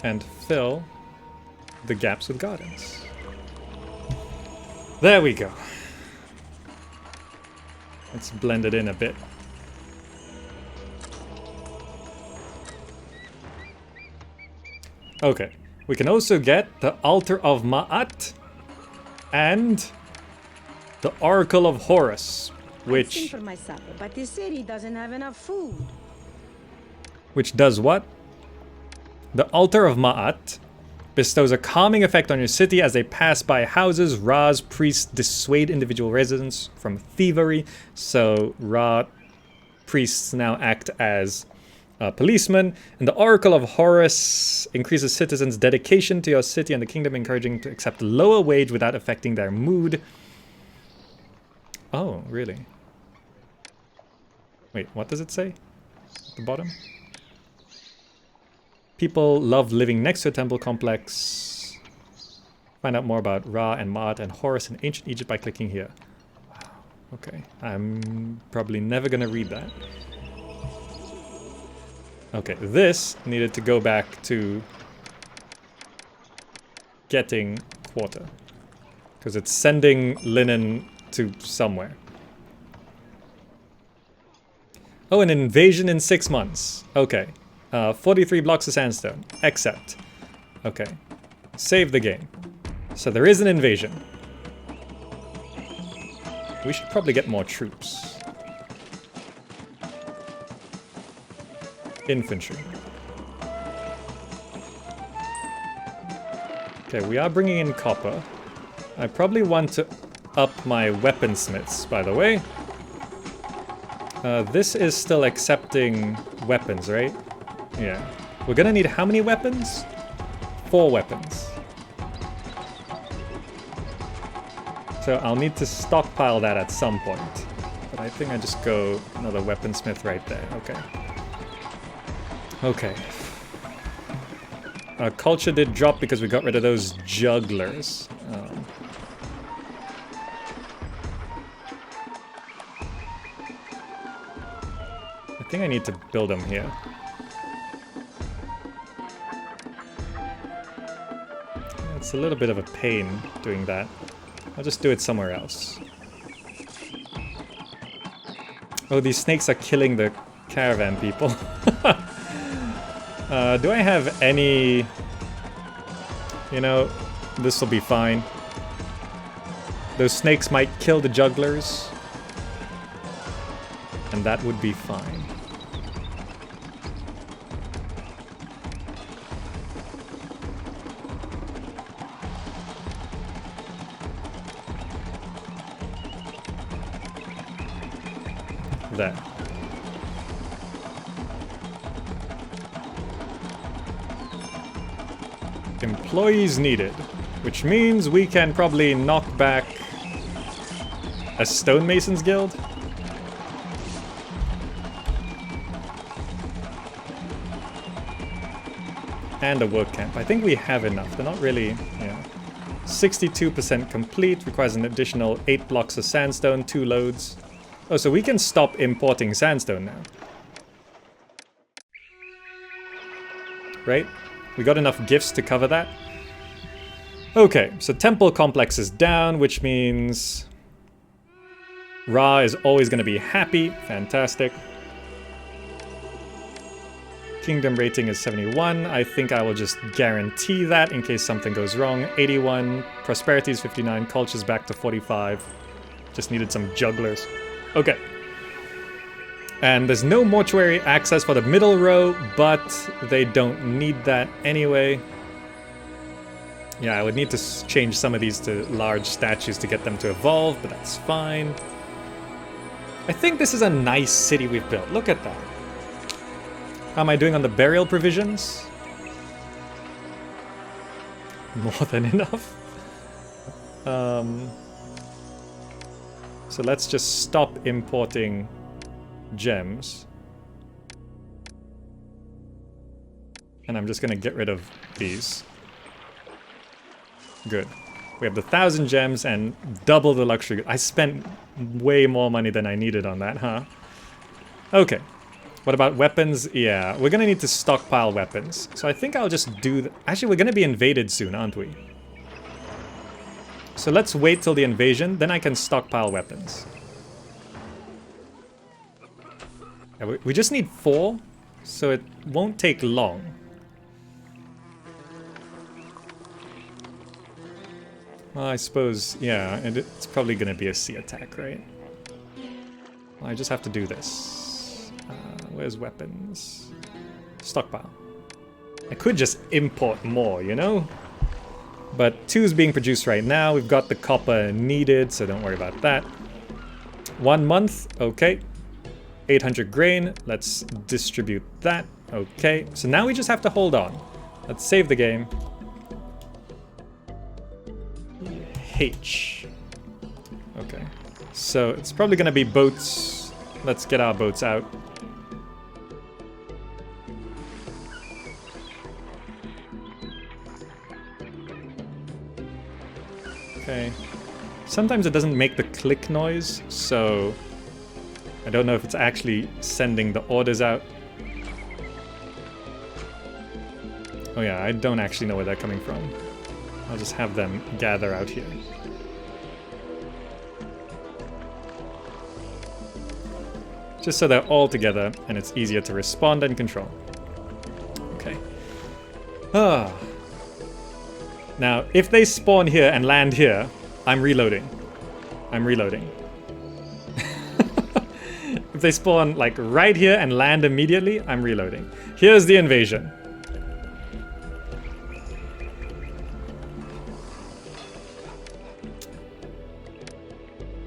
And fill the gaps with gardens. There we go. Let's blend it in a bit. Okay, we can also get the Altar of Ma'at and the Oracle of Horus, which... for my supper, but the city doesn't have enough food. Which does what? The Altar of Ma'at bestows a calming effect on your city as they pass by houses. Ra's priests dissuade individual residents from thievery, so Ra priests now act as policemen. And the Oracle of Horus increases citizens' dedication to your city and the kingdom, encouraging to accept a lower wage without affecting their mood. Oh, really? Wait, what does it say at the bottom? People love living next to a temple complex. Find out more about Ra and Ma'at and Horus in ancient Egypt by clicking here. Wow, okay. I'm probably never gonna read that. Okay, this needed to go back to getting quarter. Because it's sending linen to somewhere. Oh, an invasion in 6 months. Okay. 43 blocks of sandstone. Accept. Okay. Save the game. So there is an invasion. We should probably get more troops. Infantry. Okay, we are bringing in copper. I probably want to up my weaponsmiths, by the way. This is still accepting weapons, right? Yeah. We're gonna need how many weapons? 4 weapons. So I'll need to stockpile that at some point. But I think I just go another weaponsmith right there. Okay. Okay. Our culture did drop because we got rid of those jugglers. I think I need to build them here. It's a little bit of a pain doing that. I'll just do it somewhere else. Oh, these snakes are killing the caravan people. Do I have any... You know, this will be fine. Those snakes might kill the jugglers. And that would be fine. There. Employees needed, which means we can probably knock back a stonemasons guild. And a work camp. I think we have enough. They're not really, yeah. 62% complete, requires an additional 8 blocks of sandstone, 2 loads. Oh, so we can stop importing sandstone now. right? We got enough gifts to cover that. Okay, so temple complex is down, which means Ra is always going to be happy. Fantastic. Kingdom rating is 71. I think I will just guarantee that in case something goes wrong. 81. Prosperity is 59. Culture's back to 45. Just needed some jugglers. Okay. And there's no mortuary access for the middle row, but they don't need that anyway. Yeah, I would need to change some of these to large statues to get them to evolve, but that's fine. I think this is a nice city we've built. Look at that. How am I doing on the burial provisions? More than enough. So let's just stop importing gems. And I'm just gonna get rid of these. Good. We have the 1,000 gems and double the luxury. I spent way more money than I needed on that, huh? Okay. What about weapons? Yeah, we're gonna need to stockpile weapons. So I think I'll just do... Actually, we're gonna be invaded soon, aren't we? So let's wait till the invasion, then I can stockpile weapons. Yeah, we just need 4, so it won't take long. Well, I suppose, yeah, and it's probably gonna be a sea attack, right? Well, I just have to do this. Where's weapons? Stockpile. I could just import more, you know? But 2 is being produced right now. We've got the copper needed, so don't worry about that. 1 month, okay. 800 grain, let's distribute that. Okay, so now we just have to hold on. Let's save the game. H. Okay, so it's probably gonna be boats. Let's get our boats out. Okay. Sometimes it doesn't make the click noise, so I don't know if it's actually sending the orders out. Oh yeah, I don't actually know where they're coming from. I'll just have them gather out here. Just so they're all together and it's easier to respond and control. Okay. Ah. Now, if they spawn here and land here, I'm reloading. I'm reloading. If they spawn, like, right here and land immediately, I'm reloading. Here's the invasion.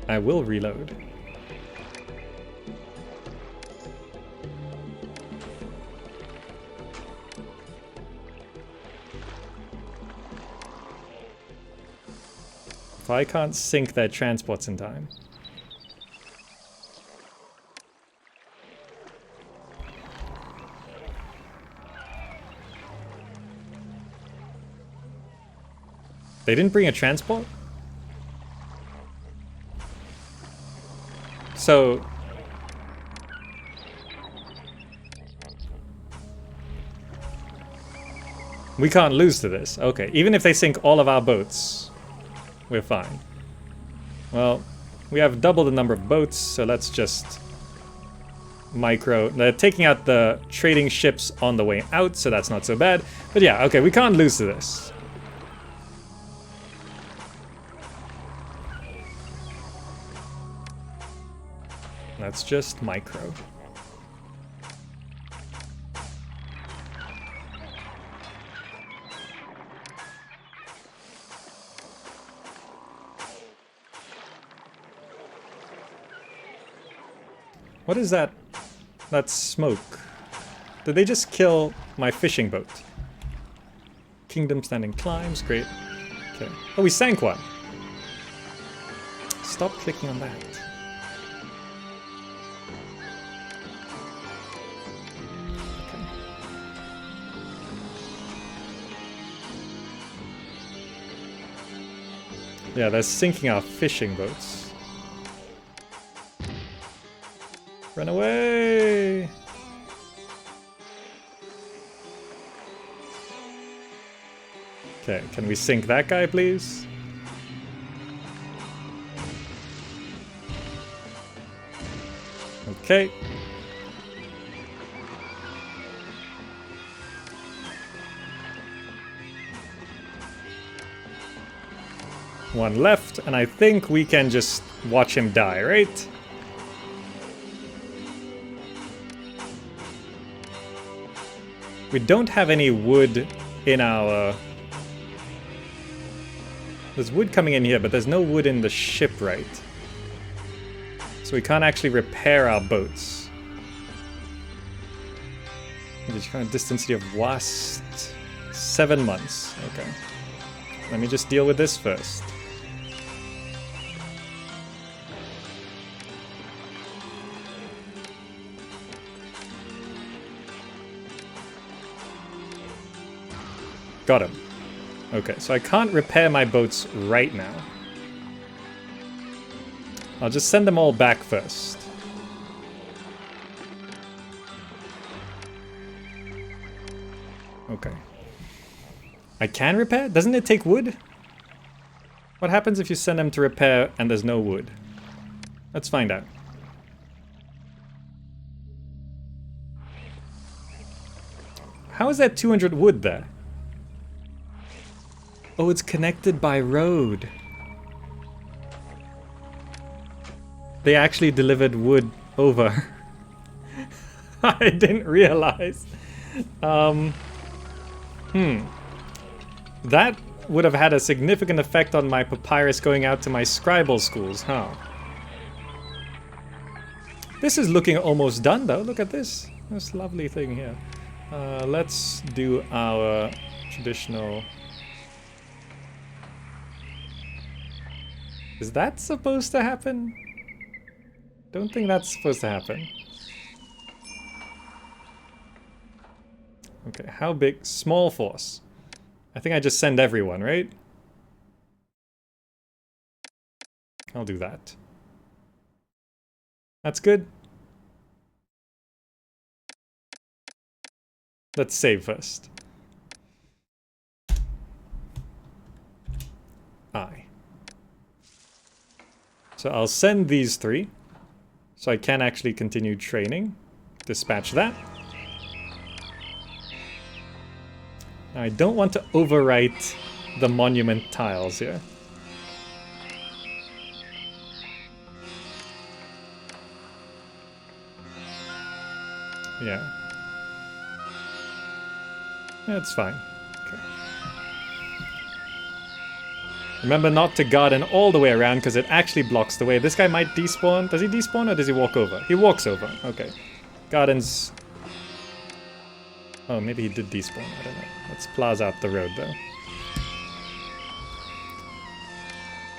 I will reload. If I can't sync their transports in time. They didn't bring a transport? So... we can't lose to this. Okay, even if they sink all of our boats, we're fine. Well, we have double the number of boats, so let's just micro. They're taking out the trading ships on the way out, so that's not so bad. But yeah, okay, we can't lose to this. Let's just micro. What is that? That smoke. Did they just kill my fishing boat? Kingdom standing climbs, great. Okay. Oh, we sank one. Stop clicking on that. Okay. Yeah, they're sinking our fishing boats. Run away! Okay, can we sink that guy, please? Okay. One left, and I think we can just watch him die, right? We don't have any wood in our... There's wood coming in here, but there's no wood in the shipwright. So we can't actually repair our boats. Which kind of distance of last 7 months. Okay. Let me just deal with this first. Got him. Okay, so I can't repair my boats right now. I'll just send them all back first. Okay. I can repair? Doesn't it take wood? What happens if you send them to repair and there's no wood? Let's find out. How is that 200 wood there? Oh, it's connected by road. They actually delivered wood over. I didn't realize. That would have had a significant effect on my papyrus going out to my scribal schools, huh? This is looking almost done, though. Look at this. This lovely thing here. Let's do our traditional... Is that supposed to happen? Don't think that's supposed to happen. Okay, how big? Small force. I think I just send everyone, right? I'll do that. That's good. Let's save first. So I'll send these 3. So I can actually continue training. Dispatch that. Now I don't want to overwrite the monument tiles here. Yeah. That's fine. Okay. Remember not to garden all the way around because it actually blocks the way. This guy might despawn. Does he despawn or does he walk over? He walks over. Okay. Gardens. Oh, maybe he did despawn. I don't know. Let's plaza out the road though.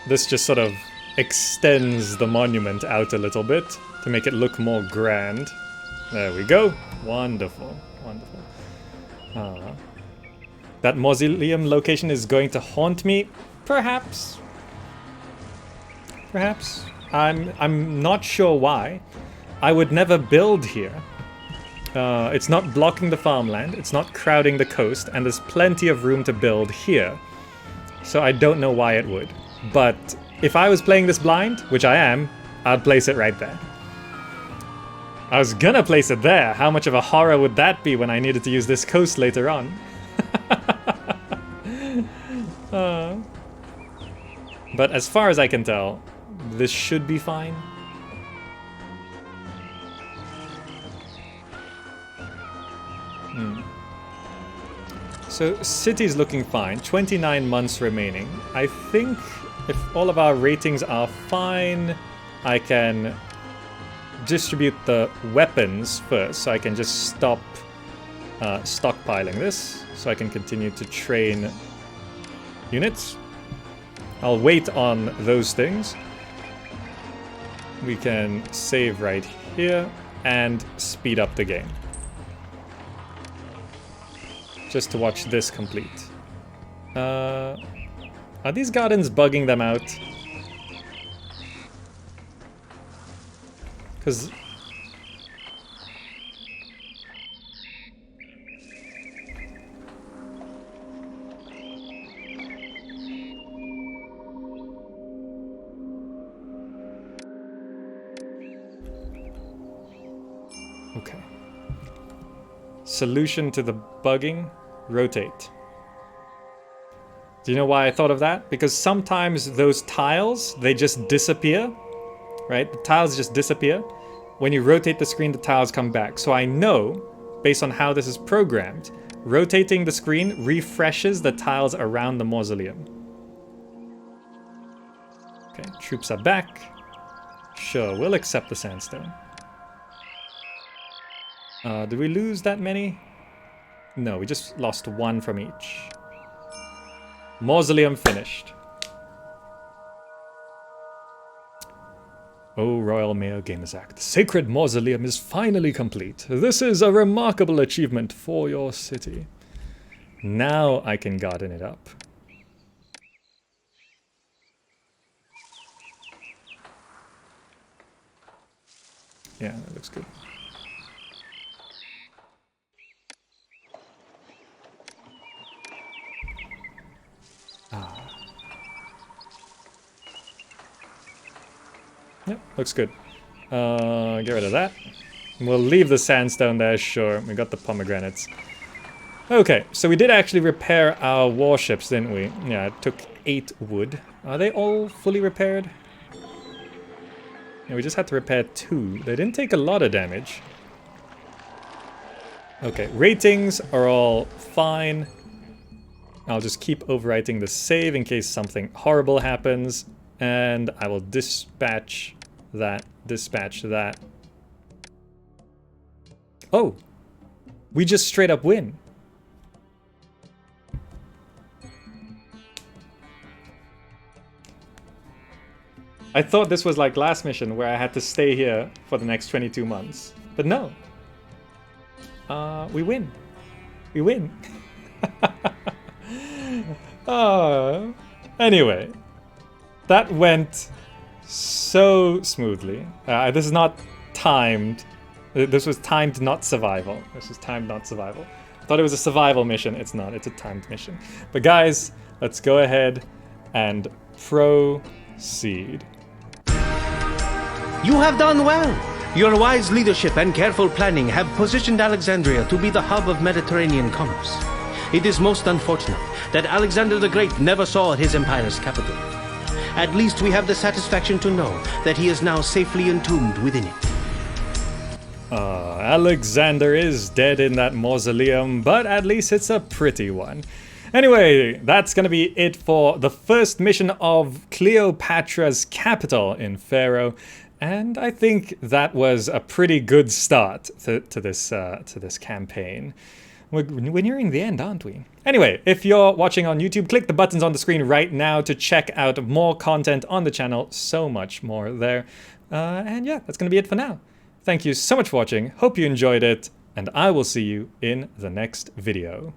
This just sort of extends the monument out a little bit to make it look more grand. There we go. Wonderful. Wonderful. That mausoleum location is going to haunt me. Perhaps. Perhaps. I'm not sure why. I would never build here. It's not blocking the farmland, it's not crowding the coast, and there's plenty of room to build here. So I don't know why it would. But if I was playing this blind, which I am, I'd place it right there. I was gonna place it there. How much of a horror would that be when I needed to use this coast later on? But as far as I can tell, this should be fine. So city's looking fine. 29 months remaining. I think if all of our ratings are fine, I can distribute the weapons first, so I can just stop stockpiling this, so I can continue to train units. I'll wait on those things. We can save right here and speed up the game. Just to watch this complete. Are these gardens bugging them out? Because... Okay. Solution to the bugging, rotate. Do you know why I thought of that? Because sometimes those tiles, they just disappear, right? The tiles just disappear. When you rotate the screen, the tiles come back. So I know, based on how this is programmed, rotating the screen refreshes the tiles around the mausoleum. Okay, troops are back. Sure, we'll accept the sandstone. Did we lose that many? No, we just lost one from each. Mausoleum finished. Oh, Royal Mayor Gamezak, the Sacred Mausoleum is finally complete. This is a remarkable achievement for your city. Now I can garden it up. Yeah, that looks good. Yep, looks good. Get rid of that. We'll leave the sandstone there, sure. We got the pomegranates. Okay, so we did actually repair our warships, didn't we? Yeah, it took 8 wood. Are they all fully repaired? Yeah, we just had to repair 2. They didn't take a lot of damage. Okay, ratings are all fine. I'll just keep overwriting the save in case something horrible happens. And I will dispatch that. Oh! We just straight up win. I thought this was like last mission where I had to stay here for the next 22 months. But no. We win. We win. Anyway. That went so smoothly. This is not timed. This was timed, not survival. This was timed, not survival. I thought it was a survival mission. It's not. It's a timed mission. But guys, let's go ahead and proceed. You have done well. Your wise leadership and careful planning have positioned Alexandria to be the hub of Mediterranean commerce. It is most unfortunate that Alexander the Great never saw his empire's capital. At least we have the satisfaction to know that he is now safely entombed within it. Alexander is dead in that mausoleum, but at least it's a pretty one. Anyway, that's gonna be it for the first mission of Cleopatra's capital in Pharaoh. And I think that was a pretty good start to this campaign. We're nearing the end, aren't we? Anyway, if you're watching on YouTube, click the buttons on the screen right now to check out more content on the channel. So much more there. And yeah, that's going to be it for now. Thank you so much for watching. Hope you enjoyed it. And I will see you in the next video.